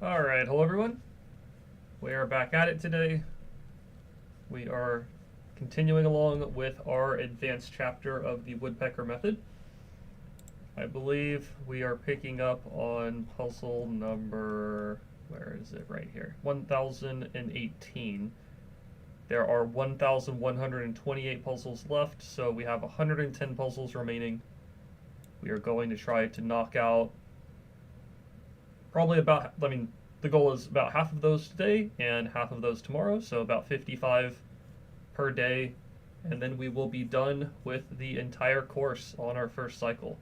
Alright, hello everyone. We are back at it today. We are continuing along with our advanced chapter of the Woodpecker method. I believe we are picking up on puzzle number, where is it? Right here, 1018. There are 1,128 puzzles left, so we have 110 puzzles remaining. We are going to try to knock out probably about, the goal is about half of those today and half of those tomorrow, so about 55 per day, and then we will be done with the entire course on our first cycle.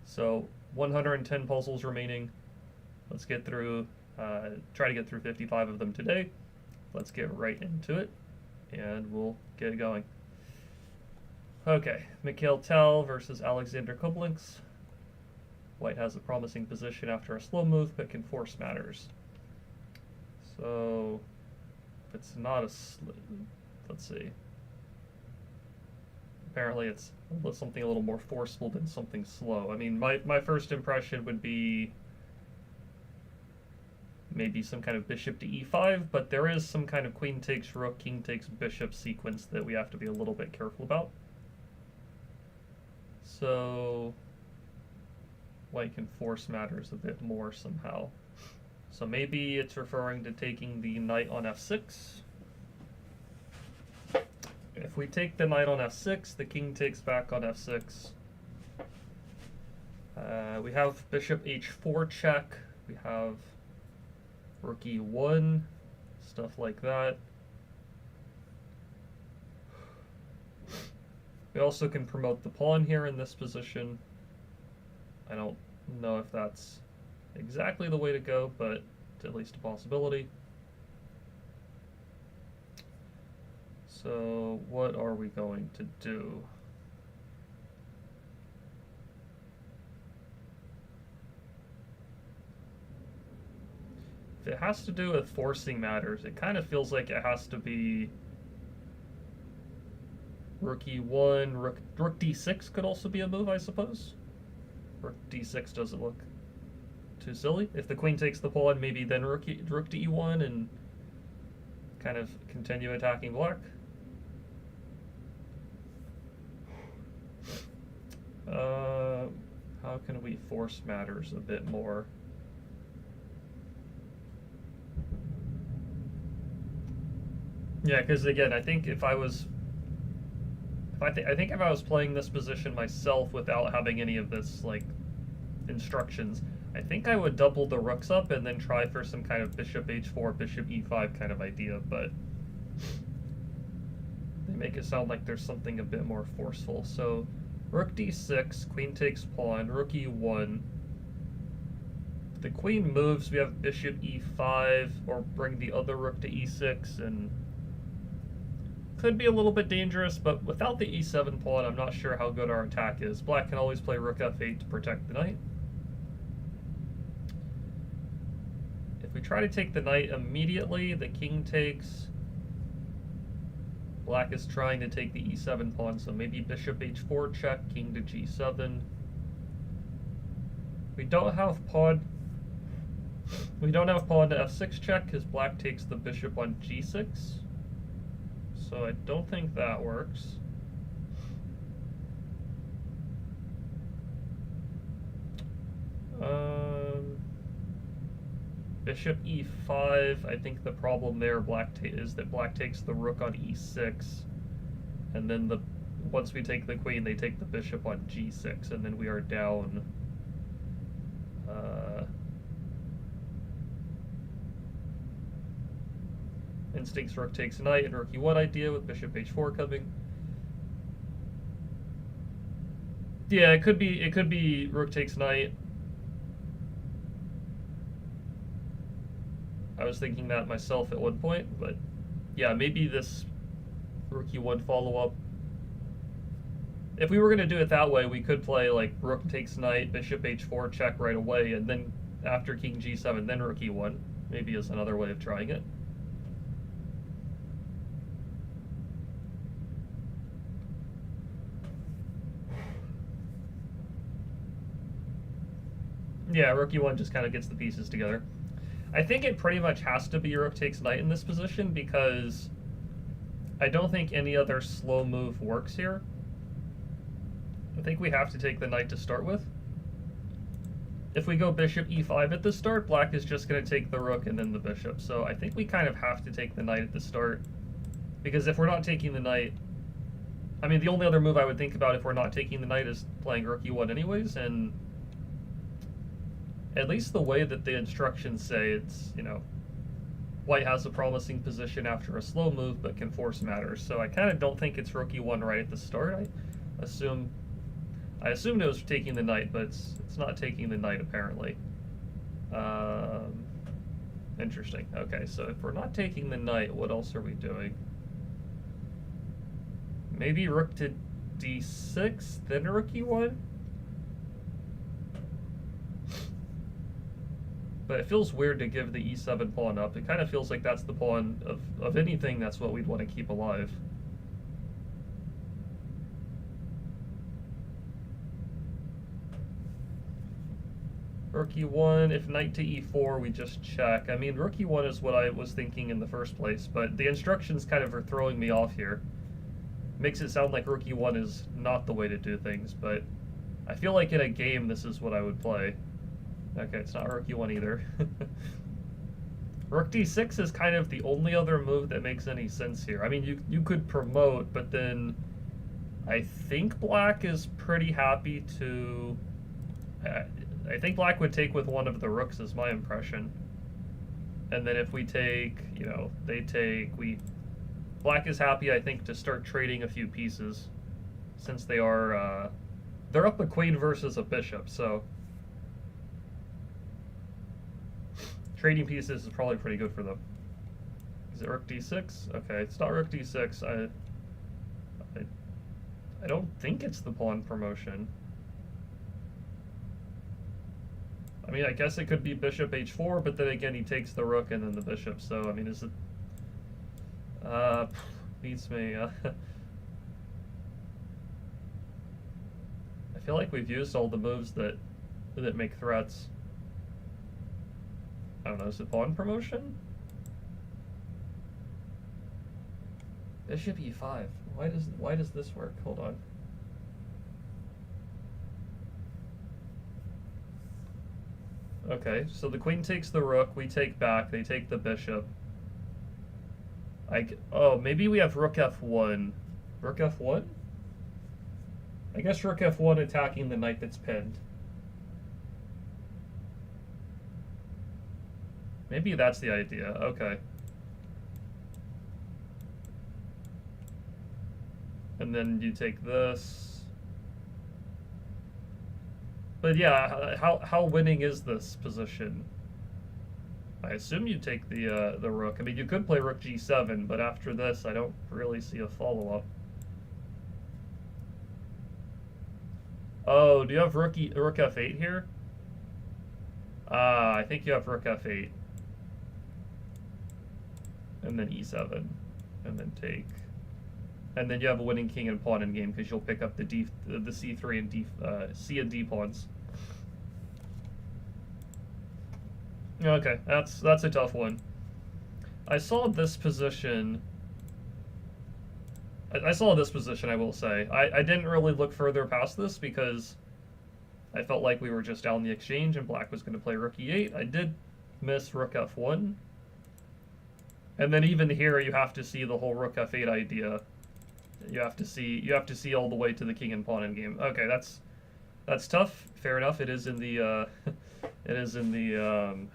So 110 puzzles remaining. Let's get through, try to get through 55 of them today. Let's get right into it, and we'll get going. Okay, Mikhail Tal versus Alexander Kublinks. White has a promising position after a slow move, but can force matters. So, if it's not a let's see. Apparently it's something a little more forceful than something slow. I mean, my first impression would be maybe some kind of bishop to e5, but there is some kind of queen takes rook, king takes bishop sequence that we have to be a little bit careful about. So White can force matters a bit more somehow. So maybe it's referring to taking the knight on f6. If we take the knight on f6, the king takes back on f6. We have bishop h4 check. We have rook e1, stuff like that. We also can promote the pawn here in this position. I don't know if that's exactly the way to go, but it's at least a possibility. So what are we going to do? If it has to do with forcing matters, it kind of feels like it has to be rook e1, rook d6 could also be a move, I suppose. Rook d6 doesn't look too silly. If the queen takes the pawn, maybe then rook to e1 and kind of continue attacking black. How can we force matters a bit more? Yeah, because again, I think if I was playing this position myself without having any of this, like, instructions, I think I would double the rooks up and then try for some kind of bishop h4, bishop e5 kind of idea, but they make it sound like there's something a bit more forceful. So rook d6, queen takes pawn, rook e1. If the queen moves, we have bishop e5, or bring the other rook to e6, and could be a little bit dangerous, but without the e7 pawn, I'm not sure how good our attack is. Black can always play rook f8 to protect the knight. If we try to take the knight immediately, the king takes. Black is trying to take the e7 pawn, so maybe bishop h4 check, king to g7. We don't have pawn to f6 check because black takes the bishop on g6. So I don't think that works. Bishop e5, I think the problem there is that black takes the rook on e6, and then once we take the queen, they take the bishop on g6, and then we are down. Instincts rook takes knight and rook e1 idea with bishop h4 coming. Yeah, it could be rook takes knight. I was thinking that myself at one point, but yeah, maybe this rook e1 follow-up. If we were going to do it that way, we could play like rook takes knight, bishop h4 check right away, and then after king g7, then rook e1. Maybe is another way of trying it. Yeah, rook e1 just kind of gets the pieces together. I think it pretty much has to be rook takes knight in this position because I don't think any other slow move works here. I think we have to take the knight to start with. If we go bishop e5 at the start, black is just going to take the rook and then the bishop. So I think we kind of have to take the knight at the start. Because if we're not taking the knight... I mean, the only other move I would think about if we're not taking the knight is playing rook e1 anyways, and... at least the way that the instructions say, it's, you know, white has a promising position after a slow move, but can force matters. So I kind of don't think it's rook e1 right at the start. I assumed it was taking the knight, but it's not taking the knight, apparently. Interesting. Okay, so if we're not taking the knight, what else are we doing? Maybe rook to d6, then rook e1? But it feels weird to give the e7 pawn up. It kind of feels like that's the pawn of anything that's what we'd want to keep alive. Rook e1, if knight to e4, we just check. I mean, rook e1 is what I was thinking in the first place, but the instructions kind of are throwing me off here. Makes it sound like rook e1 is not the way to do things, but I feel like in a game this is what I would play. Okay, it's not rook e1 either. Rook d6 is kind of the only other move that makes any sense here. I mean, you could promote, but then I think black is pretty happy to... I think black would take with one of the rooks is my impression. And then if we take, you know, they take, black is happy, I think, to start trading a few pieces, since they are, they're up a queen versus a bishop, so trading pieces is probably pretty good for them. Is it rook d6? Okay, it's not rook d6. I don't think it's the pawn promotion. I mean, I guess it could be bishop h4, but then again, he takes the rook and then the bishop. So, I mean, is it... beats me. I feel like we've used all the moves that make threats. I don't know, is it pawn promotion? Bishop e5. Why does this work? Hold on. Okay, so the queen takes the rook, we take back, they take the bishop. Oh, maybe we have rook f1. Rook f1? I guess rook f1 attacking the knight that's pinned. Maybe that's the idea, okay. And then you take this. But yeah, how winning is this position? I assume you take the rook. I mean, you could play rook g7, but after this, I don't really see a follow-up. Oh, do you have rook f8 here? I think you have rook f8. And then e7. And then take. And then you have a winning king and pawn in game because you'll pick up the c3 and c and d pawns. Okay, that's a tough one. I saw this position. I saw this position, I will say. I didn't really look further past this because I felt like we were just down the exchange and black was going to play rook e8. I did miss rook f1. And then even here you have to see the whole rook f8 idea. You have to see all the way to the king and pawn in game. Okay, that's tough. Fair enough. It is in the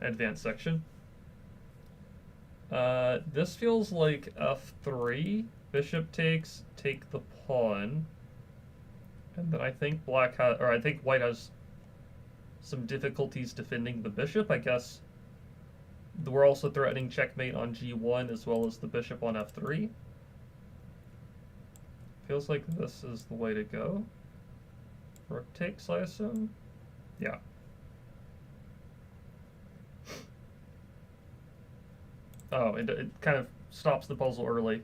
advanced section. This feels like f3. Bishop takes, take the pawn, and then I think white has some difficulties defending the bishop. I guess we're also threatening checkmate on g1 as well as the bishop on f3. Feels like this is the way to go. Rook takes, I assume? Yeah. Oh, it kind of stops the puzzle early.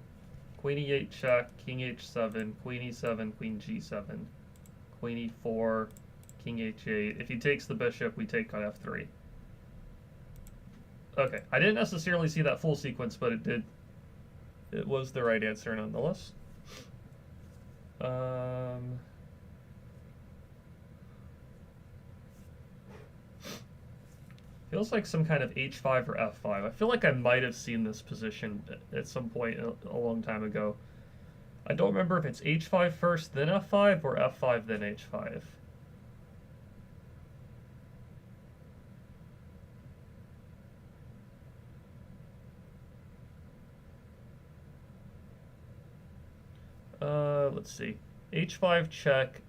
Queen e8 check, king h7, queen e7, queen g7, queen e4, king h8. If he takes the bishop, we take on f3. Okay, I didn't necessarily see that full sequence, but it did. It was the right answer nonetheless. Feels like some kind of h5 or f5. I feel like I might have seen this position at some point a long time ago. I don't remember if it's h5 first, then f5, or f5, then h5. Let's see. h5 check.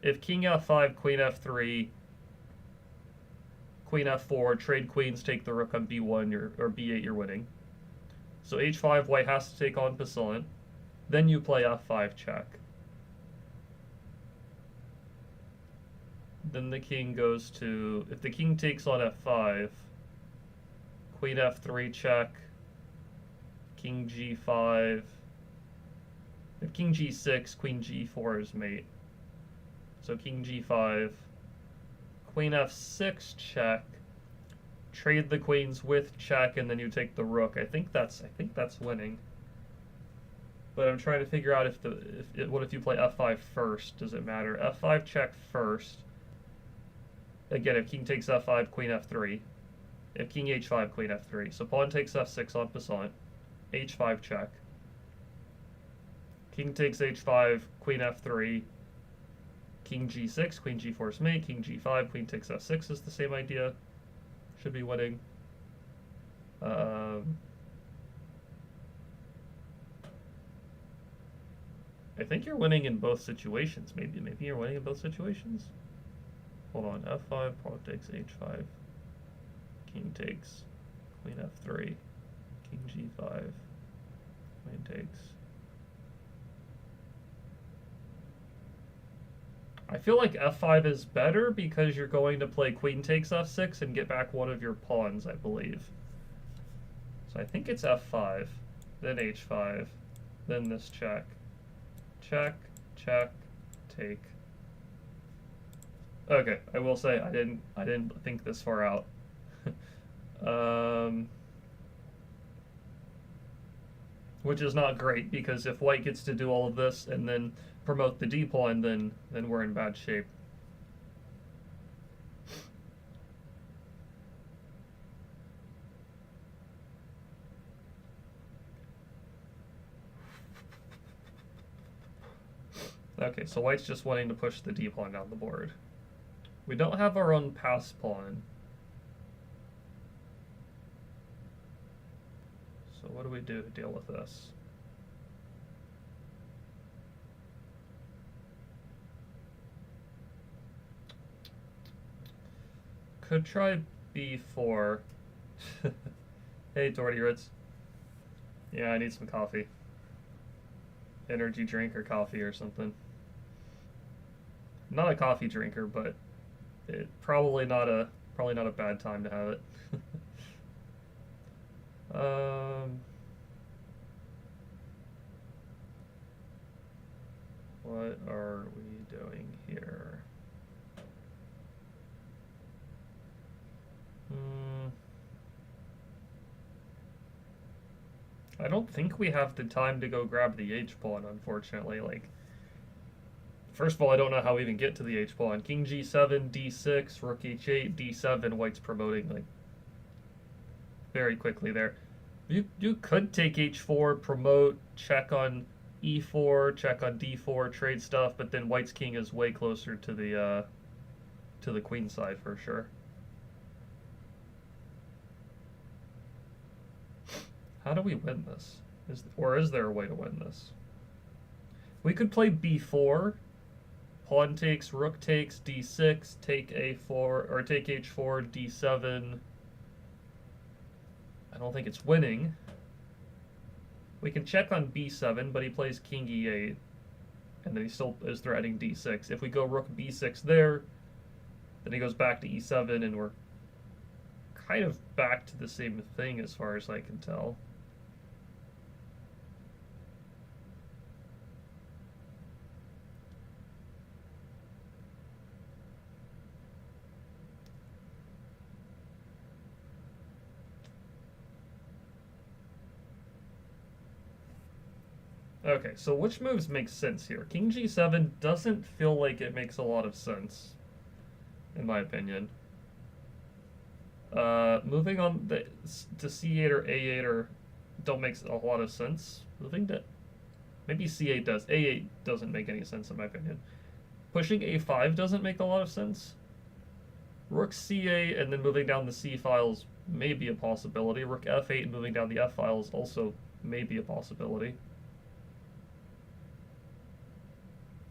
If king f5, queen f3, queen f4, trade queens, take the rook on b1 or b8, you're winning. So h5, white has to take on Perrine. Then you play f5 check. Then the king goes to, if the king takes on f5, queen f3 check, king g5. If king g6, queen g4 is mate. So king g5, queen f6 check, trade the queens with check, and then you take the rook. I think that's winning. But I'm trying to figure out what if you play f5 first? Does it matter? f5 check first. Again, if king takes f5, queen f3. If king h5, queen f3. So pawn takes f6 on Perrine. h5 check. King takes h5, queen f3, king g6, queen g4 is mate, king g5, queen takes f6 is the same idea. Should be winning. I think you're winning in both situations. Maybe you're winning in both situations. Hold on, f5, pawn takes h5, king takes, queen f3, king g5, queen takes. I feel like f5 is better because you're going to play queen takes f6 and get back one of your pawns, I believe. So I think it's f5, then h5, then this check. Check, check, take. Okay, I will say I didn't think this far out. Which is not great, because if white gets to do all of this and then promote the d pawn, then we're in bad shape. Okay, so white's just wanting to push the d pawn down the board. We don't have our own pass pawn. So what do we do to deal with this? Could try b4. Hey, Doherty Ritz. Yeah, I need some coffee. Energy drink or coffee or something. Not a coffee drinker, but it probably not a bad time to have it. What are we doing here? I don't think we have the time to go grab the h-pawn, unfortunately. Like, first of all, I don't know how we even get to the h-pawn. King g7, d6, rook h8, d7, white's promoting, like, very quickly there. You could take h4, promote, check on e4, check on d4, trade stuff, but then white's king is way closer to the queen side for sure. How do we win this? Is there a way to win this? We could play b4, pawn takes, rook takes, d6, take a4, or take h4, d7. I don't think it's winning. We can check on b7, but he plays king e8, and then he still is threatening d6. If we go rook b6 there, then he goes back to e7, and we're kind of back to the same thing as far as I can tell. Okay, so which moves make sense here? King g7 doesn't feel like it makes a lot of sense, in my opinion. Moving on to c8 or a8 or don't make a lot of sense. Moving to maybe c8 does. a8 doesn't make any sense in my opinion. Pushing a5 doesn't make a lot of sense. Rook c8 and then moving down the c files may be a possibility. Rook f8 and moving down the f files also may be a possibility.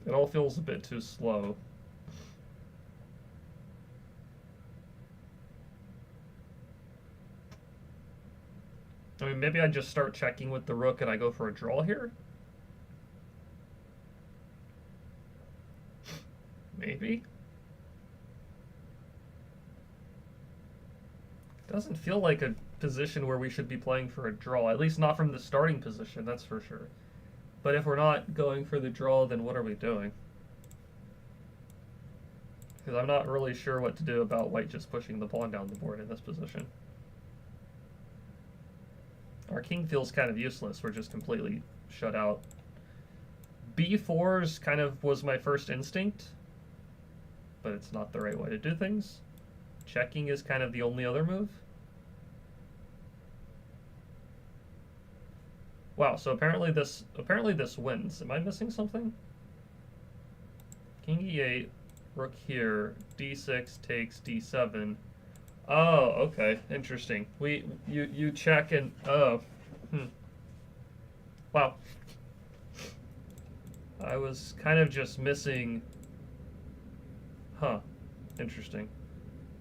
It all feels a bit too slow. I mean, maybe I just start checking with the rook and I go for a draw here? Maybe? Doesn't feel like a position where we should be playing for a draw, at least not from the starting position, that's for sure. But if we're not going for the draw, then what are we doing? Because I'm not really sure what to do about white just pushing the pawn down the board in this position. Our king feels kind of useless. We're just completely shut out. b4's kind of was my first instinct, but it's not the right way to do things. Checking is kind of the only other move. Wow, so apparently this wins. Am I missing something? King e8, rook here, d6 takes d7. Oh, okay, interesting. You check and wow. I was kind of just missing. Huh, interesting.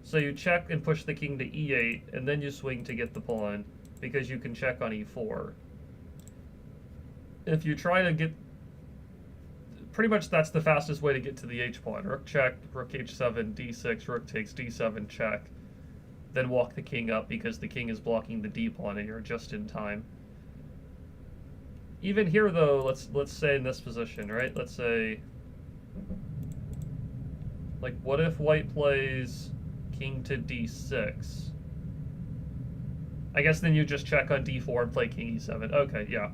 So you check and push the king to e8, and then you swing to get the pawn because you can check on e4. If you try to get, pretty much that's the fastest way to get to the h-pawn. Rook check, rook h7, d6, rook takes d7, check. Then walk the king up because the king is blocking the d-pawn and you're just in time. Even here though, let's say in this position, right? Let's say, like, what if white plays king to d6? I guess then you just check on d4 and play king e7. Okay, yeah.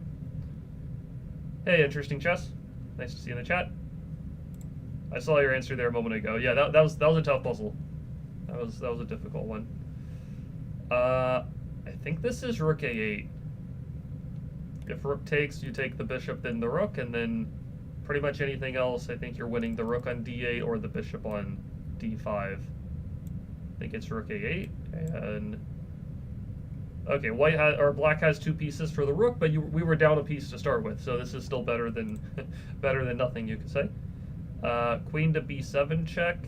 Hey, interesting chess. Nice to see you in the chat. I saw your answer there a moment ago. Yeah, that was a tough puzzle. That was a difficult one. I think this is rook a8. If rook takes, you take the bishop, then the rook, and then pretty much anything else, I think you're winning the rook on d8 or the bishop on d5. I think it's rook a8, and okay, black has two pieces for the rook, but we were down a piece to start with, so this is still better than better than nothing, you could say. Queen to b7 check.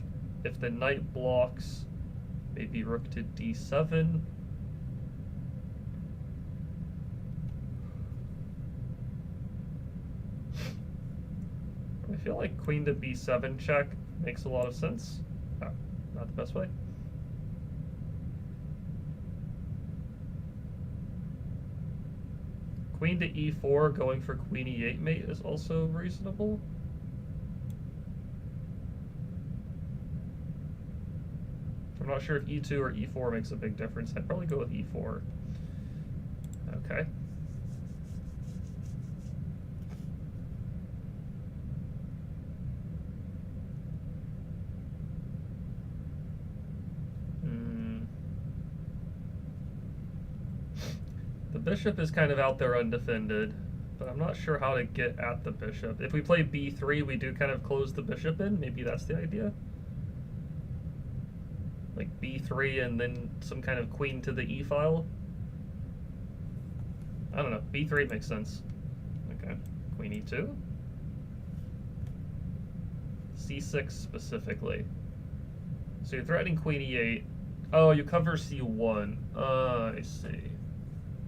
If the knight blocks, maybe rook to d7. I feel like queen to b7 check makes a lot of sense. Oh, not the best way. Queen to e4 going for queen e8 mate is also reasonable. I'm not sure if e2 or e4 makes a big difference. I'd probably go with e4. Okay. The bishop is kind of out there undefended, but I'm not sure how to get at the bishop. If we play b3, we do kind of close the bishop in. Maybe that's the idea. Like b3 and then some kind of queen to the e file. I don't know. b3 makes sense. Okay. Queen e2. c6 specifically. So you're threatening queen e8. Oh, you cover c1. I see.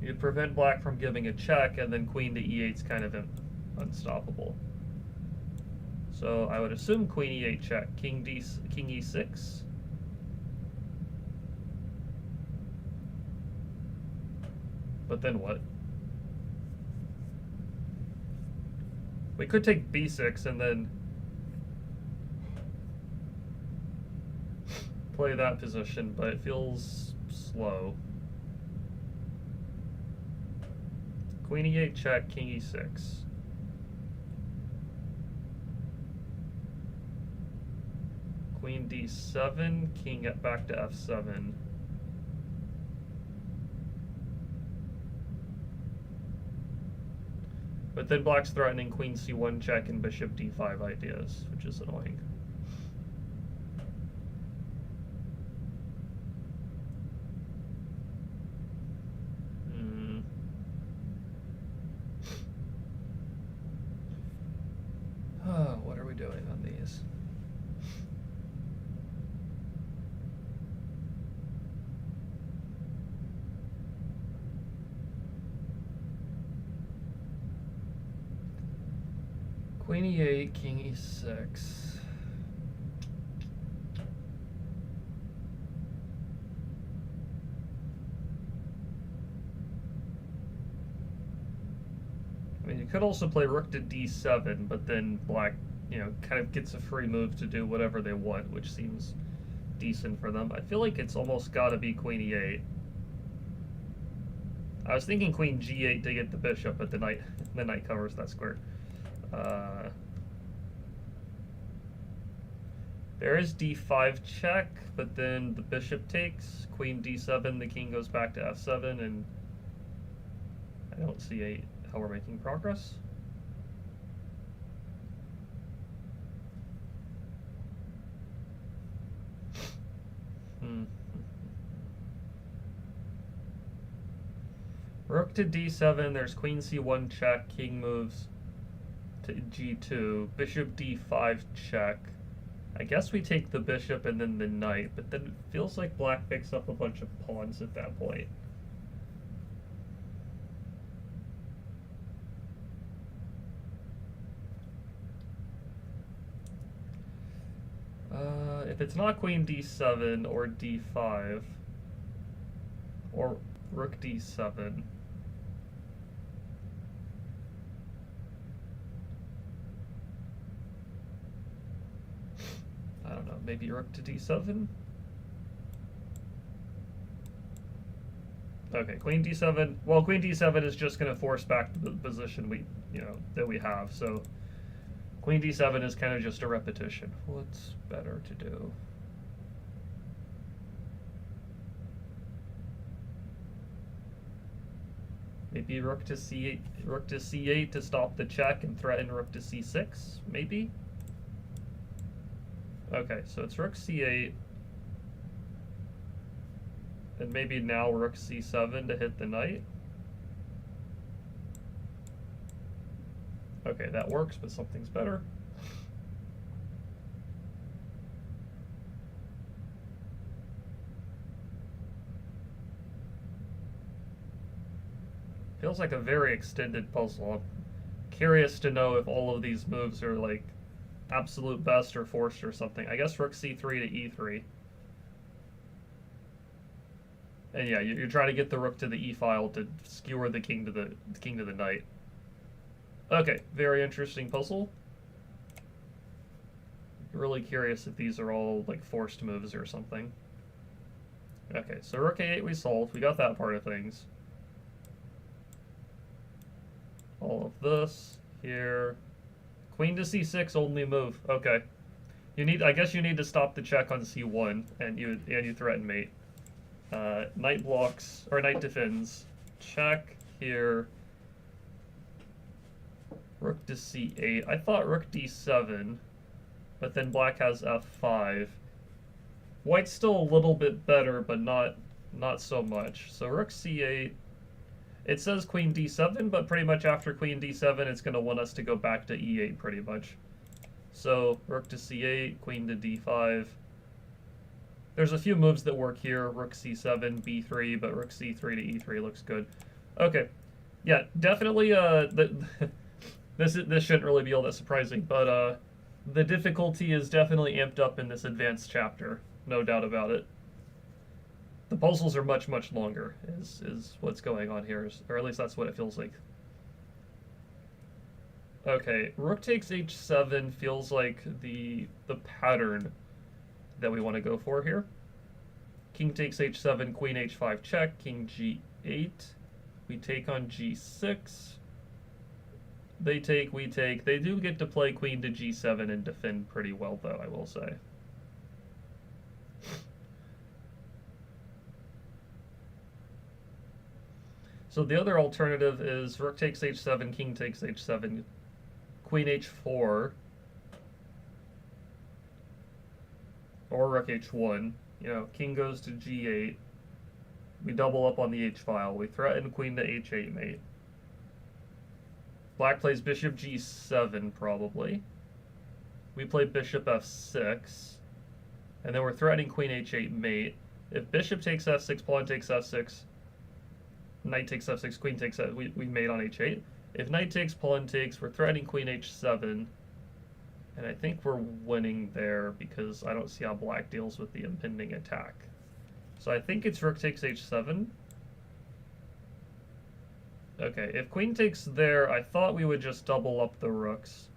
You prevent black from giving a check, and then queen to e8 is kind of unstoppable. So I would assume queen e8 check, king e6. But then what? We could take b6 and then play that position, but it feels slow. Queen e8 check, king e6. Queen d7, king back to f7. But then black's threatening queen c1 check and bishop d5 ideas, which is annoying. What are we doing on these? Queen e8, king e6. I mean, you could also play rook to d7, but then black, kind of gets a free move to do whatever they want, which seems decent for them. I feel like it's almost got to be queen e8. I was thinking queen g8 to get the bishop, but the knight covers that square. There is d5 check, but then the bishop takes. Queen d7, the king goes back to f7, and I don't see how we're making progress. Rook to d7, there's queen c1 check, king moves to g2, bishop d5 check. I guess we take the bishop and then the knight, but then it feels like black picks up a bunch of pawns at that point. If it's not queen d7 or d5 or rook d7, I don't know, maybe rook to d7? Okay, queen d7. Well, queen d7 is just going to force back the position that we have, so queen d7 is kind of just a repetition. What's better to do? Maybe rook to c8 to stop the check and threaten rook to c6, maybe? Okay, so it's rook c8, and maybe now rook c7 to hit the knight. Okay, that works, but something's better. Feels like a very extended puzzle. I'm curious to know if all of these moves are like absolute best or forced or something. I guess rook c3 to e3. And yeah, you're trying to get the rook to the e file to skewer the king to the knight. Okay, very interesting puzzle. Really curious if these are all like forced moves or something. Okay, so rook a8 we solved. We got that part of things. All of this here. Queen to c6 only move. Okay. I guess you need to stop the check on c1 and you threaten mate. Knight blocks or knight defends. Check here. Rook to c8. I thought rook d7, but then black has f5. White's still a little bit better, but not so much. So rook c8. It says queen d7, but pretty much after queen d7, it's going to want us to go back to e8 pretty much. So rook to c8, queen to d5. There's a few moves that work here. Rook c7, b3, but rook c3 to e3 looks good. Okay. Yeah, definitely this shouldn't really be all that surprising, but the difficulty is definitely amped up in this advanced chapter. No doubt about it. The puzzles are much, much longer, is what's going on here, or at least that's what it feels like. Okay, rook takes h7 feels like the pattern that we want to go for here. King takes h7, queen h5 check, king g8. We take on g6. They take, we take. They do get to play queen to g7 and defend pretty well, though, I will say. So the other alternative is rook takes h7, king takes h7, queen h4, or rook h1. You know, king goes to g8. We double up on the h-file. We threaten queen to h8 mate. Black plays bishop g7 probably. We play bishop f6. And then we're threatening queen h8 mate. If bishop takes f6, pawn takes f6, knight takes f6, queen takes f6, we mate on h8. If knight takes, pawn takes, we're threatening queen h7. And I think we're winning there because I don't see how black deals with the impending attack. So I think it's rook takes h7. Okay, if queen takes there, I thought we would just double up the rooks.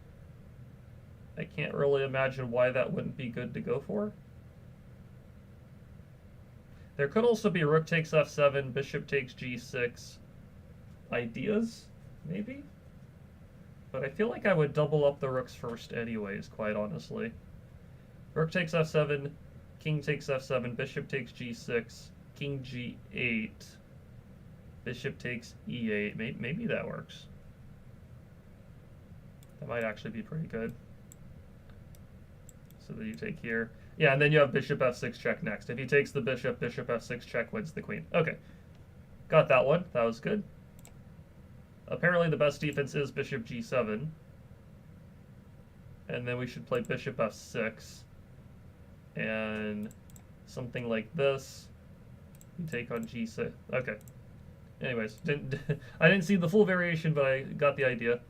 I can't really imagine why that wouldn't be good to go for. There could also be rook takes f7, bishop takes g6 ideas, maybe? But I feel like I would double up the rooks first anyways, quite honestly. Rook takes f7, king takes f7, bishop takes g6, king g8, bishop takes e8. Maybe that works. That might actually be pretty good. So that you take here. Yeah, and then you have bishop f6 check next. If he takes the bishop, bishop f6 check wins the queen. Okay. Got that one. That was good. Apparently the best defense is bishop g7. And then we should play bishop f6. And something like this. You take on g6. Okay. Anyways, I didn't see the full variation, but I got the idea.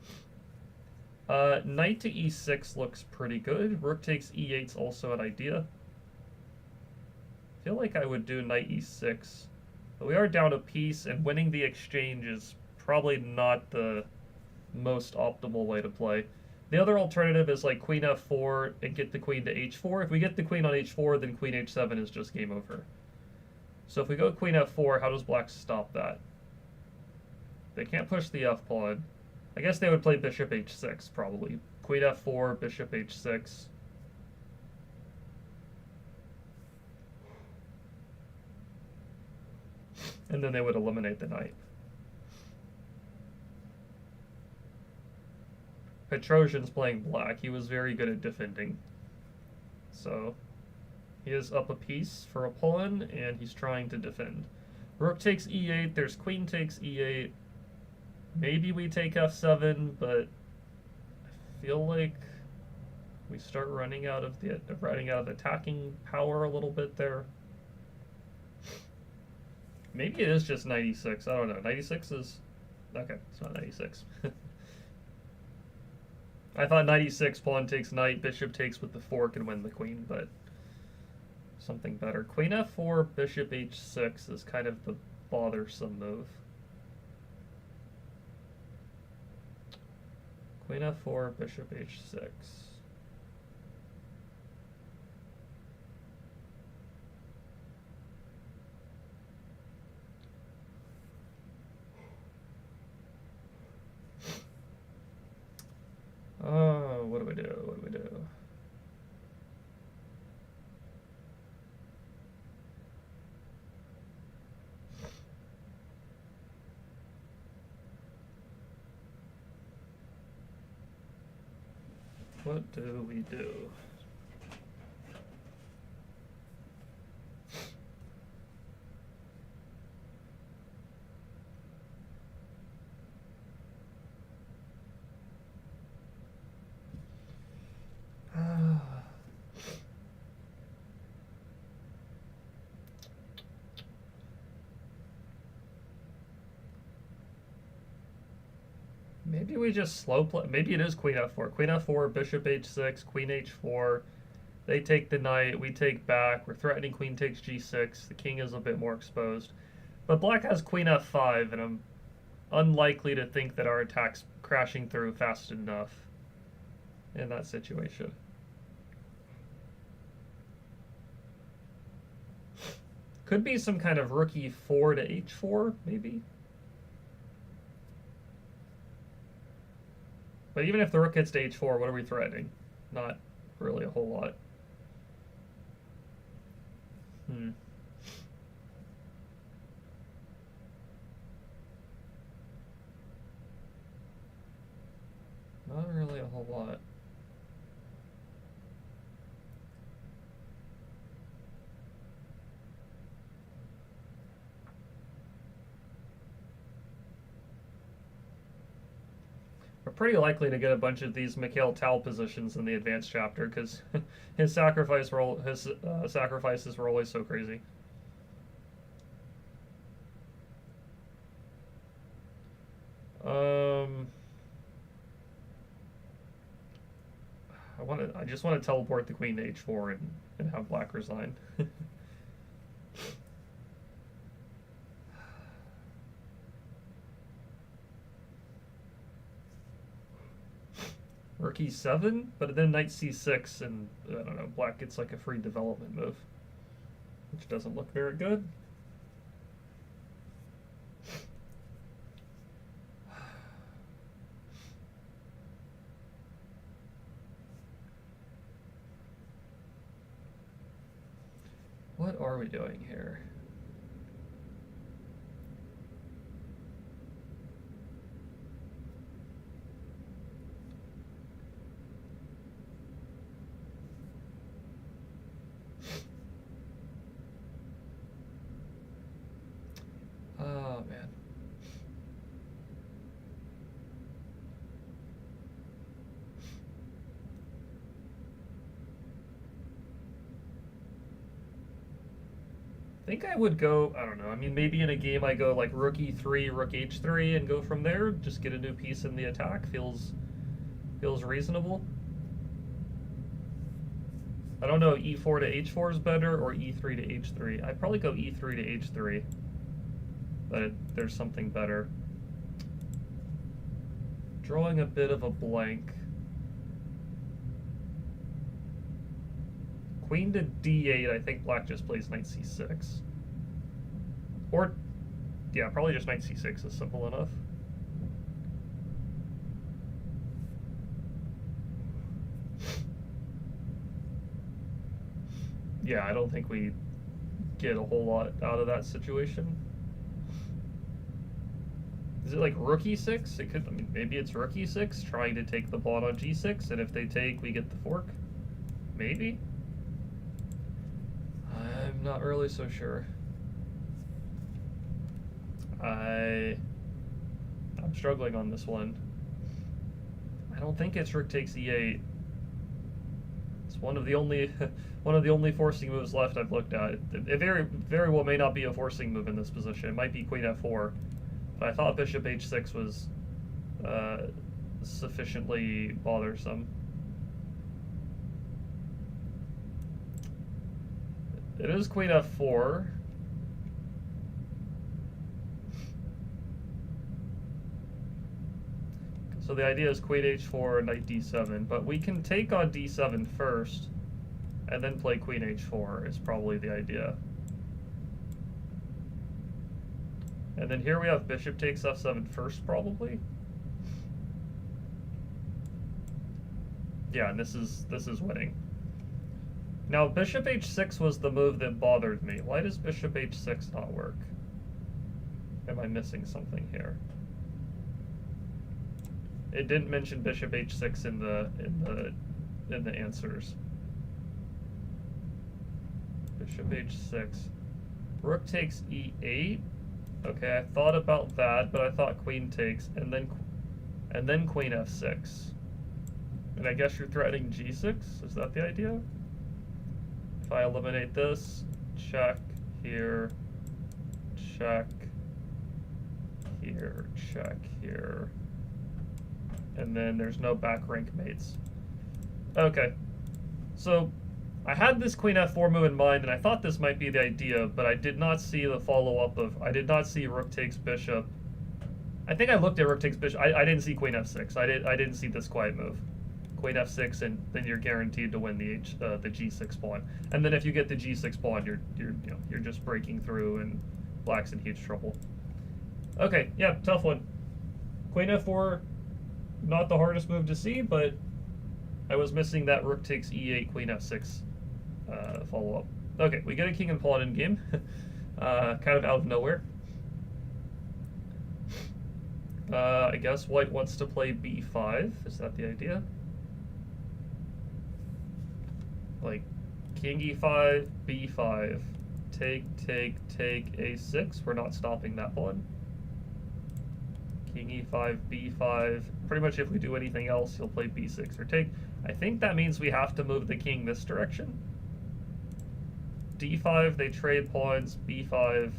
Knight to e6 looks pretty good. Rook takes e8's also an idea. I feel like I would do knight e6. But we are down a piece, and winning the exchange is probably not the most optimal way to play. The other alternative is like queen f4 and get the queen to h4. If we get the queen on h4, then queen h7 is just game over. So if we go queen f4, how does black stop that? They can't push the f-pawn. I guess they would play bishop h6, probably. Queen f4, bishop h6. And then they would eliminate the knight. Petrosian's playing black. He was very good at defending. So he is up a piece for a pawn, and he's trying to defend. Rook takes e8. There's queen takes e8. Maybe we take f7, but I feel like we start running out of attacking power a little bit there. Maybe it is just 96. I don't know. 96 is okay. It's not 96. I thought 96 pawn takes knight, bishop takes with the fork and win the queen, but something better. Queen f4, bishop h6 is kind of the bothersome move. Queen f4, bishop h6. Oh, what do we do? What do we do? What do we do? Maybe we just slow play. Maybe it is queen f4. Queen f4, bishop h6, queen h4. They take the knight. We take back. We're threatening queen takes g6. The king is a bit more exposed. But black has queen f5, and I'm unlikely to think that our attack's crashing through fast enough in that situation. Could be some kind of rook e4 to h4, maybe. But even if the rook hits to h4, what are we threatening? Not really a whole lot. Not really a whole lot. We're pretty likely to get a bunch of these Mikhail Tal positions in the advanced chapter because his sacrifices were always so crazy. I just want to teleport the queen to h4 and have black resign. Rook e7, but then knight c6, and I don't know, black gets like a free development move, which doesn't look very good. What are we doing here? Oh, man. I think I would go, I don't know, I mean, maybe in a game I go like rook e3, rook h3, and go from there, just get a new piece in the attack. Feels reasonable. I don't know, e4 to h4 is better, or e3 to h3. I'd probably go e3 to h3, but there's something better. Drawing a bit of a blank. Queen to d8, I think black just plays knight c6. Or, yeah, probably just knight c6 is simple enough. Yeah, I don't think we get a whole lot out of that situation. Is it like rook e6? It could, I mean, maybe it's rook e6, trying to take the pawn on g6, and if they take, we get the fork? Maybe? I'm not really so sure. I'm struggling on this one. I don't think it's rook takes e8. It's one of the only forcing moves left I've looked at. It very well may not be a forcing move in this position. It might be queen f4, but I thought bishop h6 was sufficiently bothersome. It is queen f4. So the idea is queen h4, knight d7, but we can take on d7 first, and then play queen h4 is probably the idea. And then here we have bishop takes f7 first, probably. Yeah, and this is winning. Now bishop h6 was the move that bothered me. Why does bishop h6 not work? Am I missing something here? It didn't mention bishop h6 in the answers. Bishop h6. Rook takes e8. Okay, I thought about that, but I thought queen takes, and then queen f6. And I guess you're threatening g6? Is that the idea? If I eliminate this, check here, check here, check here. And then there's no back rank mates. Okay, so I had this queen f4 move in mind, and I thought this might be the idea, but I did not see the follow-up of, I did not see rook takes bishop. I think I looked at rook takes bishop. I didn't see queen f6. I didn't see this quiet move. Queen f6, and then you're guaranteed to win the g6 pawn. And then if you get the g6 pawn, you're just breaking through, and black's in huge trouble. Okay, yeah, tough one. Queen f4. Not the hardest move to see, but I was missing that rook takes e8, queen f6 follow-up. Okay, we get a king and pawn in game, kind of out of nowhere. I guess white wants to play b5. Is that the idea? Like, king e5, b5, take, a6. We're not stopping that pawn. King e5, b5. Pretty much if we do anything else, he'll play b6 or take. I think that means we have to move the king this direction. d5, they trade pawns, b5,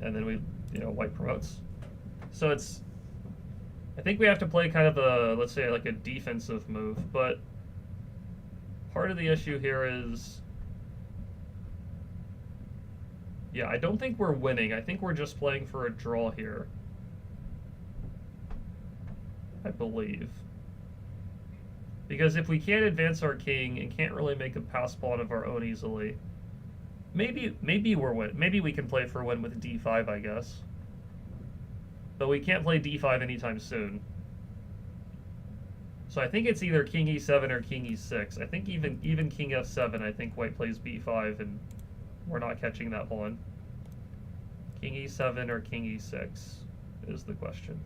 and then we, white promotes. So it's, I think we have to play kind of a, let's say, like a defensive move, but part of the issue here is, yeah, I don't think we're winning. I think we're just playing for a draw here, I believe. Because if we can't advance our king and can't really make a pass pawn of our own easily, maybe we're win. Maybe we can play for a win with d5, I guess. But we can't play d5 anytime soon. So I think it's either king e7 or king e6. I think even king f7, I think white plays b5 and we're not catching that pawn. King e7 or king e6 is the question.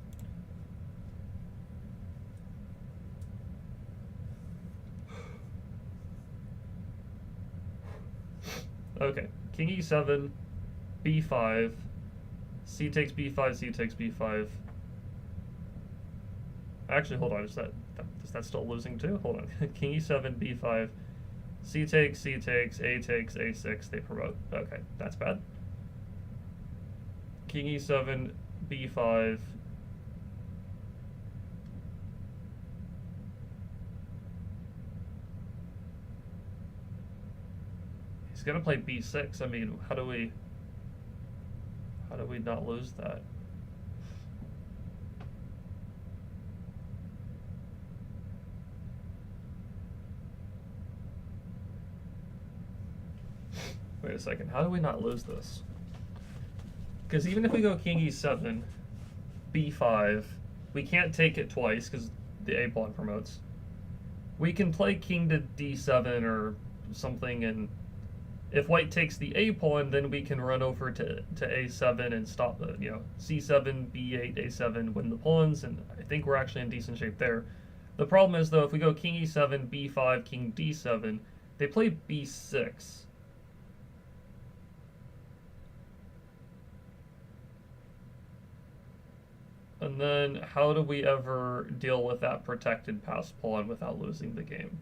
Okay, king e7, b5, c takes b5, c takes b5. Actually, hold on, is that still losing too? Hold on. King e7, b5, c takes, a takes, a6, they promote. Okay, that's bad. King e7, b5. He's gonna play b6. I mean, how do we not lose that? Wait a second, how do we not lose this? Because even if we go king e7, b5, we can't take it twice because the a pawn promotes. We can play king to d7 or something, and if white takes the a pawn, then we can run over to a7 and stop the, c7, b8, a7, win the pawns, and I think we're actually in decent shape there. The problem is, though, if we go king e7, b5, king d7, they play b6. And then how do we ever deal with that protected passed pawn without losing the game?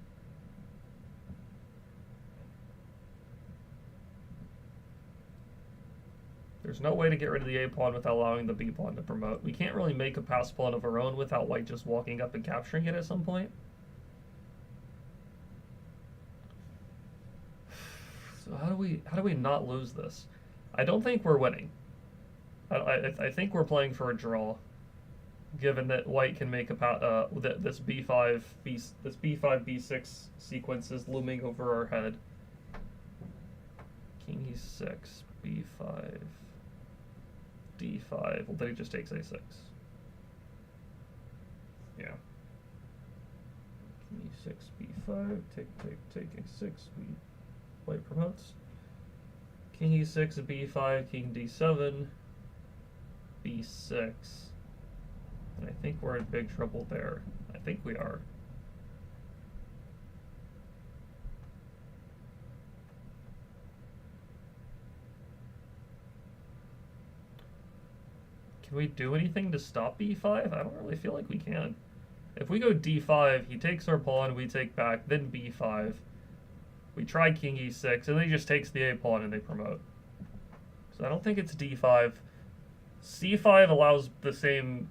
There's no way to get rid of the a pawn without allowing the b pawn to promote. We can't really make a passed pawn of our own without white just walking up and capturing it at some point. So how do we not lose this? I don't think we're winning. I think we're playing for a draw, given that white can make a this b5 b6 sequence is looming over our head. King e6, b5, d5. Well, then he just takes a6. Yeah. King e6, b5, take a6. White promotes. King e6, b5, king d7, b6. And I think we're in big trouble there. I think we are. Can we do anything to stop b5? I don't really feel like we can. If we go d5, he takes our pawn, we take back, then b5. We try king e6, and then he just takes the a pawn and they promote. So I don't think it's d5. c5 allows the same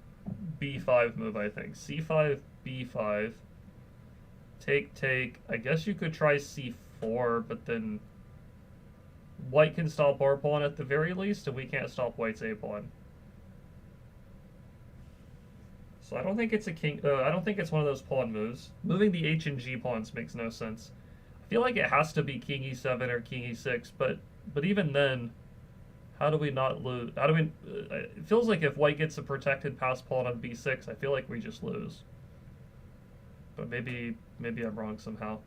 b5 move, I think. c5, b5. Take. I guess you could try c4, but then white can stop our pawn at the very least, and we can't stop white's a pawn. So I don't think it's a king. I don't think it's one of those pawn moves. Moving the h and g pawns makes no sense. I feel like it has to be king e7 or king e6, but even then, how do we not lose? How do we? It feels like if white gets a protected pass pawn on b6, I feel like we just lose. But maybe I'm wrong somehow.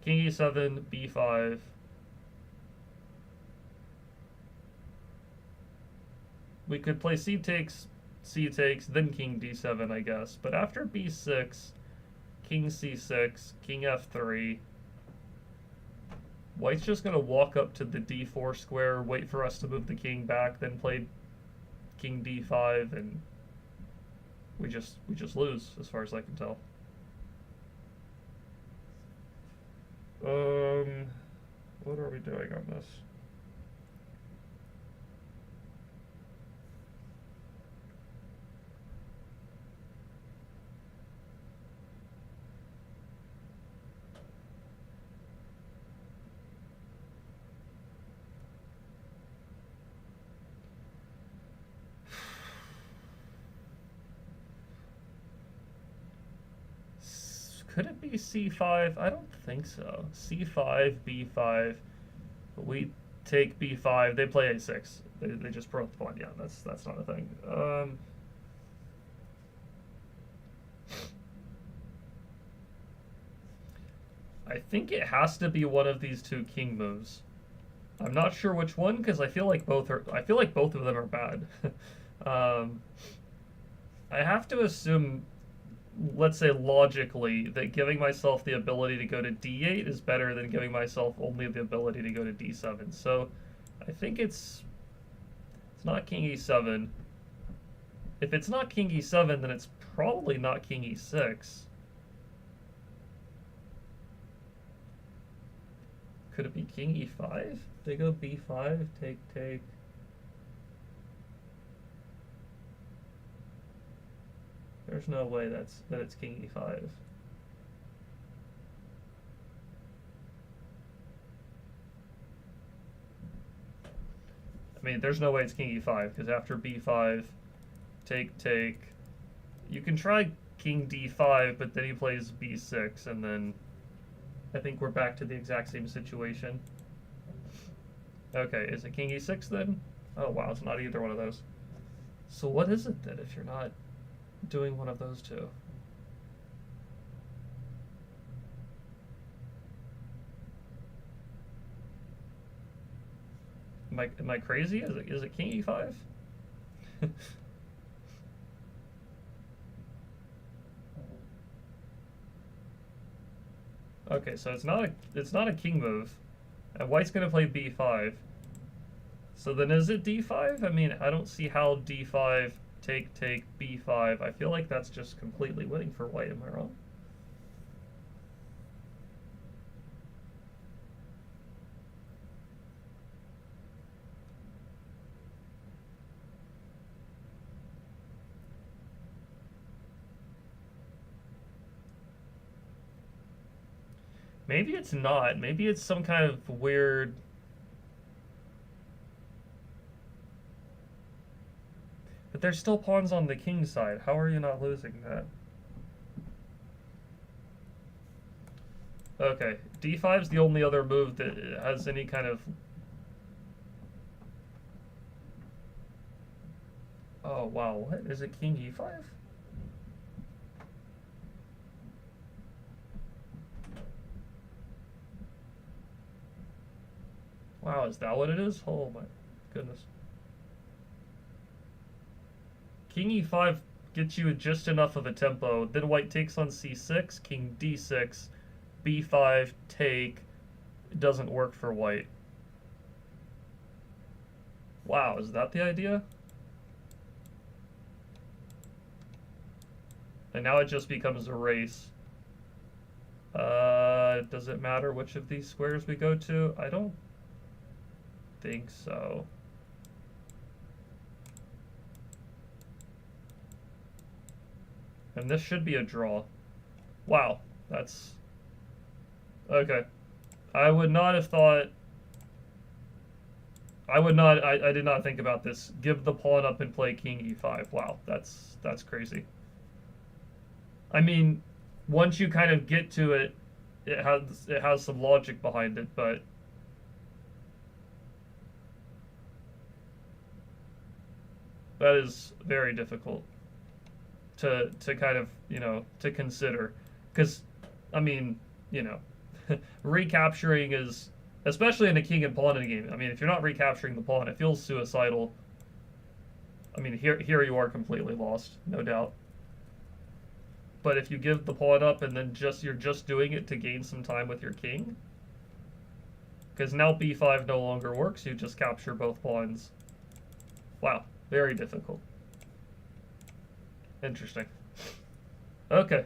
King e7, b5. We could play c takes, c takes, then king d7, I guess. But after b6, king c6, king f3, white's just going to walk up to the d4 square, wait for us to move the king back, then play king d5, and we just lose, as far as I can tell. What are we doing on this? Could it be c5? I don't think so. c5, b5. We take b5. They play a6. They just broke the pawn. Yeah, that's not a thing. I think it has to be one of these two king moves. I'm not sure which one because I feel like both are. I feel like both of them are bad. I have to assume, let's say logically, that giving myself the ability to go to d8 is better than giving myself only the ability to go to d7. So I think it's not king e7. If it's not king e7, then it's probably not king e6. Could it be king e5? They go b5, take. There's no way that it's king e5. I mean, there's no way it's king e5 because after b5, take. You can try king d5, but then he plays b6, and then I think we're back to the exact same situation. Okay, is it king e6 then? Oh wow, it's not either one of those. So what is it then if you're not doing one of those two? Am I crazy? Is it king e5? Okay, so it's not a king move, and white's gonna play b5. So then is it d5? I mean, I don't see how d5 take b5. I feel like that's just completely winning for white. Am I wrong? Maybe it's not. Maybe it's some kind of weird... But there's still pawns on the king side. How are you not losing that? Okay, d5's the only other move that has any kind of... Oh, wow, what? Is it king e5? Wow, is that what it is? Oh my goodness. King e5 gets you just enough of a tempo. Then white takes on c6, king d6, b5, take. It doesn't work for white. Wow, is that the idea? And now it just becomes a race. Does it matter which of these squares we go to? I don't think so. And this should be a draw. Wow, that's... Okay. I would not have thought... I did not think about this. Give the pawn up and play king e5. Wow, that's crazy. I mean, once you kind of get to it, it has some logic behind it, but that is very difficult to kind of, you know, to consider. Because, I mean, you know, recapturing is, especially in a king and pawn in a game, I mean, if you're not recapturing the pawn, it feels suicidal. I mean, here you are completely lost, no doubt. But if you give the pawn up and then you're just doing it to gain some time with your king, because now b5 no longer works, you just capture both pawns. Wow, very difficult. Interesting. Okay.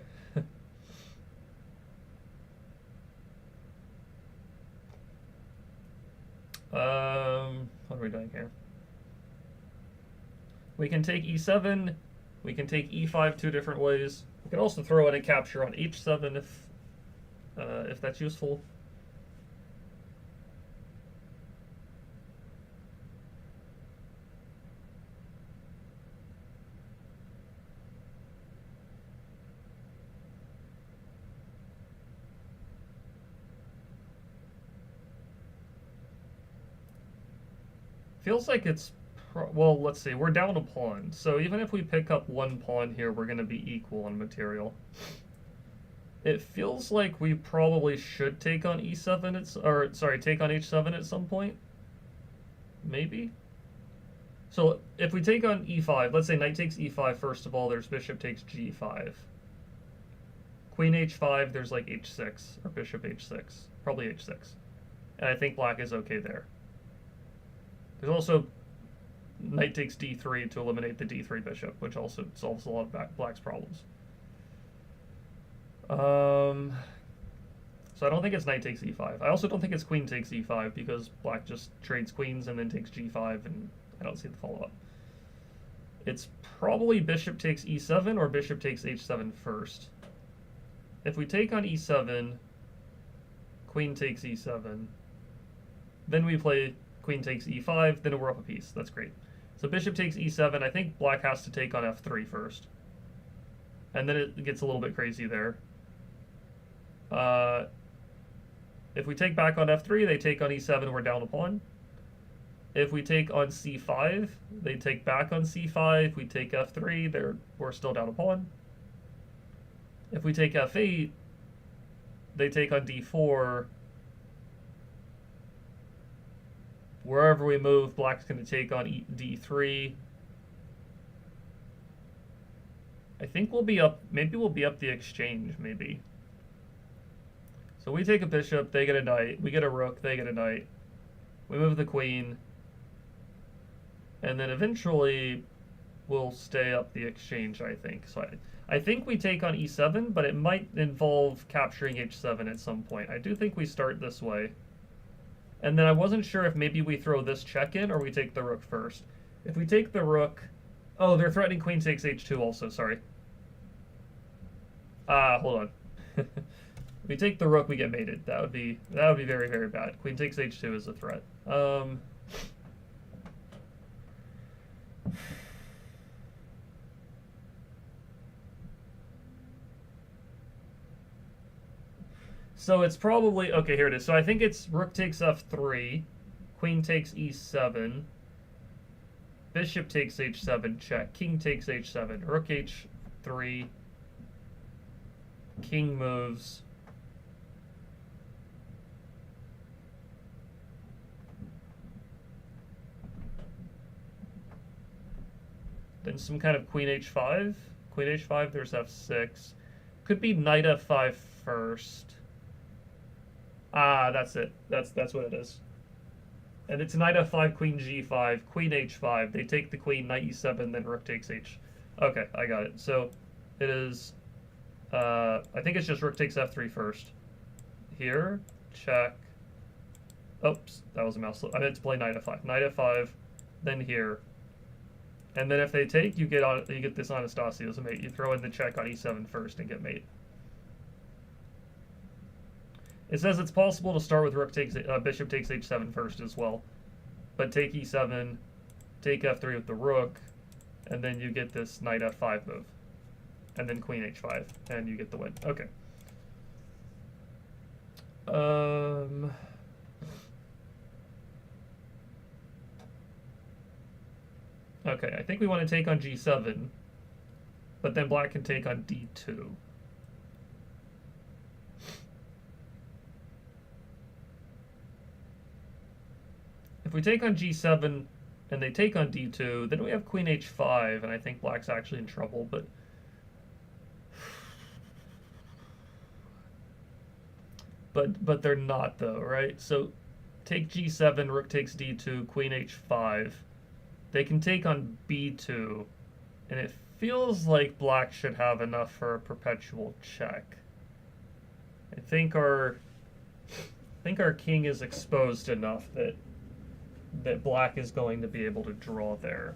What are we doing here? We can take e7. We can take e5 two different ways. We can also throw in a capture on h7 if that's useful. Feels like it's, well, let's see, we're down a pawn. So even if we pick up one pawn here, we're going to be equal on material. It feels like we probably should take on e7, or sorry, take on h7 at some point. Maybe? So if we take on e5, let's say knight takes e5 first of all, there's bishop takes g5. Queen h5, there's like h6, or bishop h6, probably h6. And I think black is okay there. There's also knight takes d3 to eliminate the d3 bishop, which also solves a lot of black's problems. So I don't think it's knight takes e5. I also don't think it's queen takes e5 because black just trades queens and then takes g5, and I don't see the follow-up. It's probably bishop takes e7 or bishop takes h7 first. If we take on e7, queen takes e7, then we play queen takes e5, then we're up a piece. That's great. So bishop takes e7. I think black has to take on f3 first. And then it gets a little bit crazy there. If we take back on f3, they take on e7, we're down a pawn. If we take on c5, they take back on c5. We take f3, we're still down a pawn. If we take f8, they take on d4. Wherever we move, black's going to take on d3. I think we'll be up, maybe we'll be up the exchange, maybe. So we take a bishop, they get a knight. We get a rook, they get a knight. We move the queen. And then eventually we'll stay up the exchange, I think. So I think we take on e7, but it might involve capturing h7 at some point. I do think we start this way. And then I wasn't sure if maybe we throw this check in or we take the rook first. If we take the rook... Oh, they're threatening queen takes h2 also, sorry. Hold on. If we take the rook, we get mated. That would be very, very bad. Queen takes h2 is a threat. So it's probably, okay, here it is. So I think it's rook takes f3, queen takes e7, bishop takes h7, check, king takes h7, rook h3, king moves, then some kind of queen h5, there's f6, could be knight f5 first. Ah, that's it. That's what it is. And it's knight f5, queen g5, queen h5. They take the queen, knight e7, then rook takes h. Okay, I got it. So it is, I think it's just rook takes f3 first. Here, check. Oops, that was a mouse slip. I meant to play knight f5. Knight f5, then here. And then if they take, you get this Anastasia as a mate. You throw in the check on e7 first and get mate. It says it's possible to start with rook takes bishop takes h7 first as well, but take e7, take f3 with the rook, and then you get this knight f5 move, and then queen h5, and you get the win. Okay. Okay, I think we want to take on g7, but then black can take on d2. If we take on g7, and they take on d2. Then we have queen h5, and I think black's actually in trouble, but they're not though, right? So take g7, rook takes d2, queen h5. They can take on b2, and it feels like black should have enough for a perpetual check. I think our king is exposed enough that black is going to be able to draw there.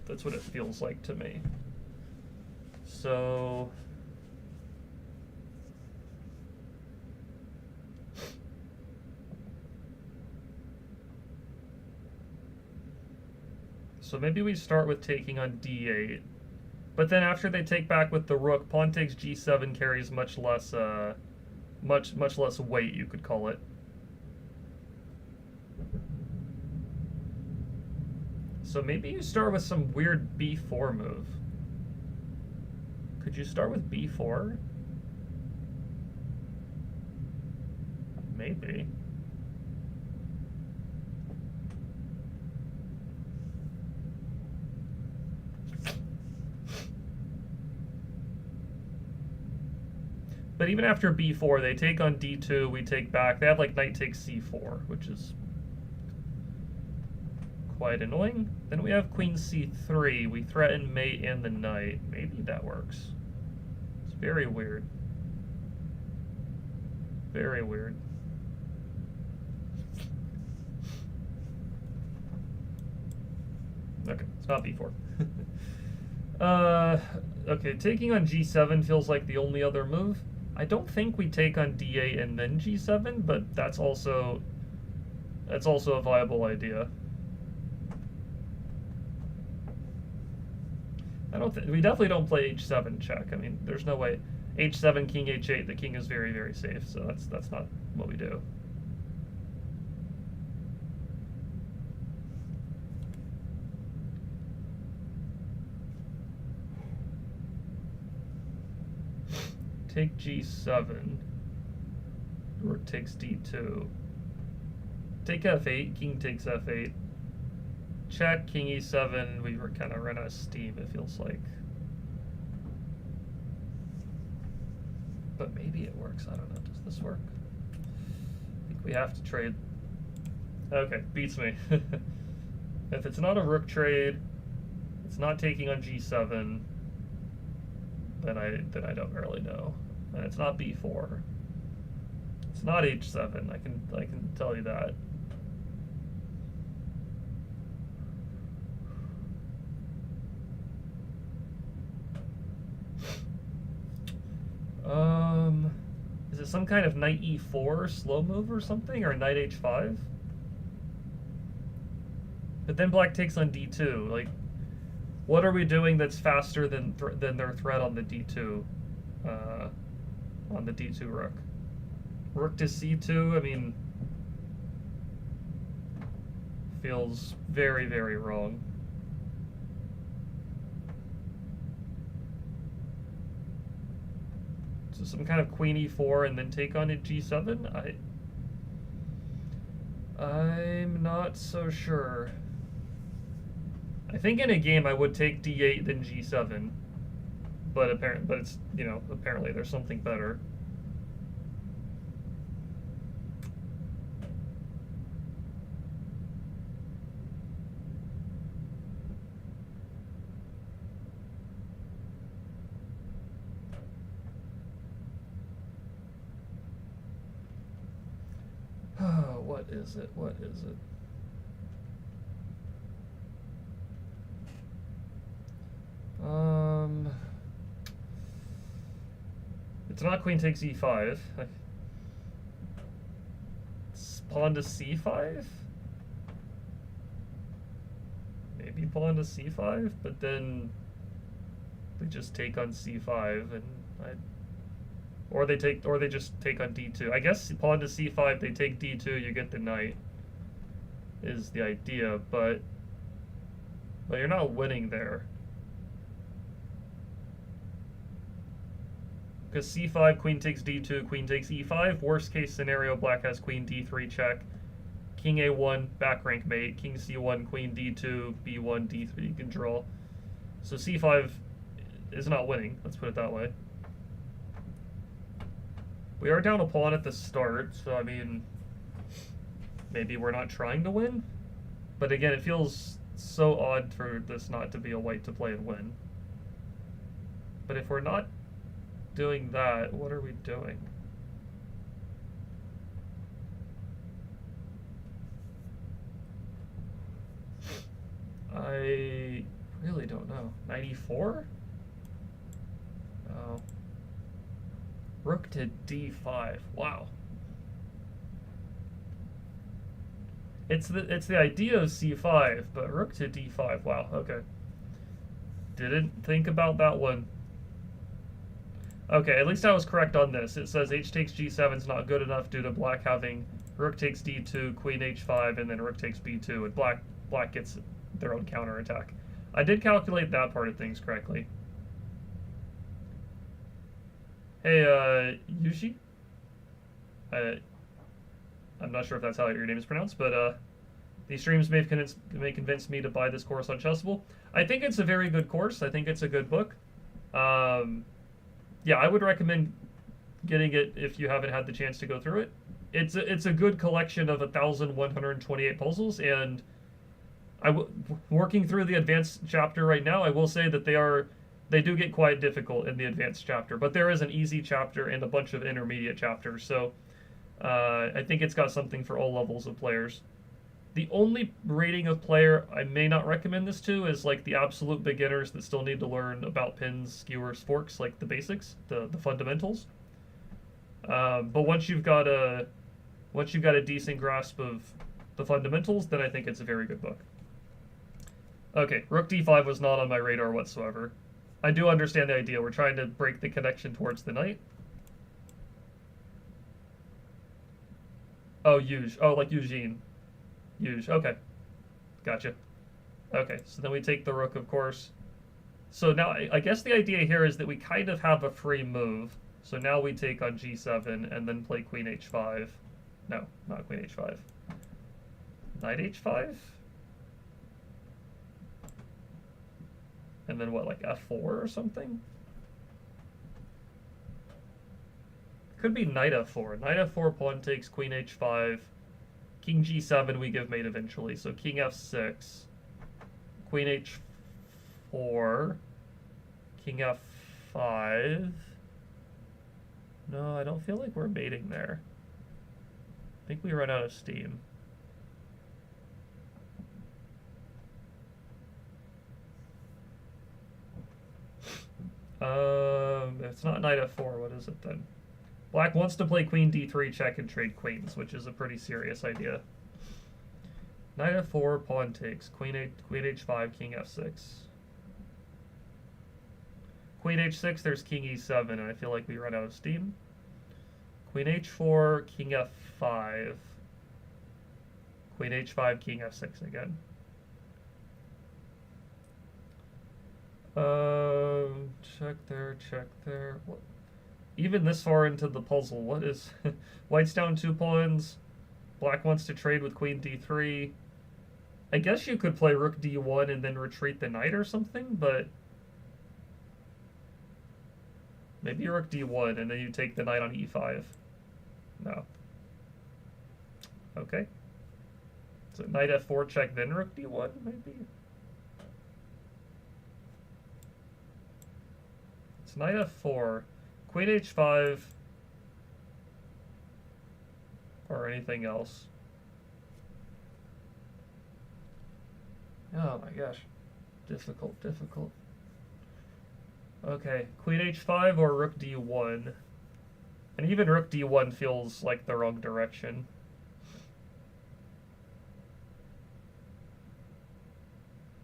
That's what it feels like to me. So maybe we start with taking on d8, but then after they take back with the rook, pawn takes g7 carries much less weight, you could call it. So maybe you start with some weird b4 move. Could you start with b4? Maybe. But even after b4, they take on d2, we take back. They have like knight takes c4, which is quite annoying. Then we have queen c3. We threaten mate and the knight. Maybe that works. It's very weird. Very weird. Okay, it's not b4. Okay, taking on g7 feels like the only other move. I don't think we take on d8 and then g7, but that's also a viable idea. We definitely don't play h7 check. I mean, there's no way. h7, king h8, the king is very, very safe, so that's not what we do. Take g7. Rook takes d2. Take f8. King takes f8. Check. King e7. We were kind of run out of steam, it feels like. But maybe it works. I don't know. Does this work? I think we have to trade. Okay, beats me. If it's not a rook trade, it's not taking on g7, then I don't really know. And it's not b4. It's not h7. I can tell you that. Is it some kind of knight e4 slow move or something, or knight h5? But then black takes on d2. Like, what are we doing that's faster than their threat on the d2? On the d2 rook. Rook to c2. I mean, feels very, very wrong. So some kind of queen e4 and then take on at g7? I'm not so sure. I think in a game I would take d8 then g7, but it's, you know, apparently there's something better. What is it? What is it? It's not queen takes e5. It's pawn to c5? Maybe pawn to c5, but then they just take on c5 and or they just take on d2. I guess pawn to c5, they take d2, you get the knight, is the idea, but you're not winning there. Because c5, queen takes d2, queen takes e5. Worst case scenario, black has queen d3 check, king a1, back rank mate, king c1, queen d2, b1, d3, you can draw. So c5 is not winning, let's put it that way. We are down a pawn at the start, so I mean, maybe we're not trying to win. But again, it feels so odd for this not to be a white to play and win. But if we're not doing that, what are we doing? I really don't know. 94? Oh. Rook to d5. Wow. It's the idea of c5, but rook to d5. Wow, okay. Didn't think about that one. Okay, at least I was correct on this. It says h takes g7 is not good enough due to black having rook takes d2, queen h5, and then rook takes b2, and black gets their own counterattack. I did calculate that part of things correctly. Hey, Yushi? I'm not sure if that's how your name is pronounced, but these streams may convince me to buy this course on Chessable. I think it's a very good course. I think it's a good book. Yeah, I would recommend getting it if you haven't had the chance to go through it. It's a good collection of 1,128 puzzles, and working through the advanced chapter right now, I will say that they do get quite difficult in the advanced chapter, but there is an easy chapter and a bunch of intermediate chapters, so I think it's got something for all levels of players. The only rating of player I may not recommend this to is like the absolute beginners that still need to learn about pins, skewers, forks, like the basics, the fundamentals. But once you've got a decent grasp of the fundamentals, then I think it's a very good book. Okay, rook d5 was not on my radar whatsoever. I do understand the idea. We're trying to break the connection towards the knight. Oh, Euge. Oh, like Eugene. Euge. Okay. Gotcha. Okay, so then we take the rook, of course. So now, I guess the idea here is that we kind of have a free move. So now we take on g7 and then play queen h5. No, not queen h5. Knight h5? And then what, like f4 or something? Could be knight f4. Knight f4, pawn takes, queen h5. King g7, we give mate eventually. So king f6. Queen h4. King f5. No, I don't feel like we're mating there. I think we run out of steam. If it's not knight f4, what is it then? Black wants to play queen d3 check and trade queens, which is a pretty serious idea. Knight f4, pawn takes, queen h5, king f6. Queen h6, there's king e7, and I feel like we run out of steam. Queen h4, king f5. Queen h5, king f6 again. Check there, check there. What? Even this far into the puzzle, what is... White's down 2 pawns. Black wants to trade with queen d3. I guess you could play rook d1 and then retreat the knight or something, but... Maybe rook d1 and then you take the knight on e5. No. Okay. So knight f4 check, then rook d1, maybe? It's knight f4, queen h5, or anything else. Oh my gosh. Difficult, difficult. Okay, queen h5 or rook d1. And even rook d1 feels like the wrong direction.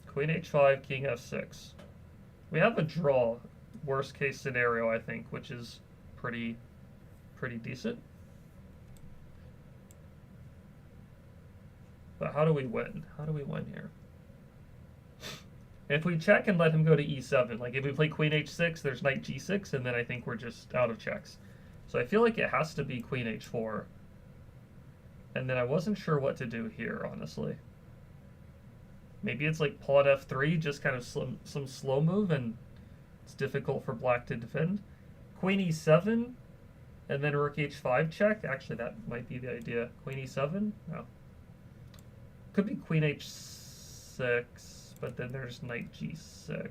Queen h5, king f6. We have a draw, worst case scenario, I think, which is pretty decent. But how do we win? How do we win here? If we check and let him go to e7, like if we play queen h6, there's knight g6, and then I think we're just out of checks. So I feel like it has to be queen h4. And then I wasn't sure what to do here, honestly. Maybe it's like pawn f3, just kind of some slow move, and it's difficult for black to defend. Queen e7, and then rook h5 check. Actually, that might be the idea. Queen e7? No. Could be queen h6, but then there's knight g6.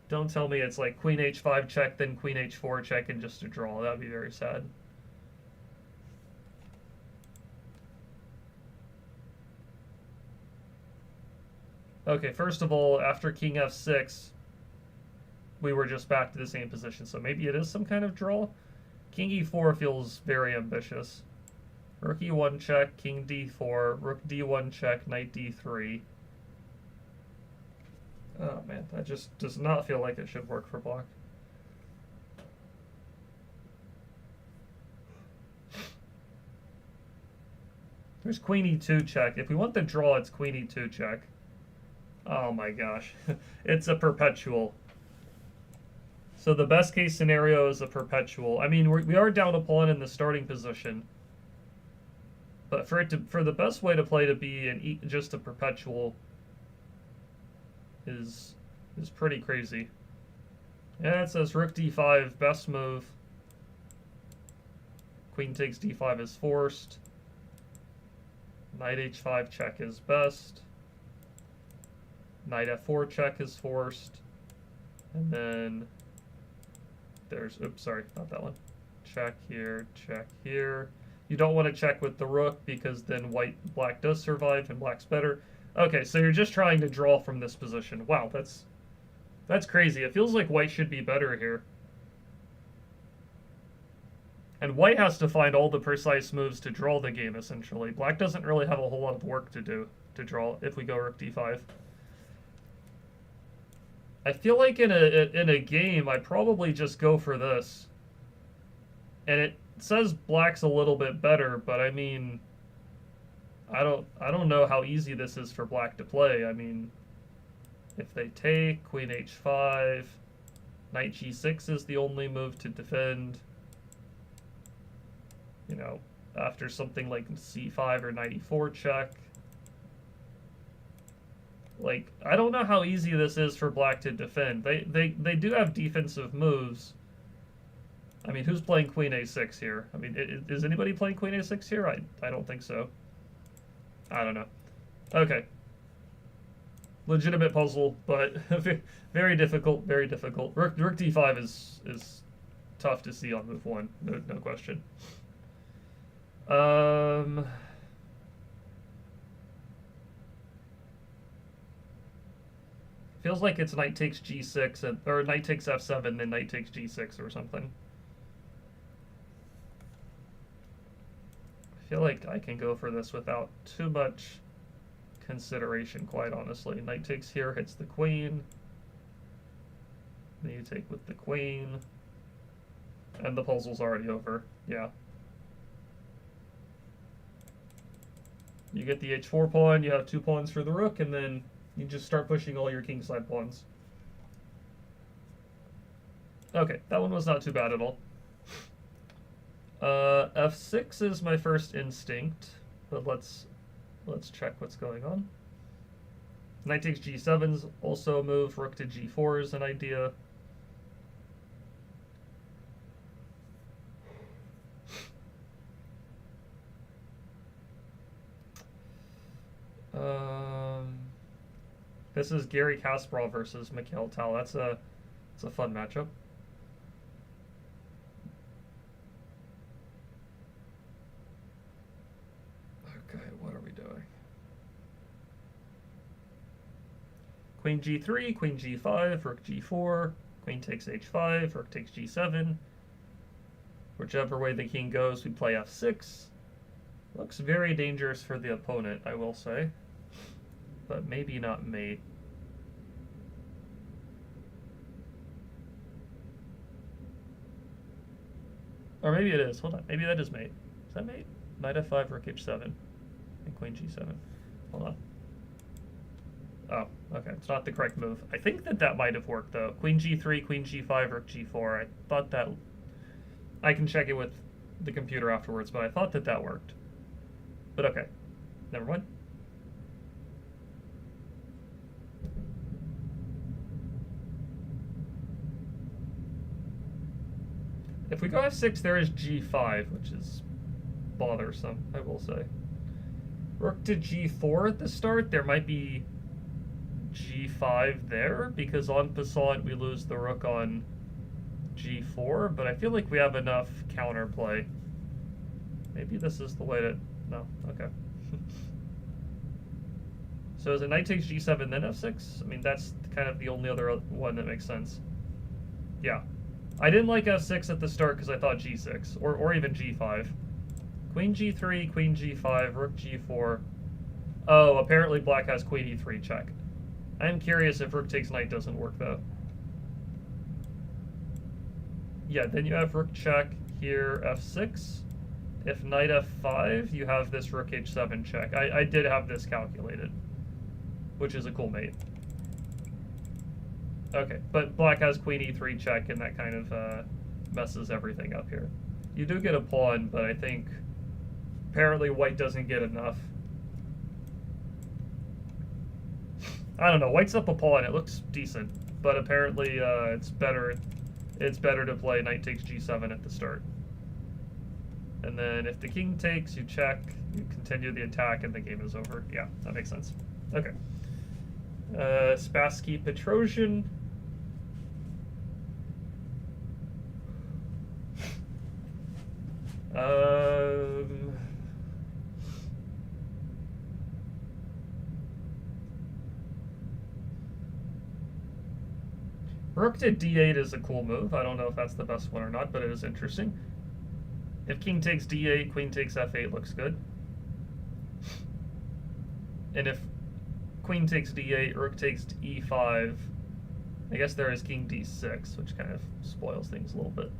Don't tell me it's like queen h5 check, then queen h4 check, and just a draw. That would be very sad. Okay, first of all, after king f6, we were just back to the same position, so maybe it is some kind of draw. King e4 feels very ambitious. Rook e1 check, king d4, rook d1 check, knight d3. Oh man, that just does not feel like it should work for black. There's queen e2 check. If we want the draw, it's queen e2 check. Oh my gosh. It's a perpetual. So the best case scenario is a perpetual. I mean, we are down a pawn in the starting position. But for the best way to play to be just a perpetual is pretty crazy. Yeah, it says rook d5, best move. Queen takes d5 is forced. Knight h5 check is best. Knight f4 check is forced. And then there's, oops, sorry, not that one. Check here, check here. You don't want to check with the rook because then black does survive and black's better. Okay, so you're just trying to draw from this position. Wow, that's crazy. It feels like white should be better here. And white has to find all the precise moves to draw the game, essentially. Black doesn't really have a whole lot of work to do to draw if we go rook d5. I feel like in a game, I probably just go for this. And it says black's a little bit better, but I mean, I don't know how easy this is for black to play. I mean, if they take queen h5, knight g6 is the only move to defend. You know, after something like c5 or knight e4 check. Like, I don't know how easy this is for black to defend. They do have defensive moves. I mean, who's playing queen a6 here? I mean, is anybody playing queen a6 here? I don't think so. I don't know. Okay. Legitimate puzzle, but very difficult, very difficult. Rook d5 is tough to see on move one, no question. Feels like it's knight takes g6, or knight takes f7, then knight takes g6 or something. I feel like I can go for this without too much consideration, quite honestly. Knight takes here, hits the queen. Then you take with the queen. And the puzzle's already over. Yeah. You get the h4 pawn, you have 2 pawns for the rook, and then you just start pushing all your kingside pawns. Okay, that one was not too bad at all. F6 is my first instinct, but let's check what's going on. Knight takes g7 is also a move. Rook to g4 is an idea. This is Gary Kasparov versus Mikhail Tal. It's a fun matchup. Okay, what are we doing? Queen g3, queen g5, rook g4, queen takes h5, rook takes g7. Whichever way the king goes, we play f6. Looks very dangerous for the opponent, I will say. But maybe not mate. Or maybe it is. Hold on. Maybe that is mate. Is that mate? Knight f5, rook h7, and queen g7. Hold on. Oh, okay. It's not the correct move. I think that might have worked, though. Queen g3, queen g5, rook g4. I thought that I can check it with the computer afterwards, but I thought that that worked. But okay, never mind. If we go f6, there is g5, which is bothersome, I will say. Rook to g4 at the start, there might be g5 there, because en passant we lose the rook on g4, but I feel like we have enough counterplay. Maybe this is the way to... No, okay. So is it knight takes g7, then f6? I mean, that's kind of the only other one that makes sense. Yeah. I didn't like f6 at the start because I thought g6, or even g5. Queen g3, queen g5, rook g4. Oh, apparently black has queen e3 check. I'm curious if rook takes knight doesn't work, though. Yeah, then you have rook check here, f6. If knight f5, you have this rook h7 check. I did have this calculated, which is a cool mate. Okay, but black has queen e3 check, and that kind of messes everything up here. You do get a pawn, but I think apparently white doesn't get enough. I don't know, white's up a pawn, it looks decent, but apparently it's better to play knight takes g7 at the start. And then if the king takes, you check, you continue the attack, and the game is over. Yeah, that makes sense. Okay. Spassky Petrosian. Rook to d8 is a cool move. I don't know if that's the best one or not, but it is interesting. If king takes d8, queen takes f8 looks good. And if queen takes d8, rook takes e5, I guess there is king d6, which kind of spoils things a little bit.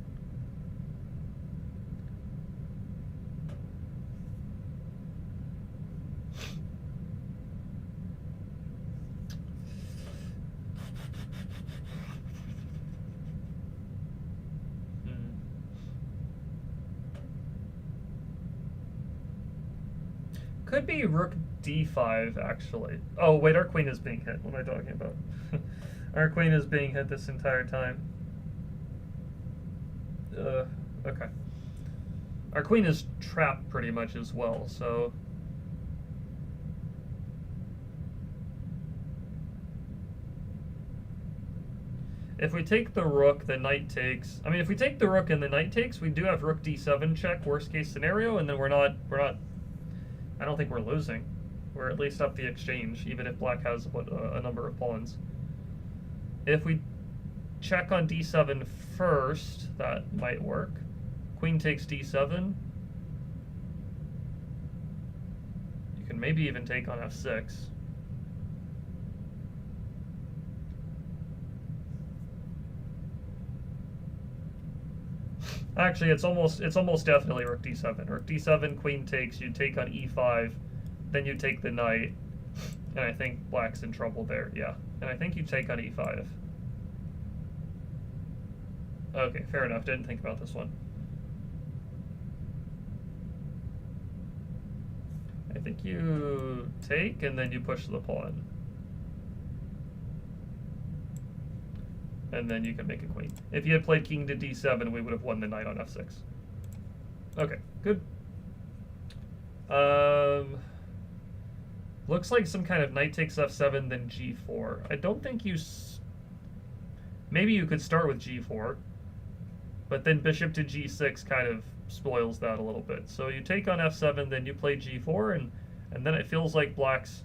Could be rook d5, actually. Oh, wait, our queen is being hit. What am I talking about? Our queen is being hit this entire time. Okay. Our queen is trapped pretty much as well, so... If we take the rook, the knight takes... I mean, if we take the rook and the knight takes, we do have rook d7 check, worst case scenario, and then we're not... I don't think we're losing. We're at least up the exchange, even if black has a number of pawns. If we check on d7 first, that might work. Queen takes d7. You can maybe even take on f6. Actually, it's almost definitely rook d7. Rook d7, queen takes, you take on e5, then you take the knight, and I think black's in trouble there, yeah. And I think you take on e5. Okay, fair enough, didn't think about this one. I think you take, and then you push the pawn. And then you can make a queen. If you had played king to d7, we would have won the knight on f6. Okay, good. Looks like some kind of knight takes f7, then g4. I don't think you... Maybe you could start with g4, but then bishop to g6 kind of spoils that a little bit. So you take on f7, then you play g4, and then it feels like black's...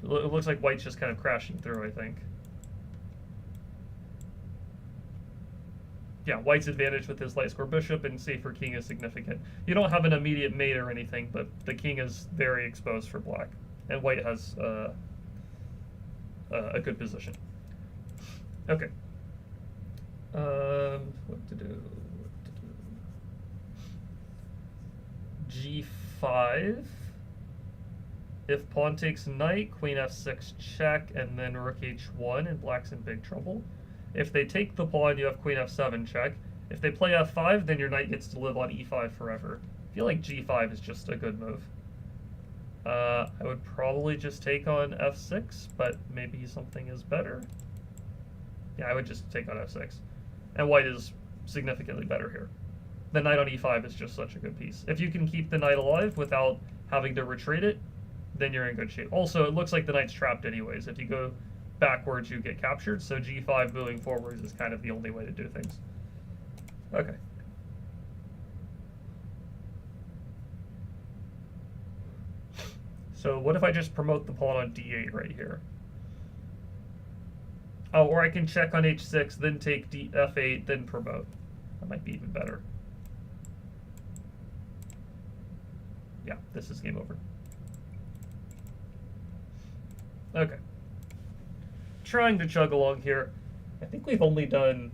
It looks like white's just kind of crashing through, I think. Yeah, white's advantage with his light square bishop and safer king is significant. You don't have an immediate mate or anything, but the king is very exposed for black, and white has a good position. Okay. What to do? G5. If pawn takes knight, queen f6 check, and then rook h1, and black's in big trouble. If they take the pawn, you have queen f7 check. If they play f5, then your knight gets to live on e5 forever. I feel like g5 is just a good move. I would probably just take on f6, but maybe something is better. Yeah, I would just take on f6. And white is significantly better here. The knight on e5 is just such a good piece. If you can keep the knight alive without having to retreat it, then you're in good shape. Also, it looks like the knight's trapped anyways. If you go backwards, you get captured, so g5 moving forwards is kind of the only way to do things. Okay. So what if I just promote the pawn on d8 right here? Oh, or I can check on h6, then take f8, then promote. That might be even better. Yeah, this is game over. Okay. Trying to chug along here. I think we've only done,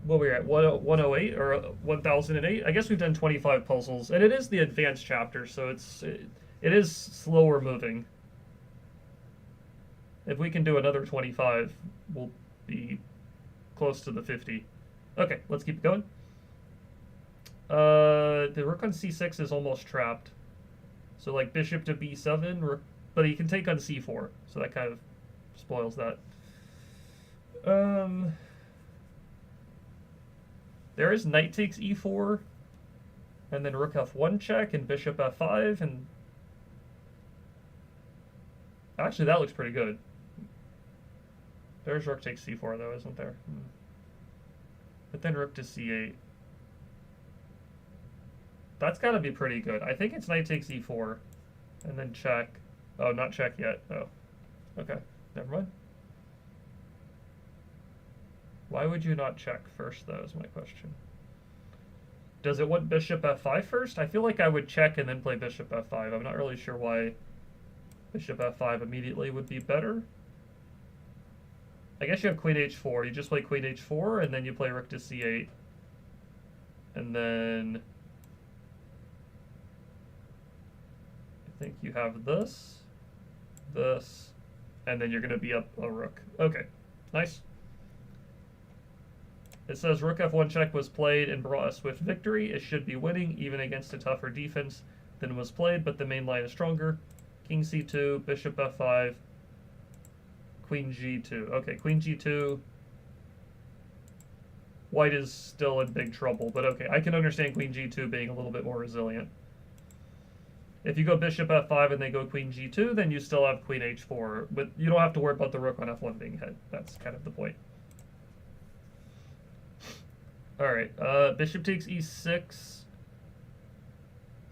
what were we at, 108 or 1008? I guess we've done 25 puzzles, and it is the advanced chapter, so it is slower moving. If we can do another 25, we'll be close to the 50. Okay, let's keep going. The rook on c6 is almost trapped. So like bishop to b7, but he can take on c4, so that kind of spoils that. There is knight takes e4, and then rook f1 check, and bishop f5, and actually that looks pretty good. There's rook takes c4 though, isn't there? But then rook to c8. That's got to be pretty good. I think it's knight takes e4, and then check. Oh, not check yet. Oh, okay. Never mind. Why would you not check first, though, is my question. Does it want bishop f5 first? I feel like I would check and then play bishop f5. I'm not really sure why bishop f5 immediately would be better. I guess you have queen h4. You just play queen h4, and then you play rook to c8. And then I think you have this, and then you're going to be up a rook. Okay, nice. It says rook f1 check was played and brought a swift victory. It should be winning, even against a tougher defense than was played, but the main line is stronger. King c2, bishop f5, queen g2. Okay, queen g2. White is still in big trouble, but okay, I can understand queen g2 being a little bit more resilient. If you go bishop f5 and they go queen g2, then you still have queen h4, but you don't have to worry about the rook on f1 being ahead. That's kind of the point. Alright, bishop takes e6.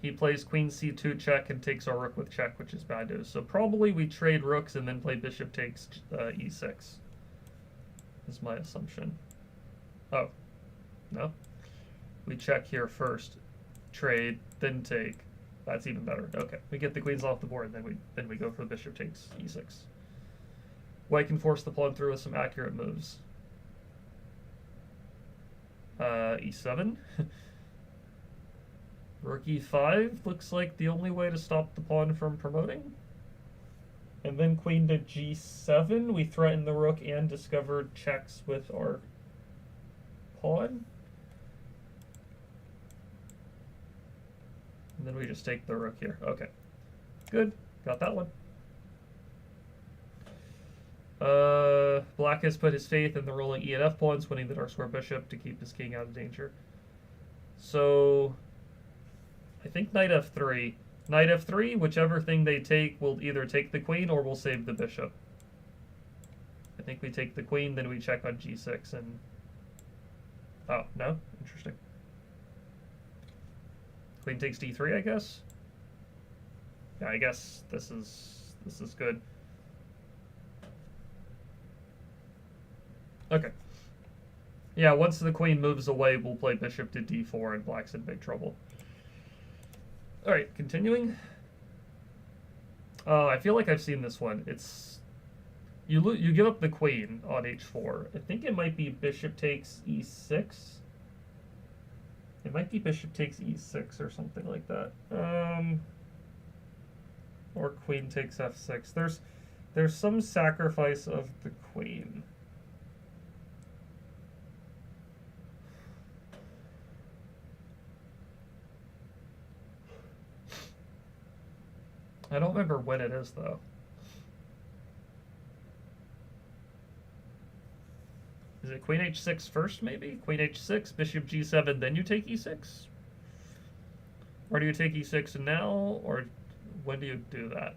He plays queen c2 check and takes our rook with check, which is bad news. So probably we trade rooks and then play bishop takes e6. Is my assumption. Oh, no. We check here first, trade, then take. That's even better. Okay, we get the queens off the board, then we go for the bishop takes e6. White can force the pawn through with some accurate moves. E7. Rook e5 looks like the only way to stop the pawn from promoting. And then queen to g7. We threaten the rook and discover checks with our pawn. And then we just take the rook here. Okay. Good. Got that one. Black has put his faith in the rolling e and f pawns, winning the dark square bishop to keep his king out of danger. So I think knight f3. Knight f3, whichever thing they take will either take the queen or will save the bishop. I think we take the queen, then we check on g6 and... Oh, no? Interesting. Queen takes d3, I guess? Yeah, I guess this is good. Okay. Yeah, once the queen moves away, we'll play bishop to d4, and black's in big trouble. Alright, continuing. I feel like I've seen this one. It's... You give up the queen on h4. I think it might be bishop takes e6. It might be bishop takes e6 or something like that. Or queen takes f6. There's some sacrifice of the queen. I don't remember when it is, though. Is it queen h6 first, maybe? Queen h6, bishop g7, then you take e6? Or do you take e6 now, or when do you do that?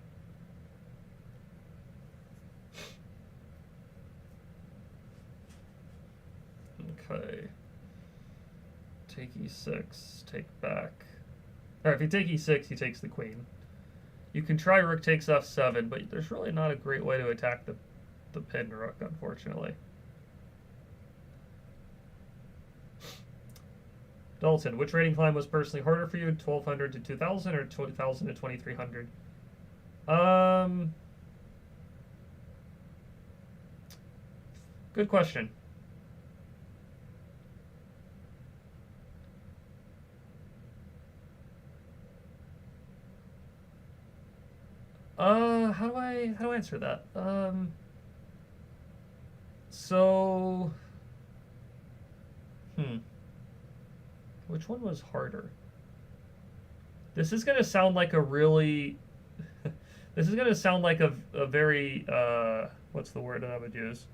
Okay. Take e6, take back. Or if you take e6, he takes the queen. You can try rook takes f7, but there's really not a great way to attack the pin rook, unfortunately. Dalton, which rating climb was personally harder for you, 1200 to 2000 or 2000 to 2300? Good question. How do I answer that? So, which one was harder? This is gonna sound like a really, this is gonna sound like a very, what's the word that I would use?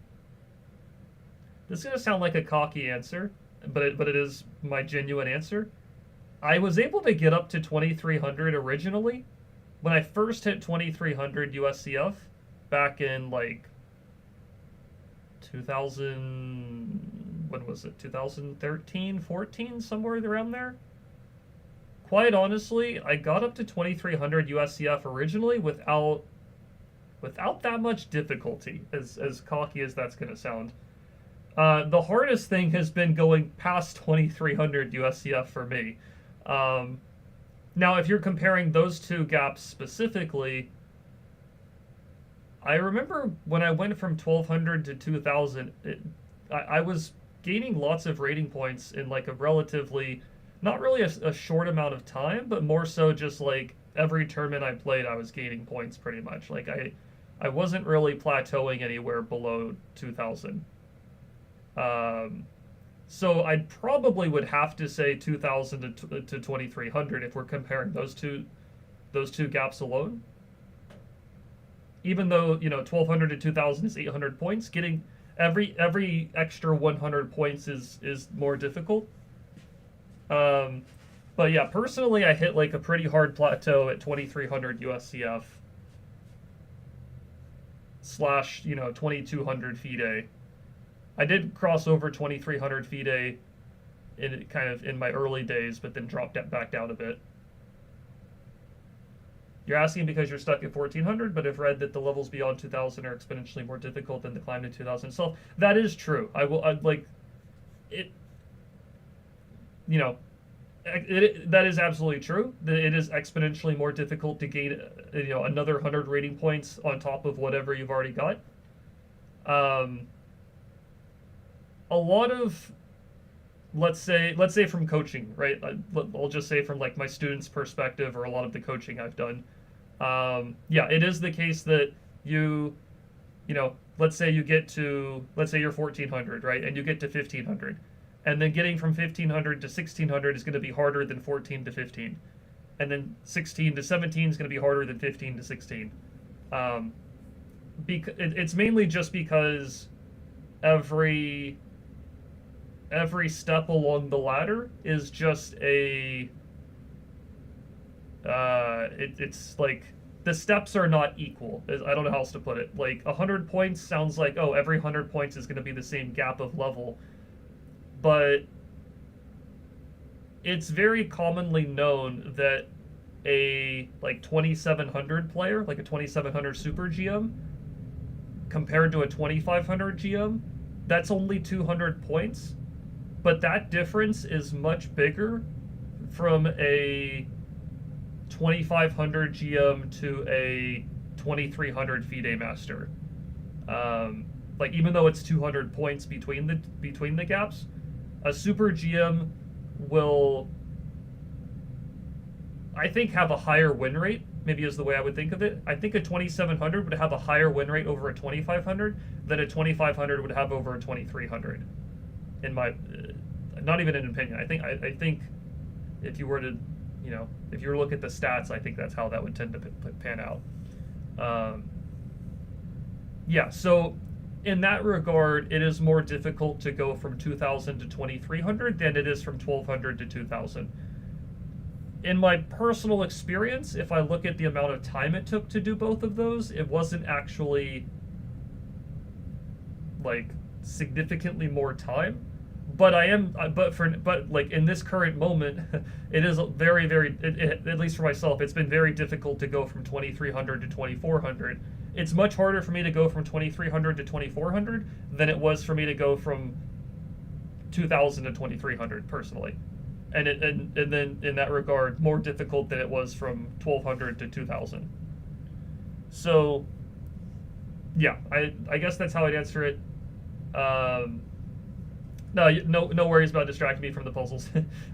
This is gonna sound like a cocky answer, but it is my genuine answer. I was able to get up to 2300 originally. When I first hit 2300 USCF back in like 2000, when was it? 2013, 14, somewhere around there. Quite honestly, I got up to 2300 USCF originally without that much difficulty, as cocky as that's going to sound. The hardest thing has been going past 2300 USCF for me. Now, if you're comparing those two gaps specifically, I remember when I went from 1200 to 2000, I was gaining lots of rating points in like a relatively, not really a short amount of time, but more so just like every tournament I played, I was gaining points pretty much. Like I wasn't really plateauing anywhere below 2000. So I probably would have to say 2000 to 2300 if we're comparing those two gaps alone. Even though, 1200 to 2000 is 800 points, getting every extra 100 points is more difficult. But yeah, personally I hit like a pretty hard plateau at 2300 USCF / 2200 FIDE. I did cross over 2300 FIDE in my early days, but then dropped that back down a bit. You're asking because you're stuck at 1400, but have read that the levels beyond 2000 are exponentially more difficult than the climb to 2000 itself. That is true. That is absolutely true. It is exponentially more difficult to gain, another 100 rating points on top of whatever you've already got. A lot of, let's say from coaching, right? I'll just say from like my students' perspective or a lot of the coaching I've done. Yeah, it is the case that let's say you're 1400, right? And you get to 1500. And then getting from 1500 to 1600 is going to be harder than 14 to 15. And then 16 to 17 is going to be harder than 15 to 16. It's mainly just because every step along the ladder is just it's like the steps are not equal. I don't know how else to put it. Like 100 points sounds like, oh, every 100 points is going to be the same gap of level. But it's very commonly known that a like 2700 player, like a 2700 Super GM, compared to a 2500 GM, that's only 200 points. But that difference is much bigger from a 2500 GM to a 2300 FIDE Master. Like even though it's 200 points between the gaps, a Super GM will, I think, have a higher win rate, maybe is the way I would think of it. I think a 2700 would have a higher win rate over a 2500 than a 2500 would have over a 2300. In my, not even an opinion. I think if you were to you know, if you look at the stats, I think that's how that would tend to pan out. Yeah, so in that regard, it is more difficult to go from 2,000 to 2,300 than it is from 1,200 to 2,000. In my personal experience, if I look at the amount of time it took to do both of those, it wasn't actually like significantly more time. But but like in this current moment, it is very, very, at least for myself, it's been very difficult to go from 2,300 to 2,400. It's much harder for me to go from 2,300 to 2,400 than it was for me to go from 2,000 to 2,300 personally. And then in that regard, more difficult than it was from 1,200 to 2,000. So, yeah, I guess that's how I'd answer it. No worries about distracting me from the puzzles.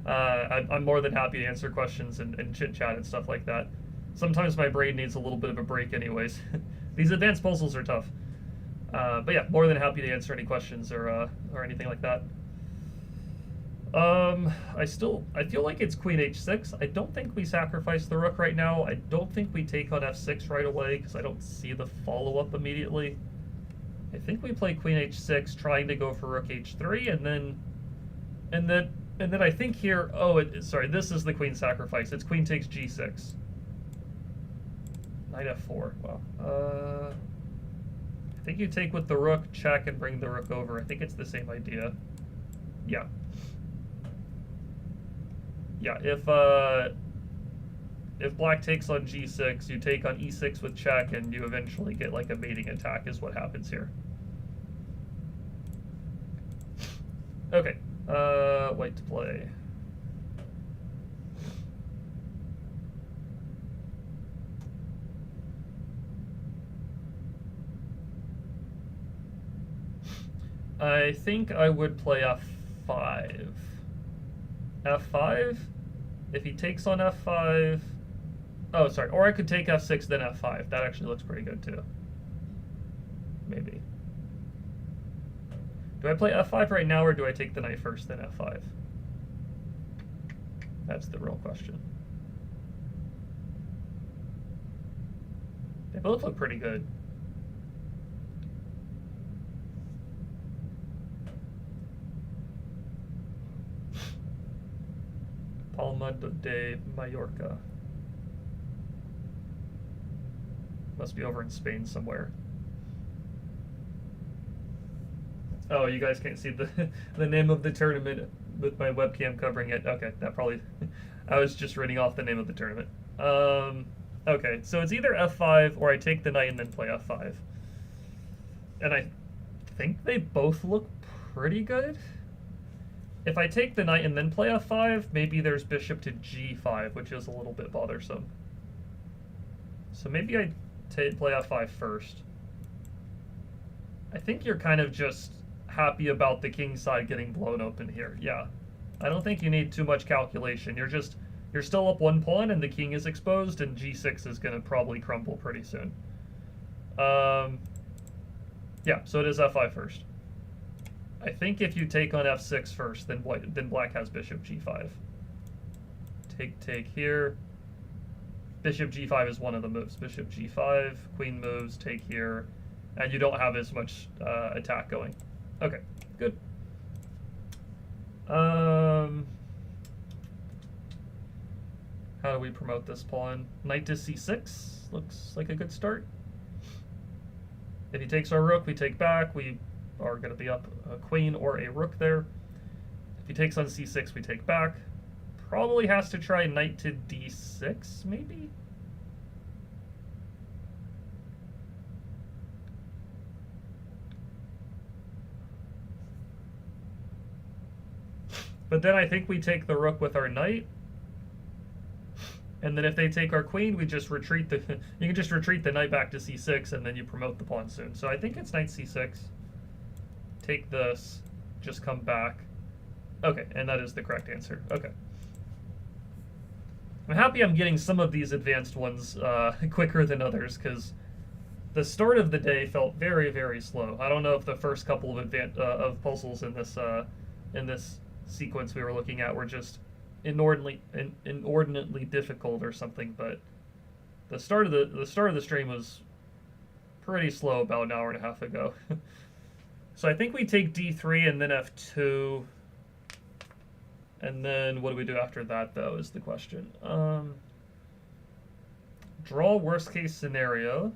I'm more than happy to answer questions and chit chat and stuff like that. Sometimes my brain needs a little bit of a break, anyways. These advanced puzzles are tough. But yeah, more than happy to answer any questions or anything like that. I feel like it's Queen H6. I don't think we sacrifice the rook right now. I don't think we take on F6 right away because I don't see the follow-up immediately. I think we play Queen H6, trying to go for Rook H3, and then I think here. Oh, sorry. This is the Queen sacrifice. It's Queen takes G6. Knight F4. Wow. I think you take with the Rook, check, and bring the Rook over. I think it's the same idea. Yeah. Yeah. If Black takes on G6, you take on E6 with check, and you eventually get like a mating attack is what happens here. Okay, white to play. I think I would play F5. F5? If he takes on F5... Oh, sorry. Or I could take F6, then F5. That actually looks pretty good, too. Maybe. Do I play F5 right now, or do I take the knight first, then F5? That's the real question. They both look pretty good. Palma de Mallorca. Must be over in Spain somewhere. Oh, you guys can't see the name of the tournament with my webcam covering it. Okay, that probably... I was just reading off the name of the tournament. Okay, so it's either F5 or I take the knight and then play F5. And I think they both look pretty good. If I take the knight and then play F5, maybe there's bishop to G5, which is a little bit bothersome. So maybe I play F5 first. I think you're kind of just happy about the king side getting blown open here. Yeah. I don't think you need too much calculation. You're still up one pawn and the king is exposed, and G6 is going to probably crumble pretty soon. Yeah, so it is F5 first. I think if you take on F6 first, then black has bishop G5. Take here. Bishop G5 is one of the moves. Bishop G5, queen moves, take here, and you don't have as much attack going. Okay, good. How do we promote this pawn? Knight to C6 looks like a good start. If he takes our rook, we take back. We are going to be up a queen or a rook there. If he takes on C6, we take back. Probably has to try knight to D6, maybe? But then I think we take the rook with our knight. And then if they take our queen, we just retreat the... you can just retreat the knight back to C6, and then you promote the pawn soon. So I think it's knight C6. Take this, just come back. Okay, and that is the correct answer. Okay. I'm happy I'm getting some of these advanced ones quicker than others, because the start of the day felt very, very slow. I don't know if the first couple of puzzles in this sequence we were looking at were just inordinately difficult or something, but the start of the stream was pretty slow about an hour and a half ago. So I think we take d3 and then f2, and then what do we do after that, though, is the question. Draw worst case scenario.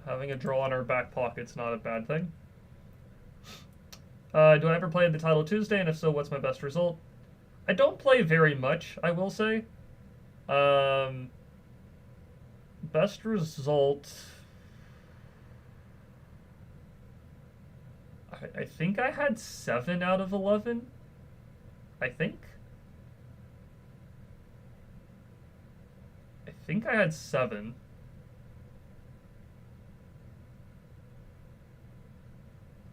Having a draw in our back pocket's not a bad thing. Do I ever play the title Tuesday, and if so, what's my best result? I don't play very much, I will say. Best result... I think I had 7 out of 11. I think I had 7.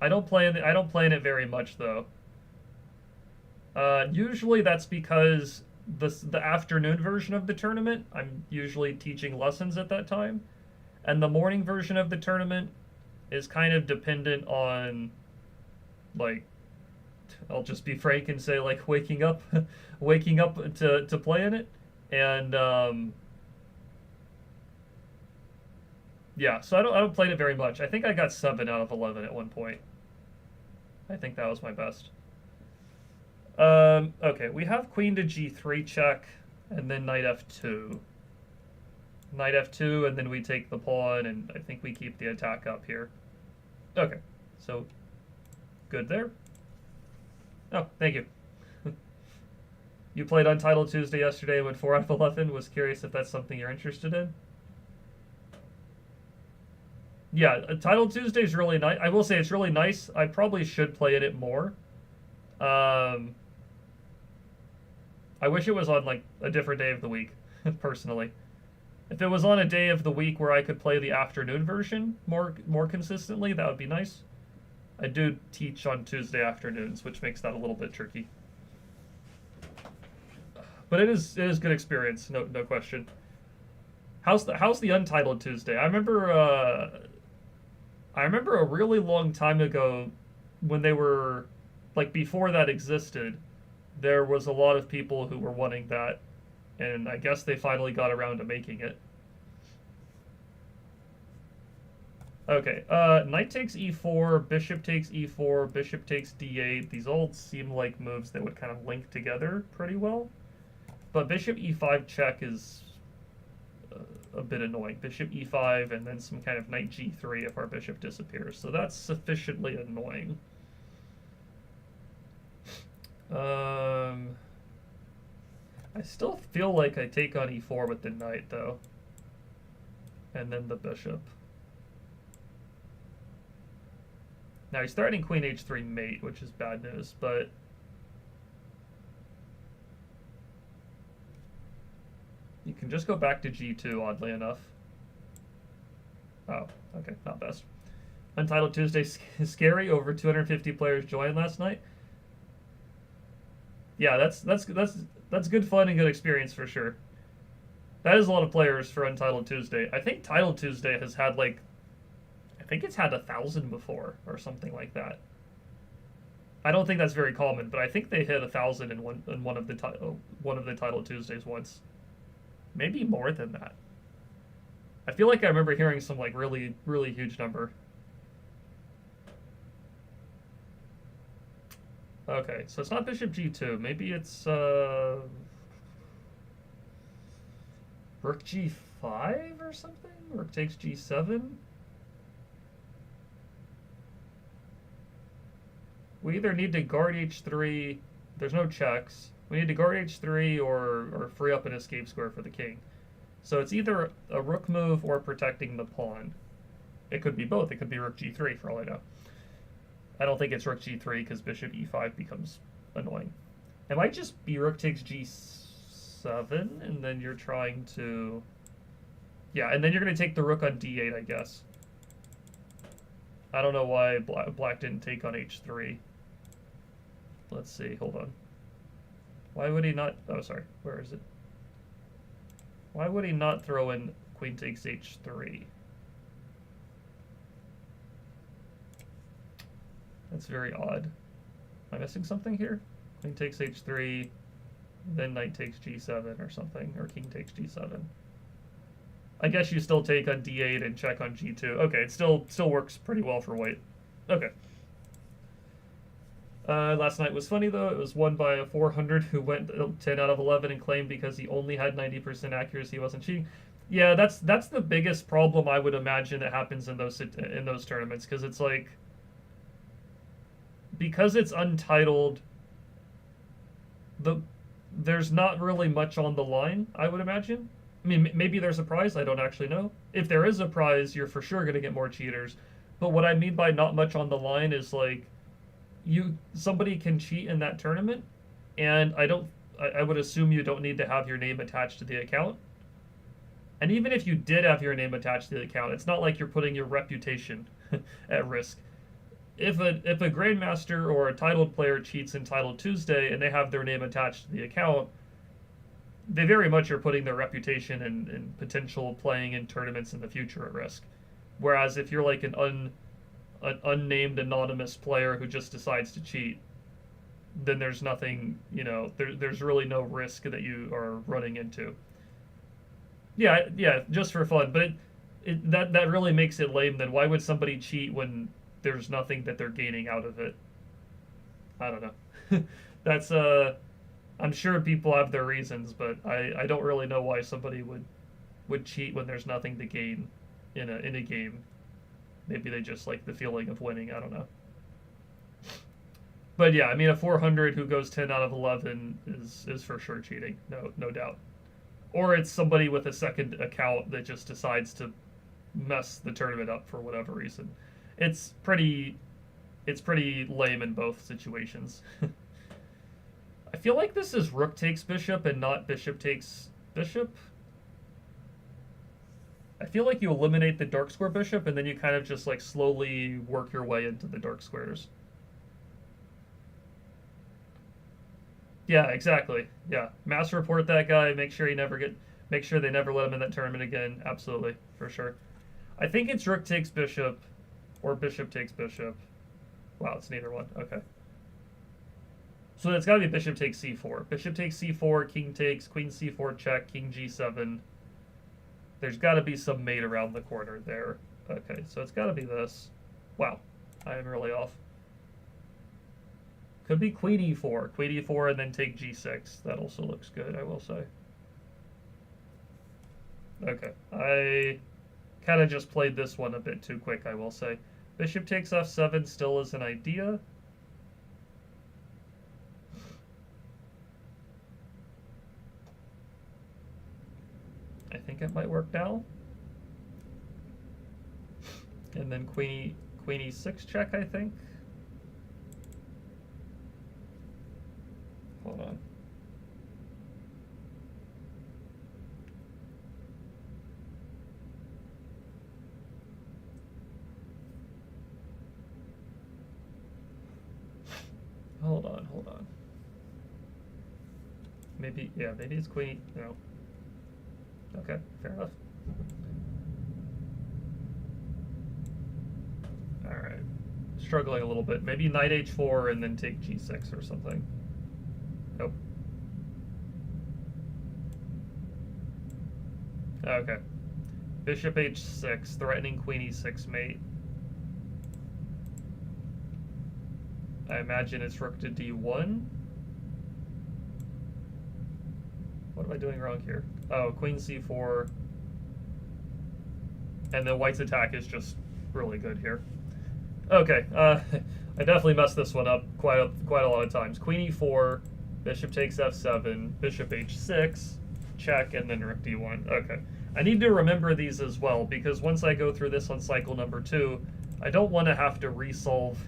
I don't play in it very much, though. Usually that's because the afternoon version of the tournament, I'm usually teaching lessons at that time, and the morning version of the tournament is kind of dependent on, like, I'll just be frank and say, like, waking up to play in it, and yeah, so I don't play it very much. I think I got 7 out of 11 at one point. I think that was my best. Okay, we have queen to g3 check, and then knight f2. Knight f2, and then we take the pawn, and I think we keep the attack up here. Okay, so good there. Oh, thank you. You played Untitled Tuesday yesterday and went 4 out of 11. Was curious if that's something you're interested in. Yeah, Title Tuesday is really nice. I will say it's really nice. I probably should play it more. I wish it was on, like, a different day of the week, personally. If it was on a day of the week where I could play the afternoon version more consistently, that would be nice. I do teach on Tuesday afternoons, which makes that a little bit tricky. But it is good experience, no question. How's the Untitled Tuesday? I remember a really long time ago when they were, like, before that existed, there was a lot of people who were wanting that, and I guess they finally got around to making it. Okay, knight takes e4, bishop takes e4, bishop takes d8. These all seem like moves that would kind of link together pretty well. But bishop e5 check is a bit annoying. Bishop e5 and then some kind of knight g3 if our bishop disappears. So that's sufficiently annoying. I still feel like I take on e4 with the knight, though. And then the bishop. Now he's threatening queen h3 mate, which is bad news, but... You can just go back to g2, oddly enough. Oh, okay, not best. Untitled Tuesday scary. Over 250 players joined last night. Yeah, that's good fun and good experience for sure. That is a lot of players for Untitled Tuesday. I think Title Tuesday has had, like, I think it's had 1,000 before or something like that. I don't think that's very common, but I think they hit 1,000 in one of the Title Tuesdays once. Maybe more than that. I feel like I remember hearing some, like, really, really huge number. Okay, so it's not bishop g2. Maybe it's rook g5 or something? Rook takes g7? We either need to guard h3. There's no checks. We need to guard h3 or free up an escape square for the king. So it's either a rook move or protecting the pawn. It could be both. It could be rook g3 for all I know. I don't think it's rook g3 because bishop e5 becomes annoying. It might just be rook takes g7, and then you're trying to... Yeah, and then you're going to take the rook on d8, I guess. I don't know why black didn't take on h3. Let's see, hold on. Why would he not... Oh, sorry, where is it? Why would he not throw in queen takes h3? That's very odd. Am I missing something here? Queen takes h3, then knight takes g7 or something, or king takes g7. I guess you still take on d8 and check on g2. Okay, it still works pretty well for white. Okay. Last night was funny, though. It was won by a 400 who went 10 out of 11 and claimed because he only had 90% accuracy he wasn't cheating. Yeah, that's the biggest problem I would imagine that happens in those tournaments, because it's like, because it's untitled, there's not really much on the line, I would imagine. I mean, maybe there's a prize, I don't actually know. If there is a prize, you're for sure going to get more cheaters. But what I mean by not much on the line is like, somebody can cheat in that tournament, and I would assume you don't need to have your name attached to the account. And even if you did have your name attached to the account, it's not like you're putting your reputation at risk. If a Grandmaster or a titled player cheats in Titled Tuesday and they have their name attached to the account, they very much are putting their reputation and potential playing in tournaments in the future at risk. Whereas if you're like an unnamed anonymous player who just decides to cheat, then there's nothing, there's really no risk that you are running into. Yeah, just for fun. But that really makes it lame. Then why would somebody cheat when there's nothing that they're gaining out of it? I don't know. That's I'm sure people have their reasons, but I don't really know why somebody would cheat when there's nothing to gain in a game. Maybe they just like the feeling of winning. I don't know. But yeah, I mean, a 400 who goes 10 out of 11 is for sure cheating. No doubt. Or it's somebody with a second account that just decides to mess the tournament up for whatever reason. It's pretty lame in both situations. I feel like this is rook takes bishop and not bishop takes bishop. I feel like you eliminate the dark square bishop and then you kind of just like slowly work your way into the dark squares. Yeah, exactly. Yeah, mass report that guy. Make sure they never let him in that tournament again. Absolutely, for sure. I think it's rook takes bishop, or bishop takes bishop. Wow, it's neither one. Okay. So it's got to be bishop takes c4. Bishop takes c4, king takes, queen c4 check, king g7. There's got to be some mate around the corner there. Okay, so it's got to be this. Wow, I am really off. Could be queen e4, and then take g6. That also looks good, I will say. Okay, I kind of just played this one a bit too quick, I will say. Bishop takes f7 still is an idea. I think it might work now. And then queen e6 check, I think. Hold on. Hold on. Maybe it's queen. No. Okay, fair enough. All right. Struggling a little bit. Maybe knight h4 and then take g6 or something. Nope. Okay. Bishop h6, threatening queen e6 mate. I imagine it's rook to d1. What am I doing wrong here? Oh, queen c4. And then white's attack is just really good here. Okay, I definitely messed this one up quite a lot of times. Queen e4, bishop takes f7, bishop h6, check, and then rook d1. Okay, I need to remember these as well, because once I go through this on cycle number 2, I don't want to have to resolve.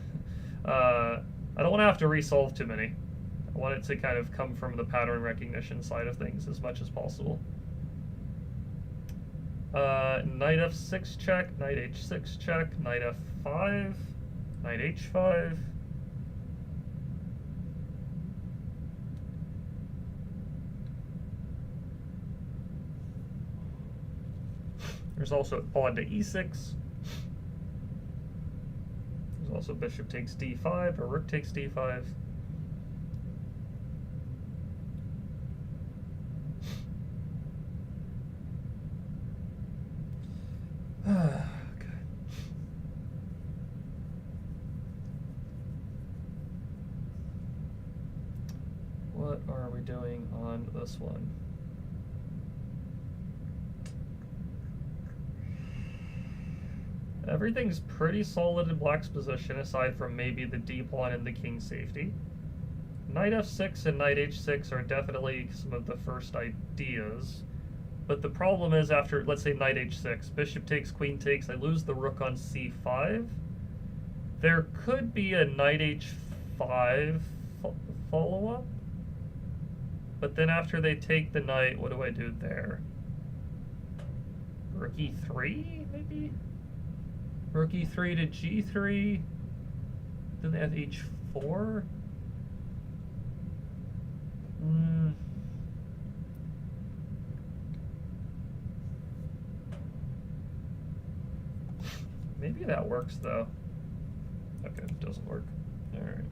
I don't want to have to resolve too many. I want it to kind of come from the pattern recognition side of things as much as possible. Knight f6 check, knight h6 check, knight f5, knight h5. There's also pawn to e6. There's also bishop takes d5 or rook takes d5. what are we doing on this one? Everything's pretty solid in black's position, aside from maybe the d pawn and the king safety. Knight f6 and knight h6 are definitely some of the first ideas. But the problem is after, let's say, knight h6, bishop takes, queen takes, I lose the rook on c5. There could be a knight h5 follow-up. But then after they take the knight, what do I do there? Rook e3, maybe? Rook e3 to g3. Then they have h4. Maybe that works though. Okay, it doesn't work. Alright.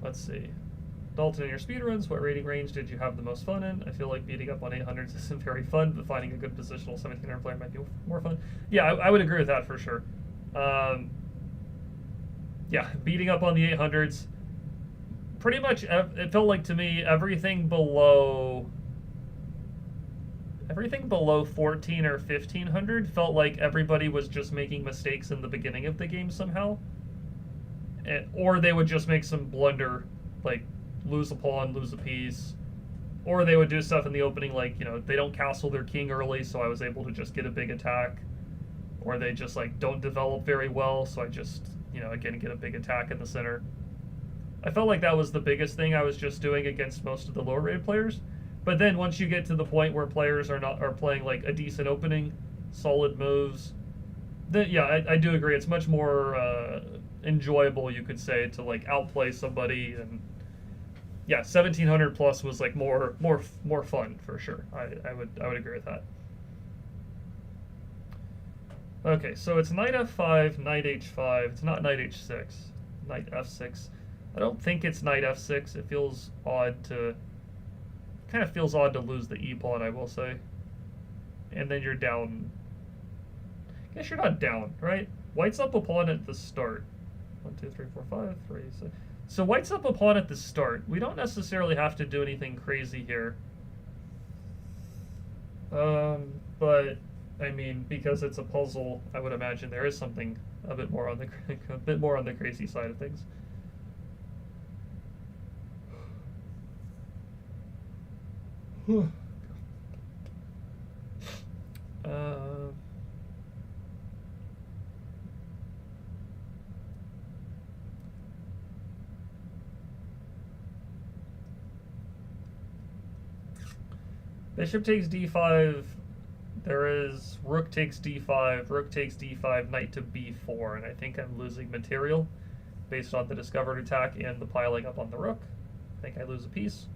Let's see. Dalton, in your speedruns, what rating range did you have the most fun in? I feel like beating up on 800s isn't very fun, but finding a good positional 1700 player might be more fun. Yeah, I would agree with that for sure. Yeah, beating up on the 800s. Pretty much, it felt like to me everything below 14 or 1500 felt like everybody was just making mistakes in the beginning of the game somehow, or they would just make some blunder, like lose a pawn, lose a piece, or they would do stuff in the opening like, you know, they don't castle their king early, so I was able to just get a big attack, or they just like don't develop very well, so I just, you know, again get a big attack in the center. I felt like that was the biggest thing I was just doing against most of the lower rated players. But then once you get to the point where players are playing like a decent opening, solid moves, then yeah, I do agree. It's much more enjoyable, you could say, to like outplay somebody. And yeah, 1700 plus was like more fun for sure. I would agree with that. Okay, so it's knight f5, knight h5. It's not knight h6, knight f6. I don't think it's knight f6. It feels odd to, kind of feels odd to lose the e pawn, I will say. And then you're down. I guess you're not down, right? White's up a pawn at the start. 1, 2, 3, 4, 5, 3, 6. So white's up a pawn at the start. We don't necessarily have to do anything crazy here. But I mean, because it's a puzzle, I would imagine there is something a bit more on the crazy side of things. Bishop takes d5. There is rook takes d5, rook takes d5, knight to b4, and I think I'm losing material based on the discovered attack and the piling up on the rook. I think I lose a piece.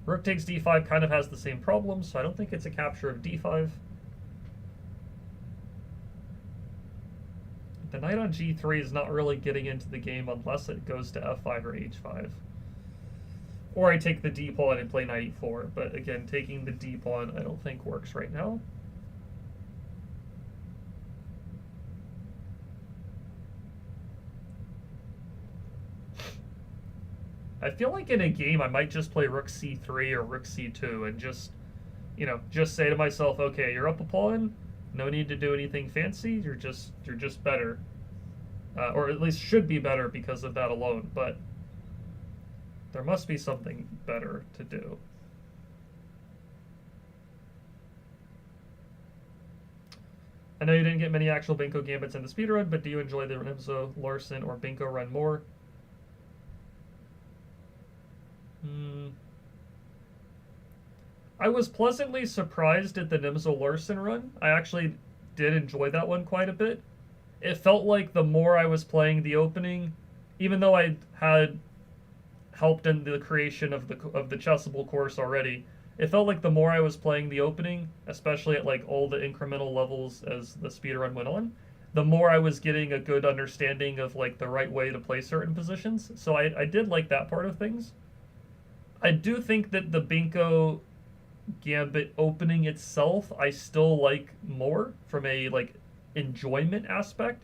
Rook takes d5 kind of has the same problem, so I don't think it's a capture of d5. The knight on g3 is not really getting into the game unless it goes to f5 or h5. Or I take the d pawn and play knight e4, but again, taking the d pawn I don't think works right now. I feel like in a game I might just play rook c3 or rook c2 and just, you know, just say to myself, okay, you're up a pawn, no need to do anything fancy, you're just better. Or at least should be better because of that alone, but there must be something better to do. I know you didn't get many actual Binko gambits in the speedrun, but do you enjoy the Nimzo, Larson, or Binko run more? I was pleasantly surprised at the Nimzo Larson run. I actually did enjoy that one quite a bit. It felt like the more I was playing the opening, even though I had helped in the creation of the chessable course already, it felt like the more I was playing the opening, especially at like all the incremental levels as the speedrun went on, the more I was getting a good understanding of like the right way to play certain positions. So I did like that part of things. I do think that the Binko Gambit opening itself I still like more from a like enjoyment aspect,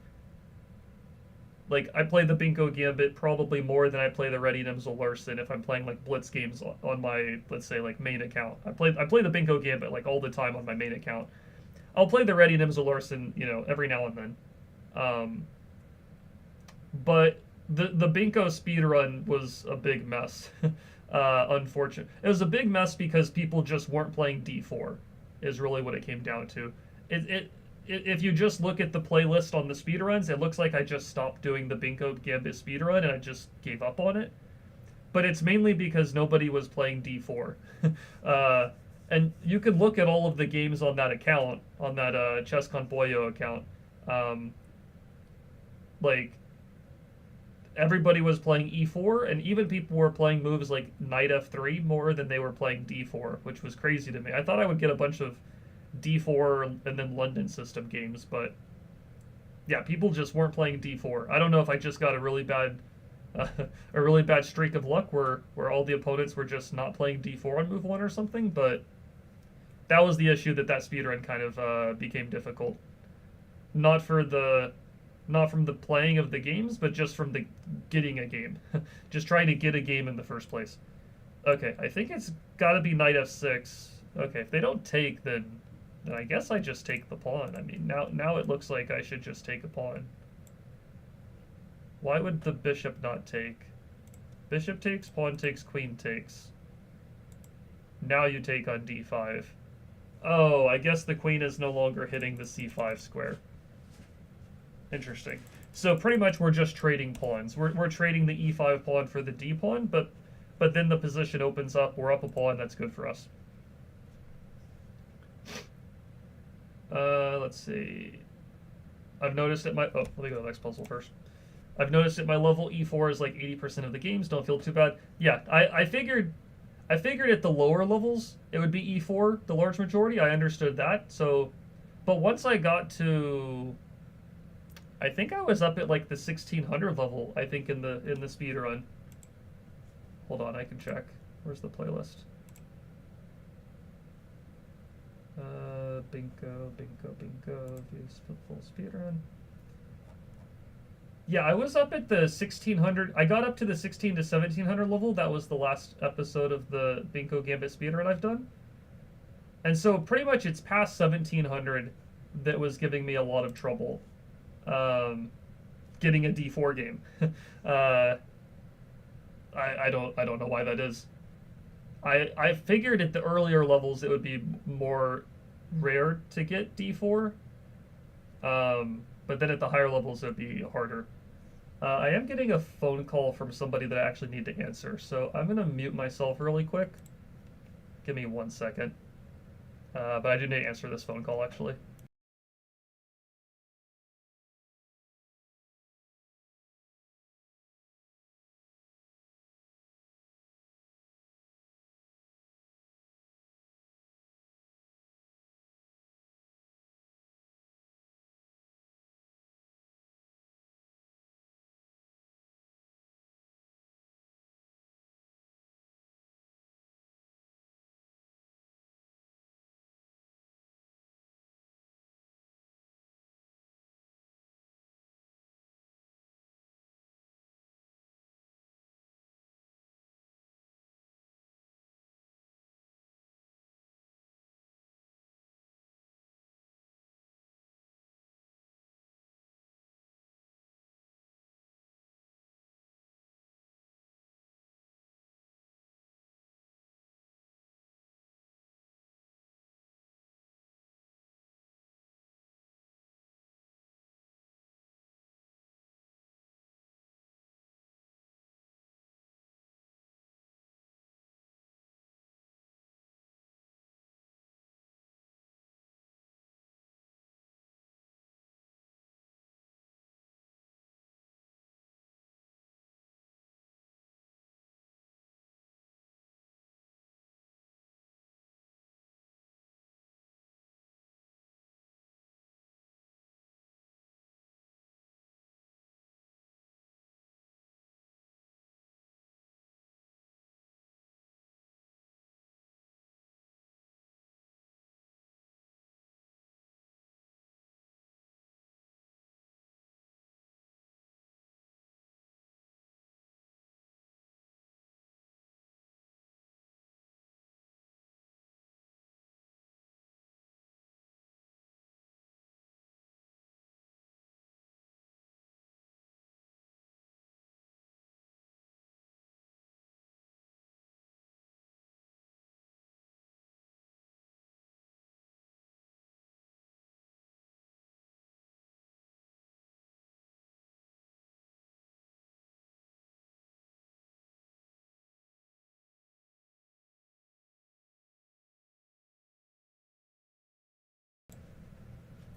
like I play the Binko Gambit probably more than I play the Ready Nimzo Larson if I'm playing like Blitz games on my, let's say, like main account. I play the Binko Gambit like all the time on my main account. I'll play the Ready Nimzo Larson, every now and then. Um, but the Binko speedrun was a big mess. Unfortunate. It was a big mess because people just weren't playing D4. Is really what it came down to. If you just look at the playlist on the speedruns, it looks like I just stopped doing the Binko Gambit speedrun and I just gave up on it. But it's mainly because nobody was playing D4. And you could look at all of the games on that account, on that Chess Con Boyo account. Um, like everybody was playing E4, and even people were playing moves like Knight F3 more than they were playing D4, which was crazy to me. I thought I would get a bunch of D4 and then London system games, but yeah, people just weren't playing D4. I don't know if I just got uh, a really bad streak of luck where all the opponents were just not playing D4 on move one or something, but that was the issue that speedrun kind of became difficult. Not for the not from the playing of the games, but just from the getting a game. Just trying to get a game in the first place. Okay, I think it's got to be Knight F6. Okay, if they don't take, then I guess I just take the pawn. I mean, now it looks like I should just take a pawn. Why would the bishop not take? Bishop takes, pawn takes, queen takes. Now you take on d5. Oh, I guess the queen is no longer hitting the c5 square. Interesting. So pretty much we're just trading pawns. We're trading the e5 pawn for the d pawn, but then the position opens up. We're up a pawn. That's good for us. Let's see. I've noticed that my... Oh, let me go to the next puzzle first. I've noticed that my level E4 is like 80% of the games. Don't feel too bad. Yeah, I figured at the lower levels it would be E4, the large majority. I understood that. So, but once I got to... I think I was up at like the 1600 level, I think, in the speed run. Hold on, I can check. Where's the playlist? Bingo, views full speedrun. Yeah, I was up at the 1600. I got up to the 16 to 1700 level. That was the last episode of the Binko Gambit speedrun I've done. And so pretty much it's past 1700 that was giving me a lot of trouble getting a D4 game. I don't know why that is. I figured at the earlier levels it would be more rare to get D4, but then at the higher levels it would be harder. I am getting a phone call from somebody that I actually need to answer, so I'm going to mute myself really quick. Give me 1 second. But I do need to answer this phone call, actually.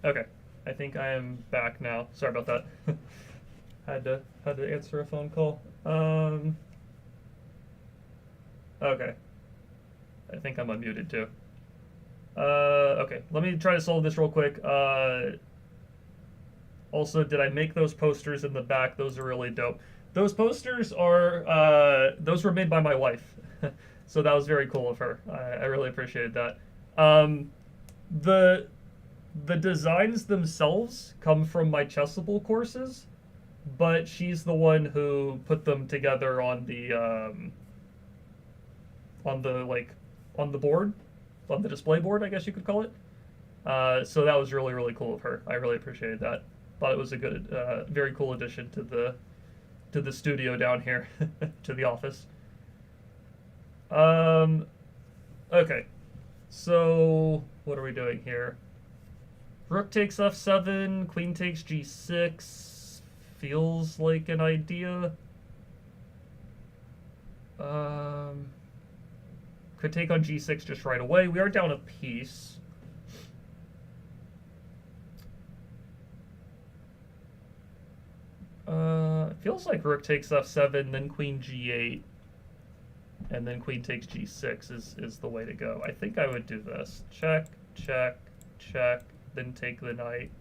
Okay, I think I am back now. Sorry about that. had to answer a phone call. Okay. I think I'm unmuted too. Okay, let me try to solve this real quick. Also, did I make those posters in the back? Those are really dope. Those posters are, those were made by my wife. So that was very cool of her. I really appreciated that. The designs themselves come from my Chessable courses, but she's the one who put them together on the board, on the display board, I guess you could call it. So that was really, really cool of her. I really appreciated that. Thought it was a good, very cool addition to the studio down here, to the office. Okay. So what are we doing here? Rook takes f7, queen takes g6. Feels like an idea. Could take on g6 just right away. We are down a piece. Feels like rook takes f7, then queen g8, and then queen takes g6 is the way to go. I think I would do this. Check, check, check, then take the knight.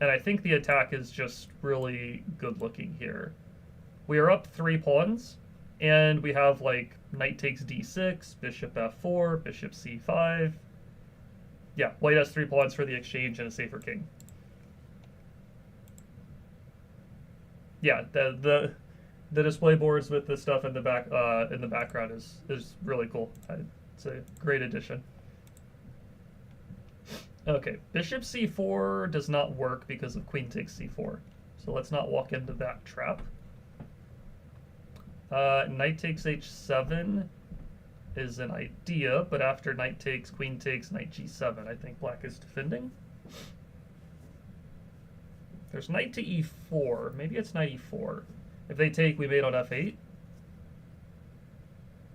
And I think the attack is just really good looking here. We are up 3 pawns, and we have like knight takes d6, bishop f4, bishop c5. Yeah, white has 3 pawns for the exchange and a safer king. Yeah, the display boards with the stuff in the background is really cool. It's a great addition. Okay, bishop c4 does not work because of queen takes c4. So let's not walk into that trap. Knight takes h7 is an idea, but after knight takes, queen takes, knight g7, I think black is defending. There's knight to e4. Maybe it's knight e4. If they take, we mate on f8.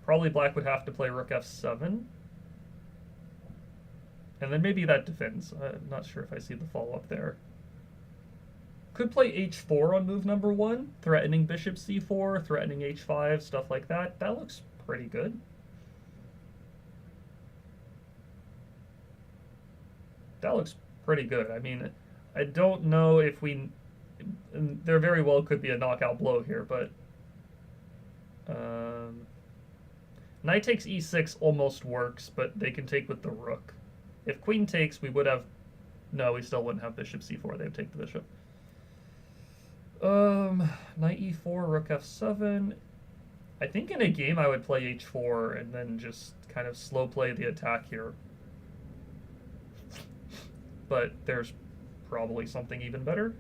Probably black would have to play rook f7. And then maybe that defends. I'm not sure if I see the follow-up there. Could play h4 on move number 1, threatening bishop c4, threatening h5, stuff like that. That looks pretty good. That looks pretty good. I mean, I don't know if we... There very well could be a knockout blow here, but... Knight takes e6 almost works, but they can take with the rook. If queen takes, we would have... No, we still wouldn't have bishop c4. They would take the bishop. Knight e4, rook f7. I think in a game I would play h4 and then just kind of slow play the attack here. But there's probably something even better.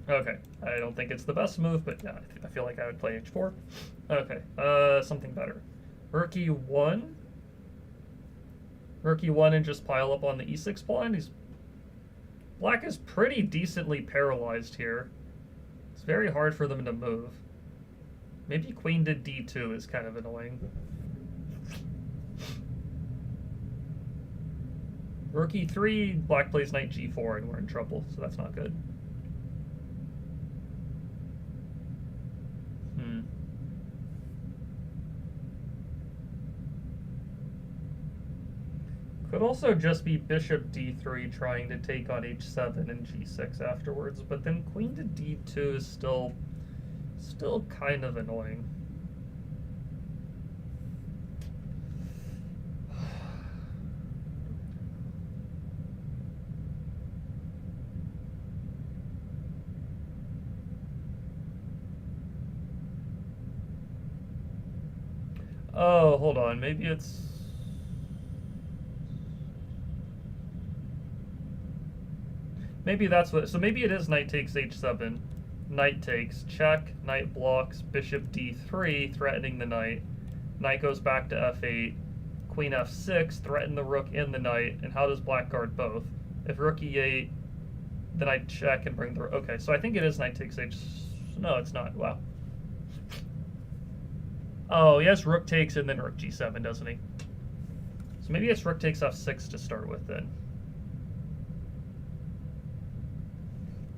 Okay, I don't think it's the best move, but yeah, I feel like I would play h4. Okay, something better. Rook e1. Rook e1 and just pile up on the e6 pawn. Black is pretty decently paralyzed here. It's very hard for them to move. Maybe queen to d2 is kind of annoying. Rook e3, black plays knight g4, and we're in trouble, so that's not good. Could also just be bishop d3 trying to take on h7 and g6 afterwards, but then queen to d2 is still kind of annoying. Oh, hold on. Maybe it's... Maybe that's what... So maybe it is knight takes h7. Knight takes, check, knight blocks, bishop d3, threatening the knight. Knight goes back to f8. Queen f6, threaten the rook and the knight. And how does black guard both? If rook e8, then I check and bring the... Okay, so I think it is knight takes h... No, it's not. Wow. Oh, he has rook takes and then rook g7, doesn't he? So maybe it's rook takes f6 to start with then.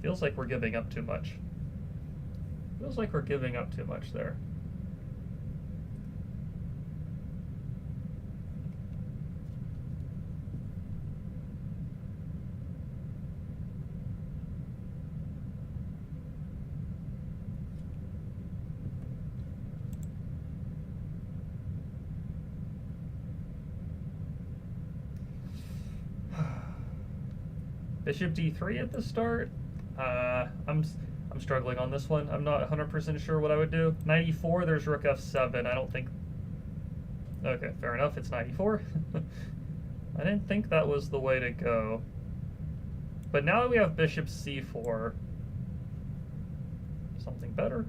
Feels like we're giving up too much. Feels like we're giving up too much there. Bishop d3 at the start. I'm struggling on this one. I'm not 100% sure what I would do. 94. There's rook f7. I don't think. Okay, fair enough. It's 94. I didn't think that was the way to go. But now that we have bishop c4, something better.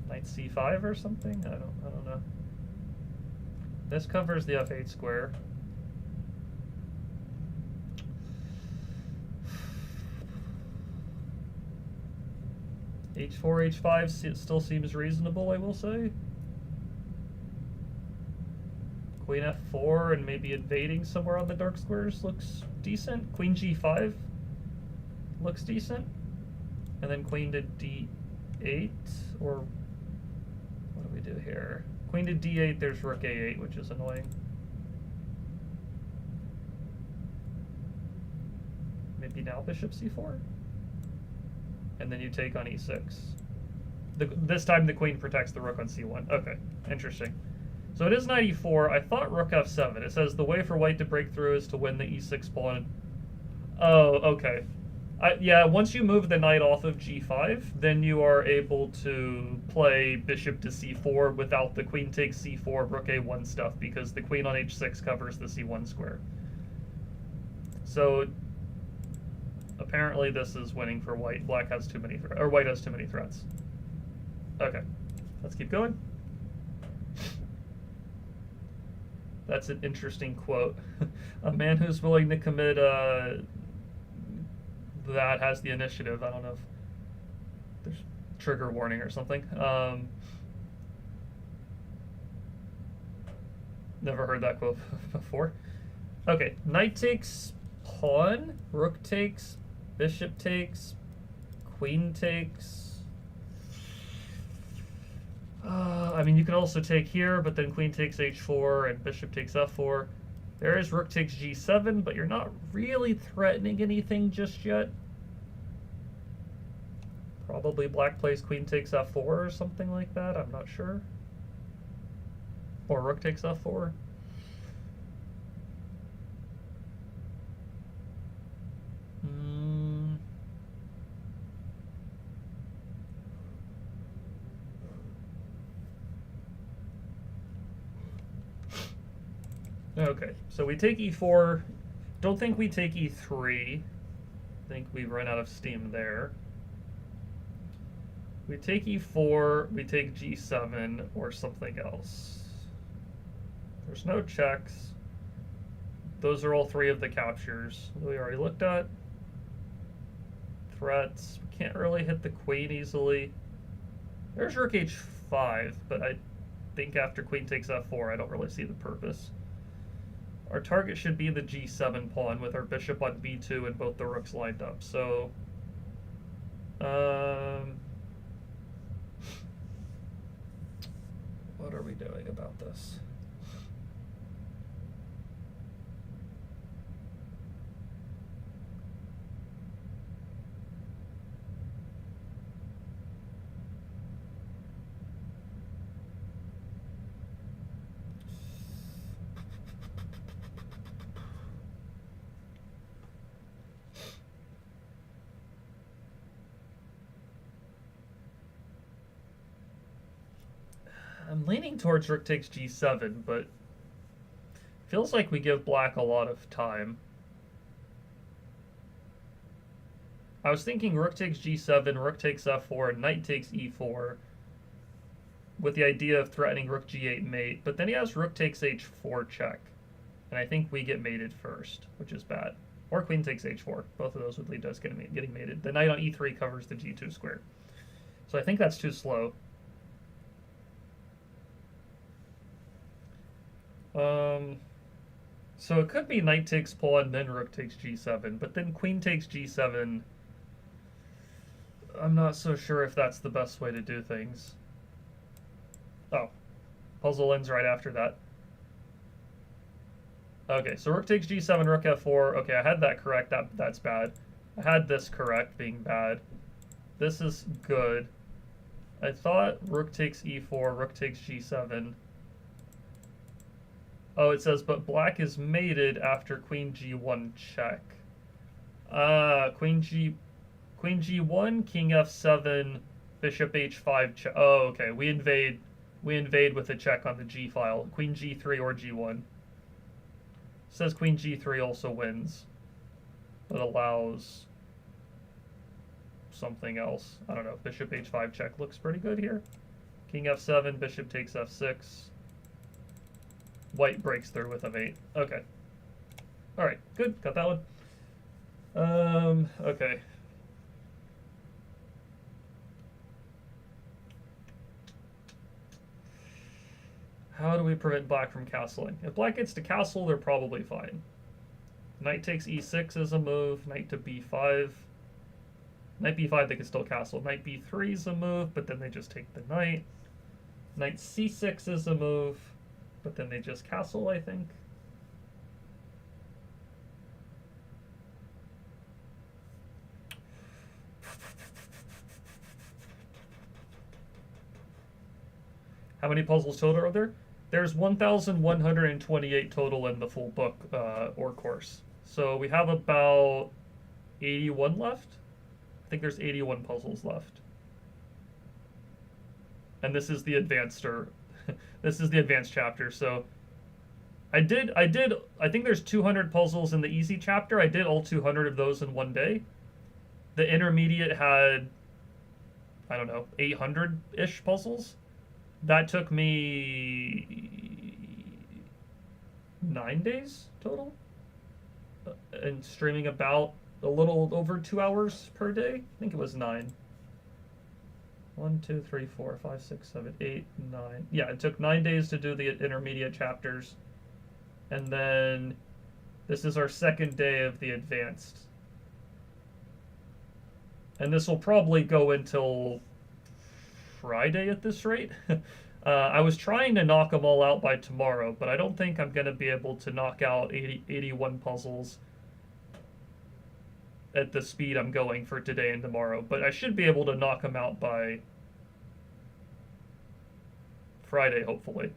Knight c5 or something. I don't know. This covers the f8 square. H4, H5 still seems reasonable, I will say. Queen f4 and maybe invading somewhere on the dark squares looks decent. Queen g5 looks decent. And then queen to d8, or what do we do here? Queen to d8, there's rook a8, which is annoying. Maybe now bishop c4? And then you take on e6. This time the queen protects the rook on c1. Okay, interesting. So it is 94. I thought rook f7. It says the way for white to break through is to win the e6 pawn. Oh, okay. Yeah, once you move the knight off of g5, then you are able to play bishop to c4 without the queen takes c4, rook a1 stuff, because the queen on h6 covers the c1 square. So apparently this is winning for white. Black has too many or white has too many threats. Okay, let's keep going. That's an interesting quote. A man who's willing to commit that has the initiative. I don't know if there's trigger warning or something. Never heard that quote before. Okay, knight takes pawn, rook takes, bishop takes, queen takes. I mean, you can also take here, but then queen takes h4 and bishop takes f4. There is rook takes g7, but you're not really threatening anything just yet. Probably black plays queen takes f4 or something like that. I'm not sure. Or rook takes f4. Okay, so we take e4. Don't think we take e3. I think we've run out of steam there. We take e4, we take g7 or something else. There's no checks. Those are all three of the captures that we already looked at. Threats. We can't really hit the queen easily. There's rook h5, but I think after queen takes f4, I don't really see the purpose. Our target should be the g7 pawn with our bishop on b2 and both the rooks lined up. So, what are we doing about this? I'm leaning towards rook takes g7, but feels like we give black a lot of time. I was thinking rook takes g7, rook takes f4, knight takes e4, with the idea of threatening rook g8 mate, but then he has rook takes h4 check, and I think we get mated first, which is bad. Or queen takes h4. Both of those would lead to us getting mated. The knight on e3 covers the g2 square. So I think that's too slow. So it could be knight takes pawn, then rook takes g7, but then queen takes g7. I'm not so sure if that's the best way to do things. Oh, puzzle ends right after that. Okay, so rook takes g7, rook f4. Okay, I had that correct. That's bad. I had this correct, being bad. This is good. I thought rook takes e4, rook takes g7. Oh, it says, but black is mated after queen g1 check. Queen g1, king f7, bishop h5 check. Oh, okay. We invade with a check on the g file. Queen g3 or g1. It says queen g3 also wins, but allows something else. I don't know. Bishop h5 check looks pretty good here. King f7, bishop takes f6. White breaks through with f8. Okay. Alright, good. Got that one. Okay. How do we prevent black from castling? If black gets to castle, they're probably fine. Knight takes e6 is a move. Knight to b5. Knight b5, they can still castle. Knight b3 is a move, but then they just take the knight. Knight c6 is a move, but then they just castle, I think. How many puzzles total are there? There's 1,128 total in the full book or course. So we have about 81 left. I think there's 81 puzzles left. And this is the advanced this is the advanced chapter. So I think there's 200 puzzles in the easy chapter. I did all 200 of those in one day. The intermediate had, I don't know, 800-ish puzzles. That took me 9 days total. And streaming about a little over 2 hours per day. I think it was 9. 1, 2, 3, 4, 5, 6, 7, 8, 9. Yeah, it took 9 days to do the intermediate chapters. And then this is our second day of the advanced. And this will probably go until Friday at this rate. I was trying to knock them all out by tomorrow, but I don't think I'm going to be able to knock out 81 puzzles at the speed I'm going for today and tomorrow. But I should be able to knock them out by Friday, hopefully.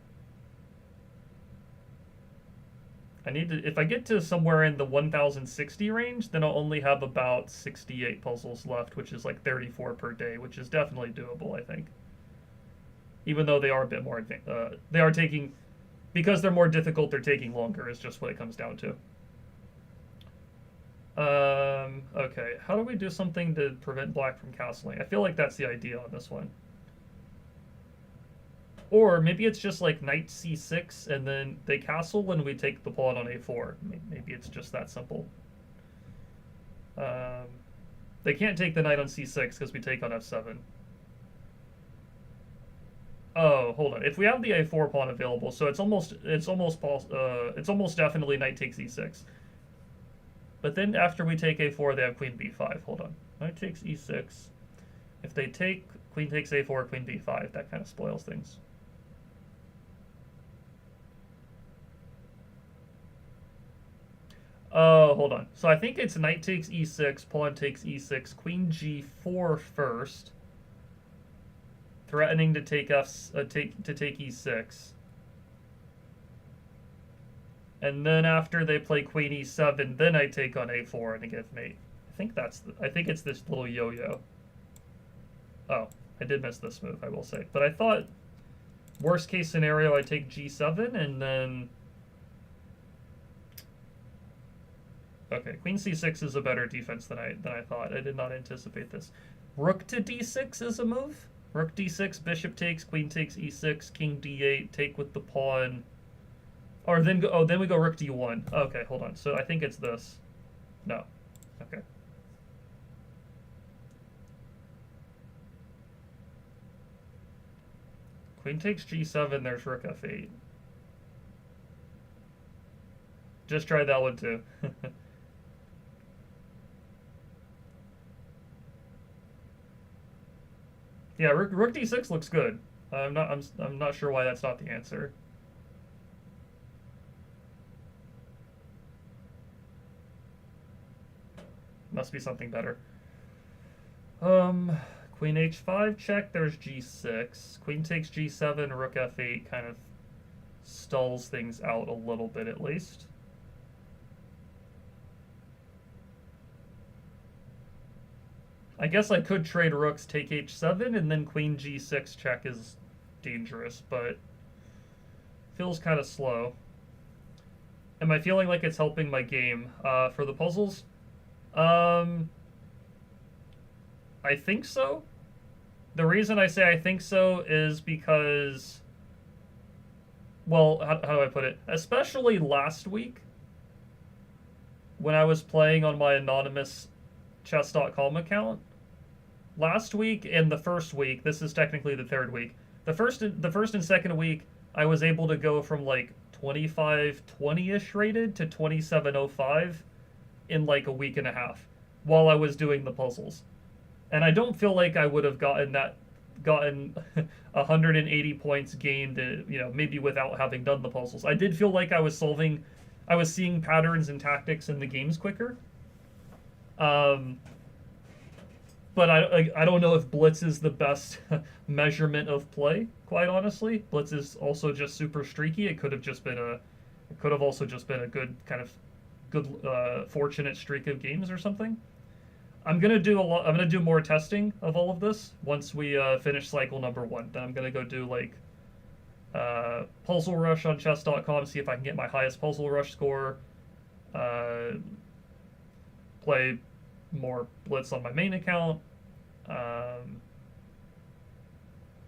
I need to, if I get to somewhere in the 1060 range, then I'll only have about 68 puzzles left, which is like 34 per day, which is definitely doable, I think. Even though they are a bit more advanced, they are taking, because they're more difficult, they're taking longer, is just what it comes down to. Okay, how do we do something to prevent black from castling? I feel like that's the idea on this one. Or maybe it's just like knight c6, and then they castle when we take the pawn on a4. Maybe it's just that simple. They can't take the knight on c6 because we take on f7. Oh, hold on. If we have the a4 pawn available, so it's almost definitely knight takes e6. But then after we take a4, they have queen b5. Hold on. Knight takes e6. If they take queen takes a4, queen b5, that kind of spoils things. Oh, hold on. So I think it's knight takes e6, pawn takes e6, queen g4 first, threatening to take take e6, and then after they play queen e7, then I take on a4 and I get mate. I think it's this little yo-yo. Oh, I did miss this move, I will say. But I thought worst case scenario I take g7 and then. Okay, queen c6 is a better defense than I thought. I did not anticipate this. Rook to d6 is a move. Rook d6, bishop takes, queen takes e6, king d8, take with the pawn. Or then then we go rook d1. Okay, hold on. So I think it's this. No. Okay. Queen takes g7, there's rook f8. Just tried that one too. Yeah, rook d6 looks good. I'm not sure why that's not the answer. Must be something better. Queen h5 check, there's g6. Queen takes g7, rook f8 kind of stalls things out a little bit at least. I guess I could trade rooks, take h7, and then queen g6 check is dangerous, but feels kind of slow. Am I feeling like it's helping my game? For the puzzles? I think so. The reason I say I think so is because, well, how do I put it? Especially last week, when I was playing on my anonymous chess.com account, last week and the first week, this is technically the third week, the first and second week, I was able to go from like 25-20-ish rated to 27-05 in like a week and a half while I was doing the puzzles. And I don't feel like I would have gotten 180 points gained, maybe without having done the puzzles. I did feel like I was seeing patterns and tactics in the games quicker. But I don't know if Blitz is the best measurement of play, quite honestly. Blitz is also just super streaky. It could have also just been a good kind of fortunate streak of games or something. I'm gonna do more testing of all of this once we finish cycle number 1. Then I'm gonna go do like puzzle rush on chess.com, see if I can get my highest puzzle rush score. Play more Blitz on my main account.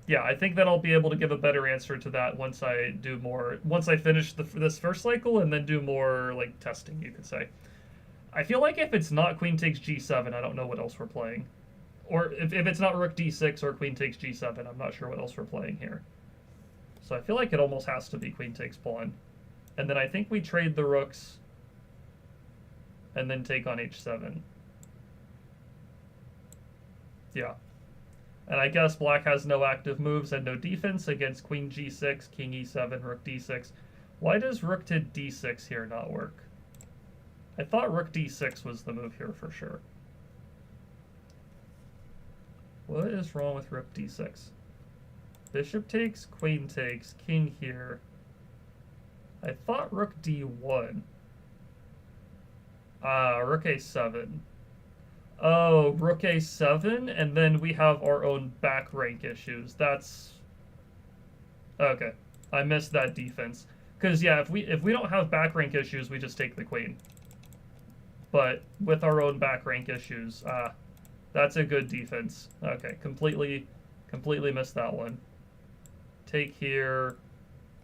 Yeah, I think that I'll be able to give a better answer to that once I finish this first cycle and then do more like testing, you could say. I feel like if it's not queen takes g7, I don't know what else we're playing. Or if it's not rook d6 or queen takes g7, I'm not sure what else we're playing here. So I feel like it almost has to be queen takes pawn. And then I think we trade the rooks and then take on h7. Yeah. And I guess black has no active moves and no defense against queen g6, king e7, rook d6. Why does rook to d6 here not work? I thought rook d6 was the move here for sure. What is wrong with rook d6? Bishop takes, queen takes, king here. I thought rook d1. Rook a7. Oh, rook a7, and then we have our own back rank issues. That's... okay. I missed that defense. Because, yeah, if we don't have back rank issues, we just take the queen. But with our own back rank issues, that's a good defense. Okay, completely missed that one. Take here,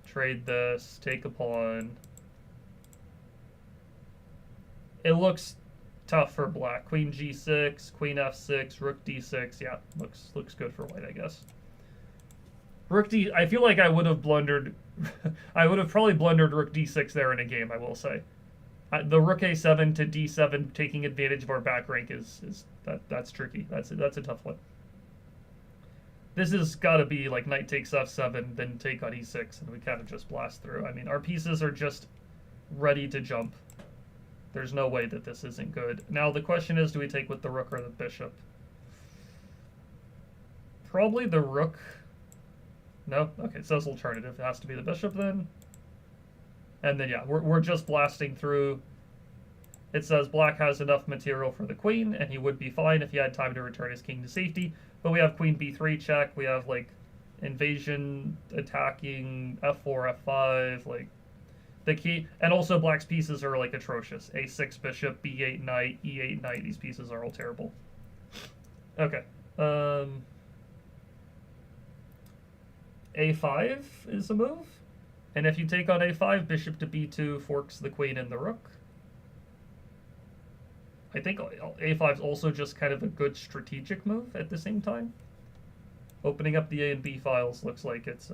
trade this, take a pawn. It looks tough for black. Queen g6, queen f6, rook d6. Yeah, looks good for white, I guess. Rook d... I feel like I would have blundered... I would have probably blundered rook d6 there in a game, I will say. The rook a7 to d7 taking advantage of our back rank that's tricky. That's a tough one. This has got to be like knight takes f7, then take on e6, and we kind of just blast through. I mean, our pieces are just ready to jump. There's no way that this isn't good. Now the question is, do we take with the rook or the bishop? Probably the rook. No? Okay, so it's alternative. It has to be the bishop then. And then, yeah, we're just blasting through. It says black has enough material for the queen, and he would be fine if he had time to return his king to safety. But we have queen b3 check. We have, like, invasion, attacking, f4, f5, like, the key. And also black's pieces are, like, atrocious. a6 bishop, b8 knight, e8 knight. These pieces are all terrible. Okay. a5 is a move. And if you take on a5, bishop to b2 forks the queen and the rook. I think a5 is also just kind of a good strategic move at the same time. Opening up the A and B files looks like it's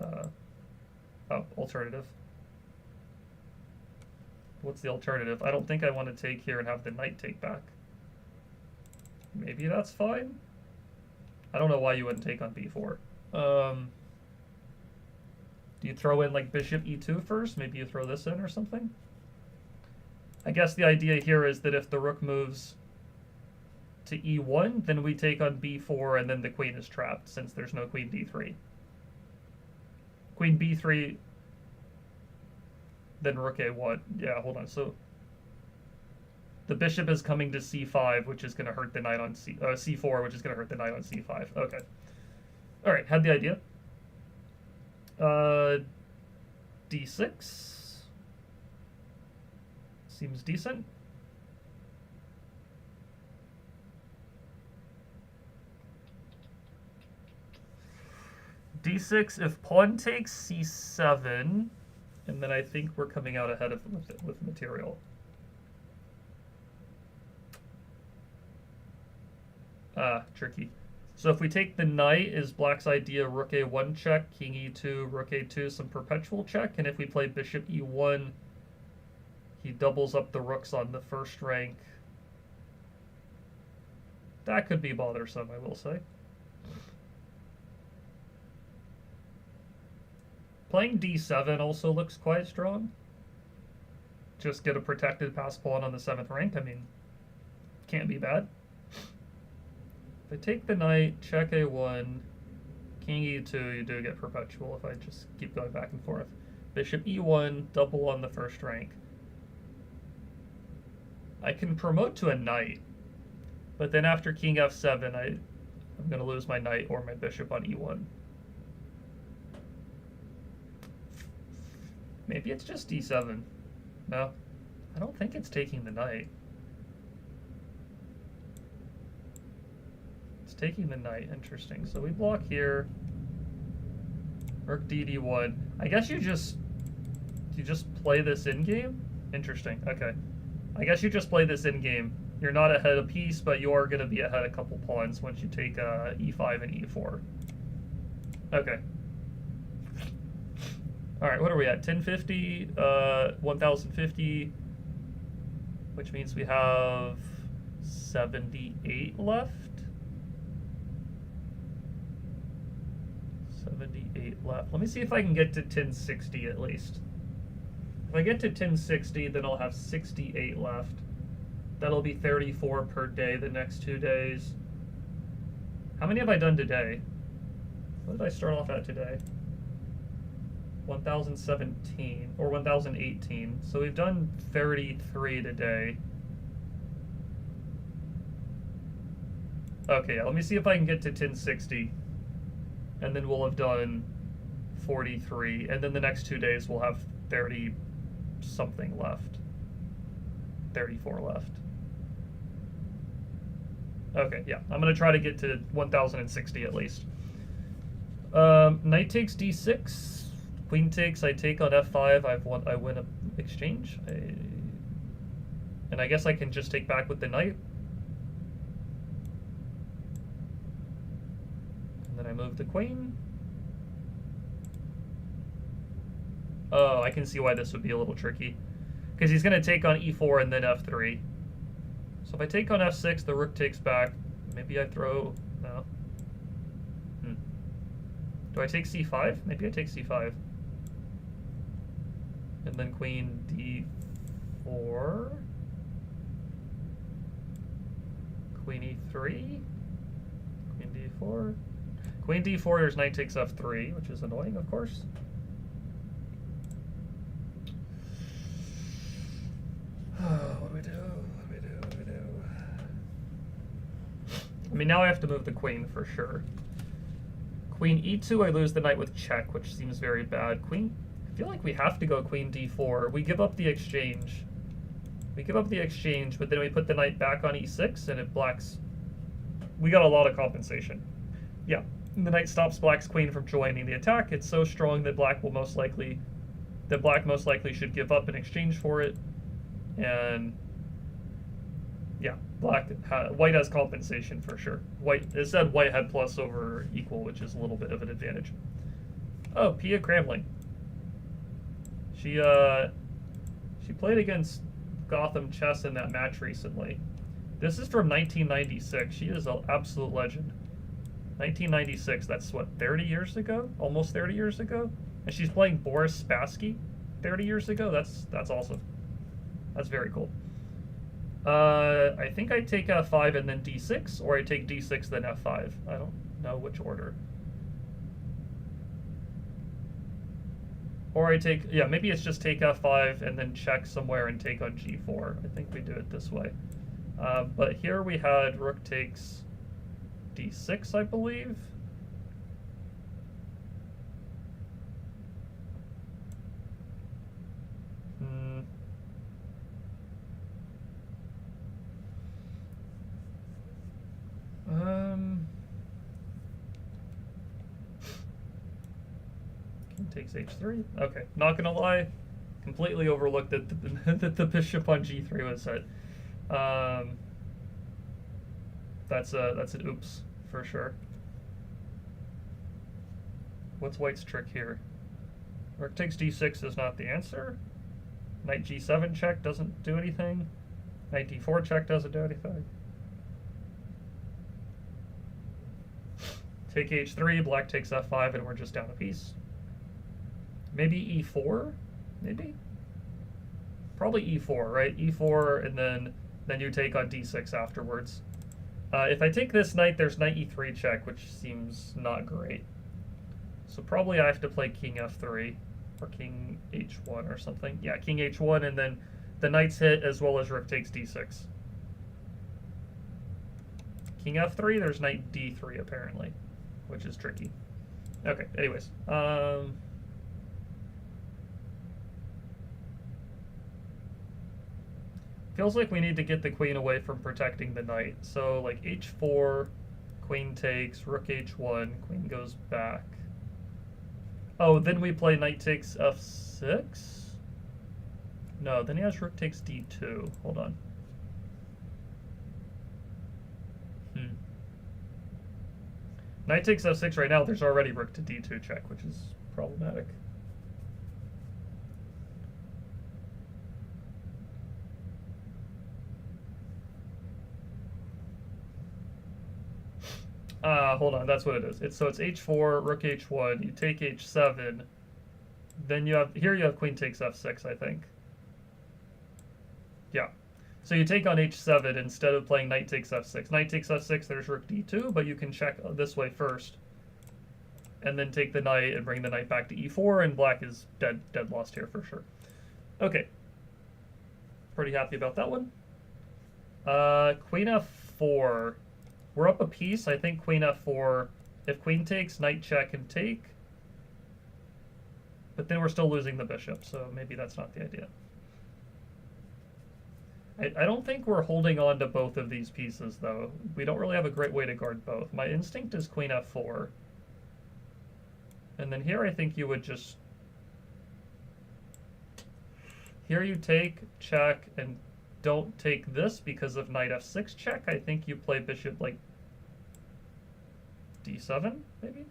alternative. What's the alternative? I don't think I want to take here and have the knight take back. Maybe that's fine. I don't know why you wouldn't take on b4. Do you throw in like bishop e2 first? Maybe you throw this in or something? I guess the idea here is that if the rook moves to e1, then we take on b4 and then the queen is trapped since there's no queen d3. Queen b3, then rook a1. Yeah, hold on. So the bishop is coming to c5, which is going to hurt the knight on c4, which is going to hurt the knight on c5. Okay. All right, had the idea. d6 seems decent. d6, if pawn takes c7, and then I think we're coming out ahead of with material. Tricky. So if we take the knight, is black's idea rook a1 check, king e2, rook a2, some perpetual check, and if we play bishop e1, he doubles up the rooks on the first rank. That could be bothersome, I will say. Playing d7 also looks quite strong. Just get a protected pass pawn on the 7th rank. I mean, can't be bad. If I take the knight, check a1, king e2, you do get perpetual if I just keep going back and forth. Bishop e1, double on the first rank. I can promote to a knight, but then after king f7, I'm going to lose my knight or my bishop on e1. Maybe it's just d7. No, I don't think it's taking the knight. It's taking the knight. Interesting. So we block here. Rook d1. I guess you just play this in game. Interesting. Okay. I guess you just play this in game. You're not ahead a piece, but you are going to be ahead a couple pawns once you take e5 and e4. Okay. All right, what are we at? 1050, 1050, which means we have 78 left. 78 left. Let me see if I can get to 1060 at least. If I get to 1060, then I'll have 68 left. That'll be 34 per day the next 2 days. How many have I done today? What did I start off at today? 1017 or 1018. So we've done 33 today. Okay, yeah, let me see if I can get to 1060. And then we'll have done 43. And then the next 2 days we'll have 30 something left. 34 left. Okay, yeah, I'm going to try to get to 1060 at least. Knight takes d6. Queen takes, I take on f5, I win an exchange. And I guess I can just take back with the knight. And then I move the queen. Oh, I can see why this would be a little tricky. Because he's going to take on e4 and then f3. So if I take on f6, the rook takes back. Maybe I throw... No. Do I take c5? Maybe I take c5. And then queen d4. Queen e3. Queen d4. Queen d4, there's knight takes f3, which is annoying, of course. What do we do? What do we do? What do we do? I mean, now I have to move the queen for sure. Queen e2, I lose the knight with check, which seems very bad. Queen, I feel like we have to go queen d4. We give up the exchange. We give up the exchange, but then we put the knight back on e6, and it blacks... We got a lot of compensation. Yeah, the knight stops black's queen from joining the attack. It's so strong that black most likely should give up in exchange for it. And yeah, White has compensation for sure. It said white had plus over equal, which is a little bit of an advantage. Oh, Pia Cramling. She played against Gotham Chess in that match recently. This is from 1996. She is an absolute legend. 1996, that's what, 30 years ago? Almost 30 years ago? And she's playing Boris Spassky 30 years ago? That's awesome. That's very cool. I think I take f5 and then d6, or I take d6 then f5. I don't know which order. Or I take, yeah, maybe it's just take f5 and then check somewhere and take on g4. I think we do it this way. But here we had rook takes d6, I believe. King takes h3. Okay, not gonna lie, completely overlooked that the bishop on g3 was set. That's an oops for sure. What's white's trick here? Rook takes d6 is not the answer. Knight g7 check doesn't do anything. Knight d4 check doesn't do anything. Take h3, black takes f5, and we're just down a piece. Maybe e4? Maybe? Probably e4, right? e4, and then you take on d6 afterwards. If I take this knight, there's knight e3 check, which seems not great. So probably I have to play king f3, or king h1 or something. Yeah, king h1, and then the knight's hit as well as rook takes d6. King f3, there's knight d3 apparently, which is tricky. Okay, anyways. Feels like we need to get the queen away from protecting the knight. So like h4, queen takes, rook h1, queen goes back. Oh, then we play knight takes f6? No, then he has rook takes d2. Hold on. Knight takes f6 right now, there's already rook to d2 check, which is problematic. Hold on, that's what it is. So it's h4, rook h1, you take h7, then you have queen takes f6, I think. Yeah. So you take on h7 instead of playing knight takes f6. Knight takes f6, there's rook d2, but you can check this way first. And then take the knight and bring the knight back to e4, and black is dead lost here for sure. Okay. Pretty happy about that one. Queen f4. We're up a piece. I think queen f4. If queen takes, knight check and take. But then we're still losing the bishop, so maybe that's not the idea. I don't think we're holding on to both of these pieces, though. We don't really have a great way to guard both. My instinct is queen f4. And then here I think you would just... Here you take, check, and don't take this because of knight f6 check. I think you play bishop like d7, maybe?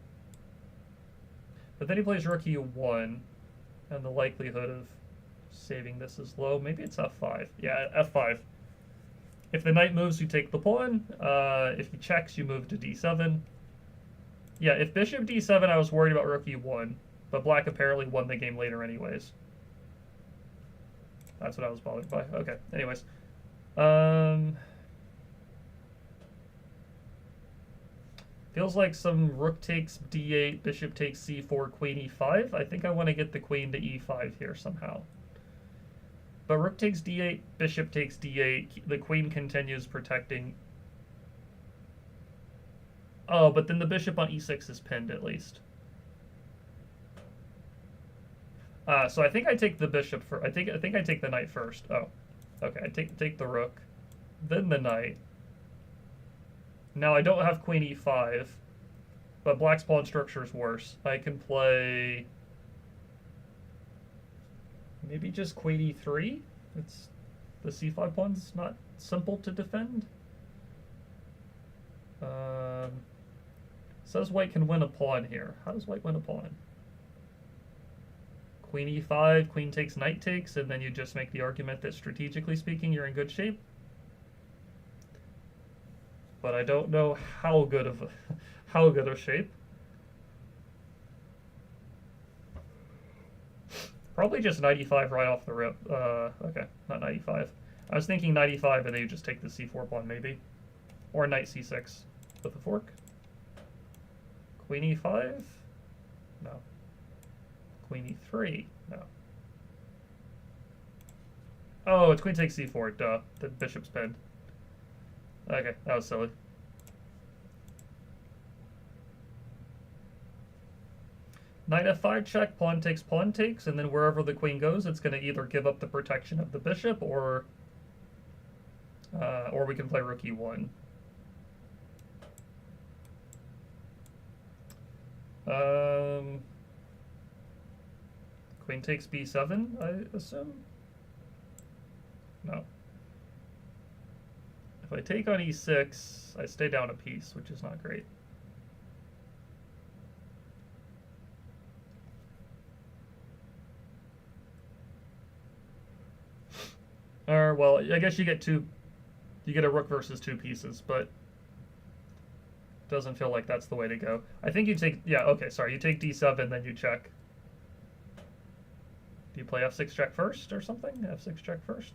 But then he plays rook e1, and the likelihood of saving this is low. Maybe it's f5. Yeah, f5. If the knight moves, you take the pawn. If he checks, you move to d7. Yeah, if bishop d7, I was worried about rook e1, but black apparently won the game later anyways. That's what I was bothered by. Okay, anyways. Feels like some rook takes d8, bishop takes c4, queen e5. I think I want to get the queen to e5 here somehow. But rook takes d8, bishop takes d8, the queen continues protecting. Oh, but then the bishop on e6 is pinned at least. So I think I take the bishop first. I think I take the knight first. Oh, okay. I take the rook, then the knight. Now I don't have queen e5, but black's pawn structure is worse. I can play maybe just queen e3. It's the c5 pawn's not simple to defend. Says white can win a pawn here. How does white win a pawn? Queen e5, queen takes, knight takes, and then you just make the argument that strategically speaking you're in good shape. But I don't know how good of shape. Probably just knight e5 right off the rip. Okay, not knight e5. I was thinking knight e5 and then you just take the c4 pawn maybe. Or knight c6 with a fork. Queen e5? No. Queen e3? No. Oh, it's queen takes c4, duh. The bishop's pinned. Okay, that was silly. Knight f5 check, pawn takes, and then wherever the queen goes, it's going to either give up the protection of the bishop, or we can play rook e1. Queen takes b7, I assume? No. If I take on e6, I stay down a piece, which is not great. Well, I guess you get a rook versus two pieces, but doesn't feel like that's the way to go. I think you take, yeah, okay, sorry, you take d7, then you check. Do you play f6 check first or something? F6 check first?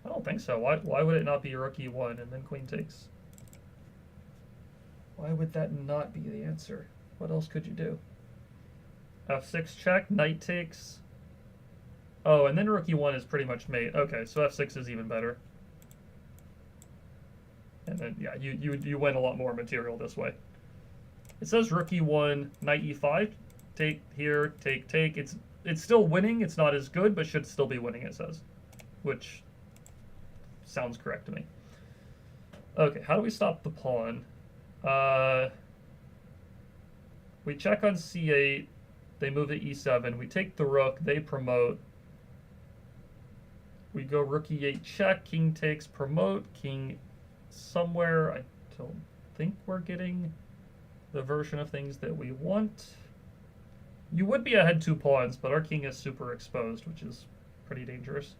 I don't think so. Why would it not be rook e1 and then queen takes? Why would that not be the answer? What else could you do? F6 check, knight takes. Oh, and then rook e1 is pretty much mate. Okay, so f6 is even better. And then, yeah, you win a lot more material this way. It says rook e1, knight e5, take here, take. It's still winning. It's not as good, but should still be winning, it says. Which sounds correct to me. Okay, how do we stop the pawn? We check on c8. They move to e7. We take the rook. They promote. We go rook e8 check. King takes, promote. King somewhere. I don't think we're getting the version of things that we want. You would be ahead 2 pawns, but our king is super exposed, which is pretty dangerous.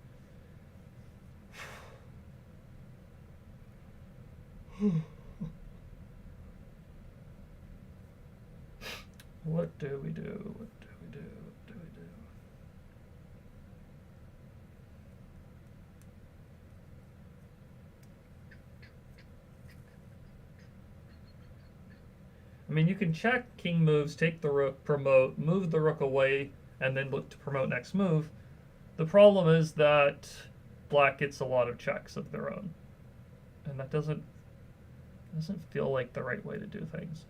What do we do? What do we do? What do we do? I mean, you can check, king moves, take the rook, promote, move the rook away, and then look to promote next move. The problem is that black gets a lot of checks of their own, and that doesn't feel like the right way to do things.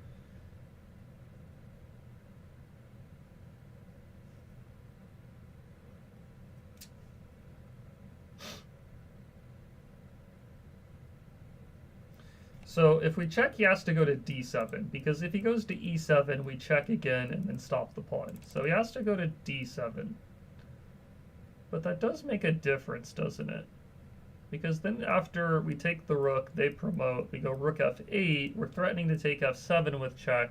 So if we check, he has to go to d7, because if he goes to e7, we check again and then stop the pawn. So he has to go to d7. But that does make a difference, doesn't it? Because then after we take the rook, they promote, we go rook f8, we're threatening to take f7 with check,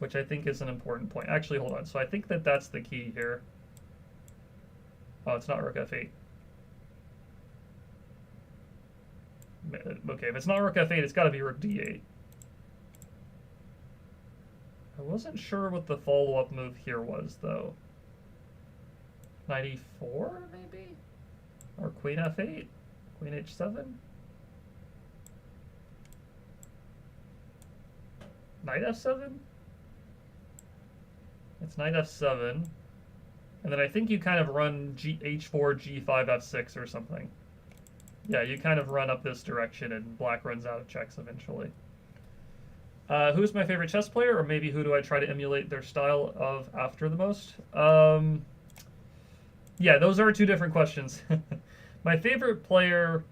which I think is an important point. Actually, hold on. So I think that that's the key here. Oh, it's not rook f8. Okay, if it's not rook f8, it's got to be rook d8. I wasn't sure what the follow-up move here was, though. Knight e4, maybe? Or queen f8? Queen h7? Knight f7? It's knight f7. And then I think you kind of run h4, g5, f6 or something. Yeah, you kind of run up this direction and black runs out of checks eventually. Who's my favorite chess player, or maybe who do I try to emulate their style of after the most? Yeah, those are 2 different questions. My favorite player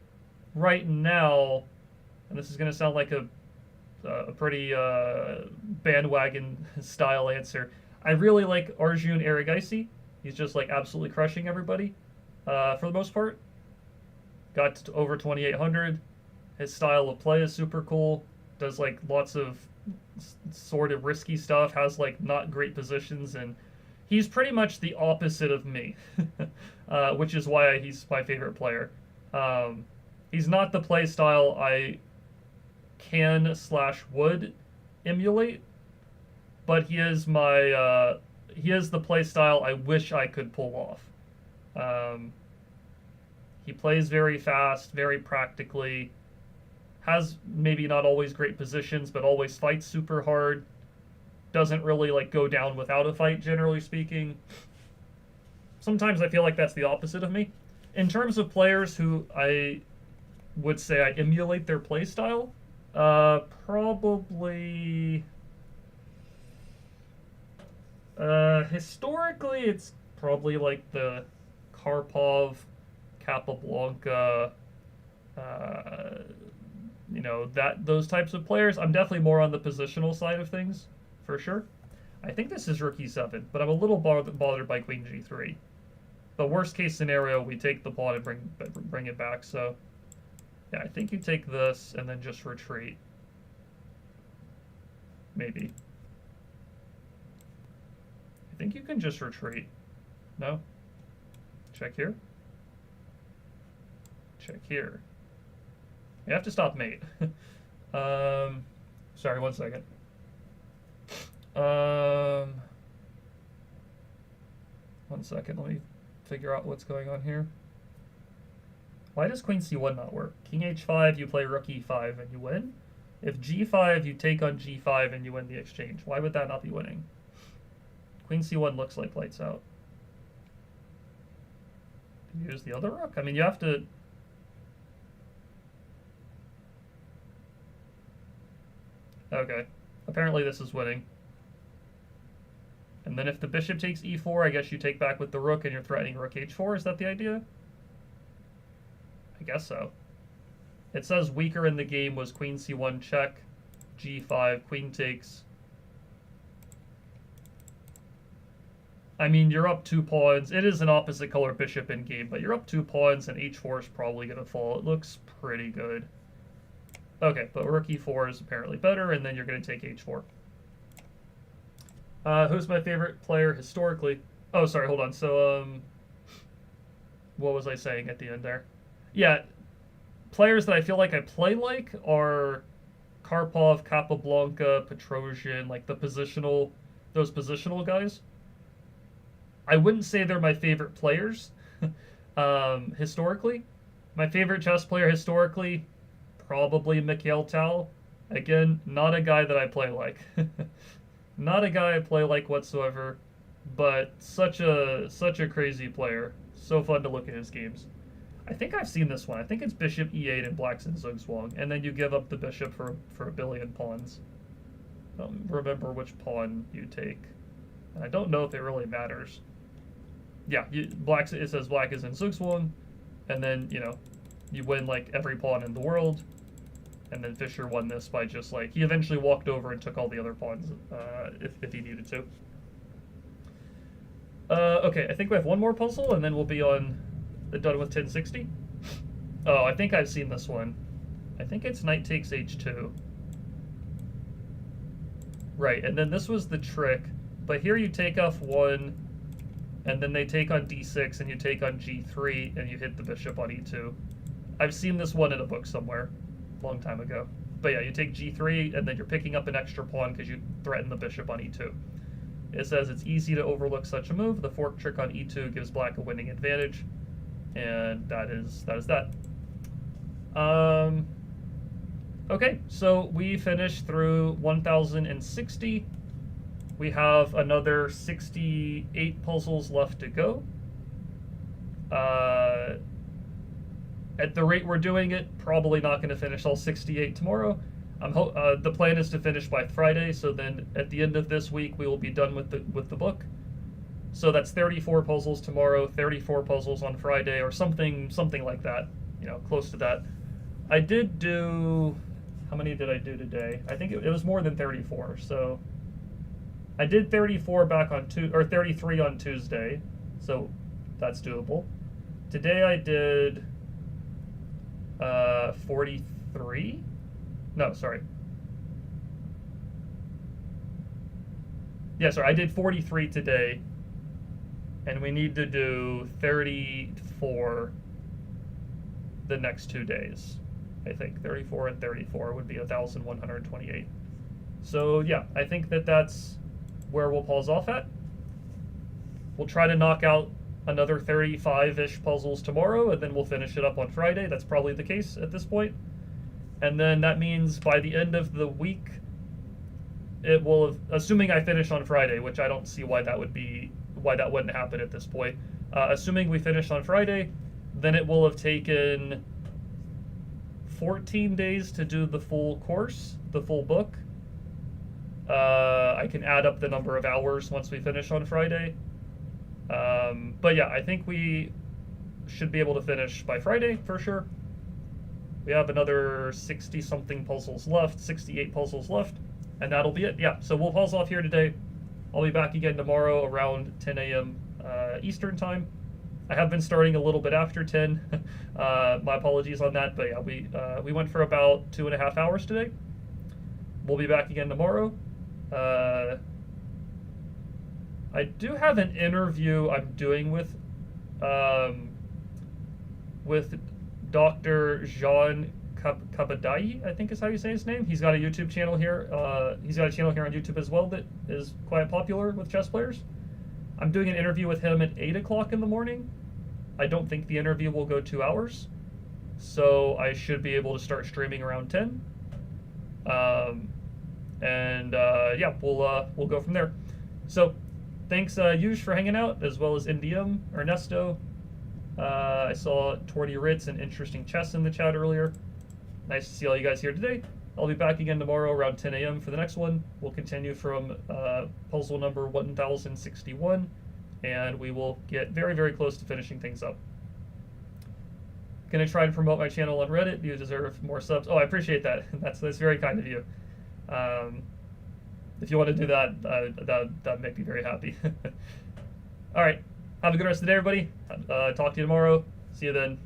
right now, and this is going to sound like a pretty bandwagon style answer, I really like Arjun Erigaisi. He's just like absolutely crushing everybody for the most part. Got to over 2,800. His style of play is super cool. Does like lots of sort of risky stuff. Has like not great positions, and he's pretty much the opposite of me, which is why he's my favorite player. He's not the play style I can/would emulate, but he is the play style I wish I could pull off. He plays very fast, very practically, has maybe not always great positions, but always fights super hard. Doesn't really like go down without a fight, generally speaking. Sometimes I feel like that's the opposite of me. In terms of players who I would say I emulate their play style, probably historically it's probably like the Karpov, Capablanca, those types of players. I'm definitely more on the positional side of things, for sure. I think this is rook e7, but I'm a little bothered by queen g3. The worst case scenario, we take the pawn and bring it back. So, yeah, I think you take this and then just retreat. Maybe. I think you can just retreat. No? Check here. Check here. You have to stop mate. Sorry, 1 second. One second, let me figure out what's going on here. Why does queen c1 not work? King h5, you play rook e5 and you win. If g5, you take on g5 and you win the exchange. Why would that not be winning? Queen c1 looks like lights out. Use the other rook? I mean, you have to... Okay. Apparently this is winning. And then if the bishop takes e4, I guess you take back with the rook and you're threatening rook h4. Is that the idea? I guess so. It says weaker in the game was queen c1 check, g5, queen takes. I mean, you're up 2 pawns. It is an opposite color bishop in game, but you're up 2 pawns and h4 is probably going to fall. It looks pretty good. Okay, but rook e4 is apparently better, and then you're going to take h4. Who's my favorite player historically? Oh, sorry, hold on. So, what was I saying at the end there? Yeah, players that I feel like I play like are Karpov, Capablanca, Petrosian, like those positional guys. I wouldn't say they're my favorite players historically. My favorite chess player historically, probably Mikhail Tal. Again, not a guy that I play like. Not a guy I play like whatsoever, but such a crazy player. So fun to look at his games. I think I've seen this one. I think it's bishop e8 and black's in Zugzwang, and then you give up the bishop for a billion pawns. I don't remember which pawn you take. I don't know if it really matters. Yeah, it says black is in Zugzwang, and then, you win like every pawn in the world. And then Fischer won this by just like, he eventually walked over and took all the other pawns if he needed to. Okay, I think we have one more puzzle and then we'll be done with 1060. Oh, I think I've seen this one. I think it's knight takes h2. Right, and then this was the trick. But here you take off 1, and then they take on d6 and you take on g3 and you hit the bishop on e2. I've seen this one in a book somewhere. Long time ago. But yeah, you take g3 and then you're picking up an extra pawn because you threaten the bishop on e2. It says it's easy to overlook such a move. The fork trick on e2 gives black a winning advantage, and that is that. Okay, so we finished through 1060. We have another 68 puzzles left to go. At the rate we're doing it, probably not going to finish all 68 tomorrow. The plan is to finish by Friday, so then at the end of this week we will be done with the book. So that's 34 puzzles tomorrow, 34 puzzles on Friday, or something like that. Close to that. I did do... How many did I do today? I think it was more than 34. So I did 34 back on 33 on Tuesday, so that's doable. Today I did 43 43? No, sorry. Yeah, sorry, I did 43 today, and we need to do 34 the next 2 days. I think 34 and 34 would be 1,128. So yeah, I think that that's where we'll pause off at. We'll try to knock out another 35-ish puzzles tomorrow, and then we'll finish it up on Friday. That's probably the case at this point. And then that means by the end of the week, it will have, assuming I finish on Friday, which I don't see why that wouldn't happen at this point. Assuming we finish on Friday, then it will have taken 14 days to do the full course, the full book. I can add up the number of hours once we finish on Friday. But yeah, I think we should be able to finish by Friday for sure. We have another 60-something puzzles left, 68 puzzles left, and that'll be it. Yeah, so we'll pause off here today. I'll be back again tomorrow around 10 a.m. Eastern time. I have been starting a little bit after 10. My apologies on that, but yeah, we went for about 2.5 hours today. We'll be back again tomorrow. I do have an interview I'm doing with Dr. Jean Kabadai, I think is how you say his name. He's got a YouTube channel here. He's got a channel here on YouTube as well that is quite popular with chess players. I'm doing an interview with him at 8 o'clock in the morning. I don't think the interview will go 2 hours, so I should be able to start streaming around 10. Yeah, we'll go from there. So thanks, Yush, for hanging out, as well as MDM, Ernesto. I saw Torty Ritz and Interesting Chess in the chat earlier. Nice to see all you guys here today. I'll be back again tomorrow around 10 a.m. for the next one. We'll continue from puzzle number 1061, and we will get very, very close to finishing things up. Gonna try and promote my channel on Reddit. You deserve more subs. Oh, I appreciate that. That's very kind of you. If you want to do that, that'd make me very happy. All right. Have a good rest of the day, everybody. Talk to you tomorrow. See you then.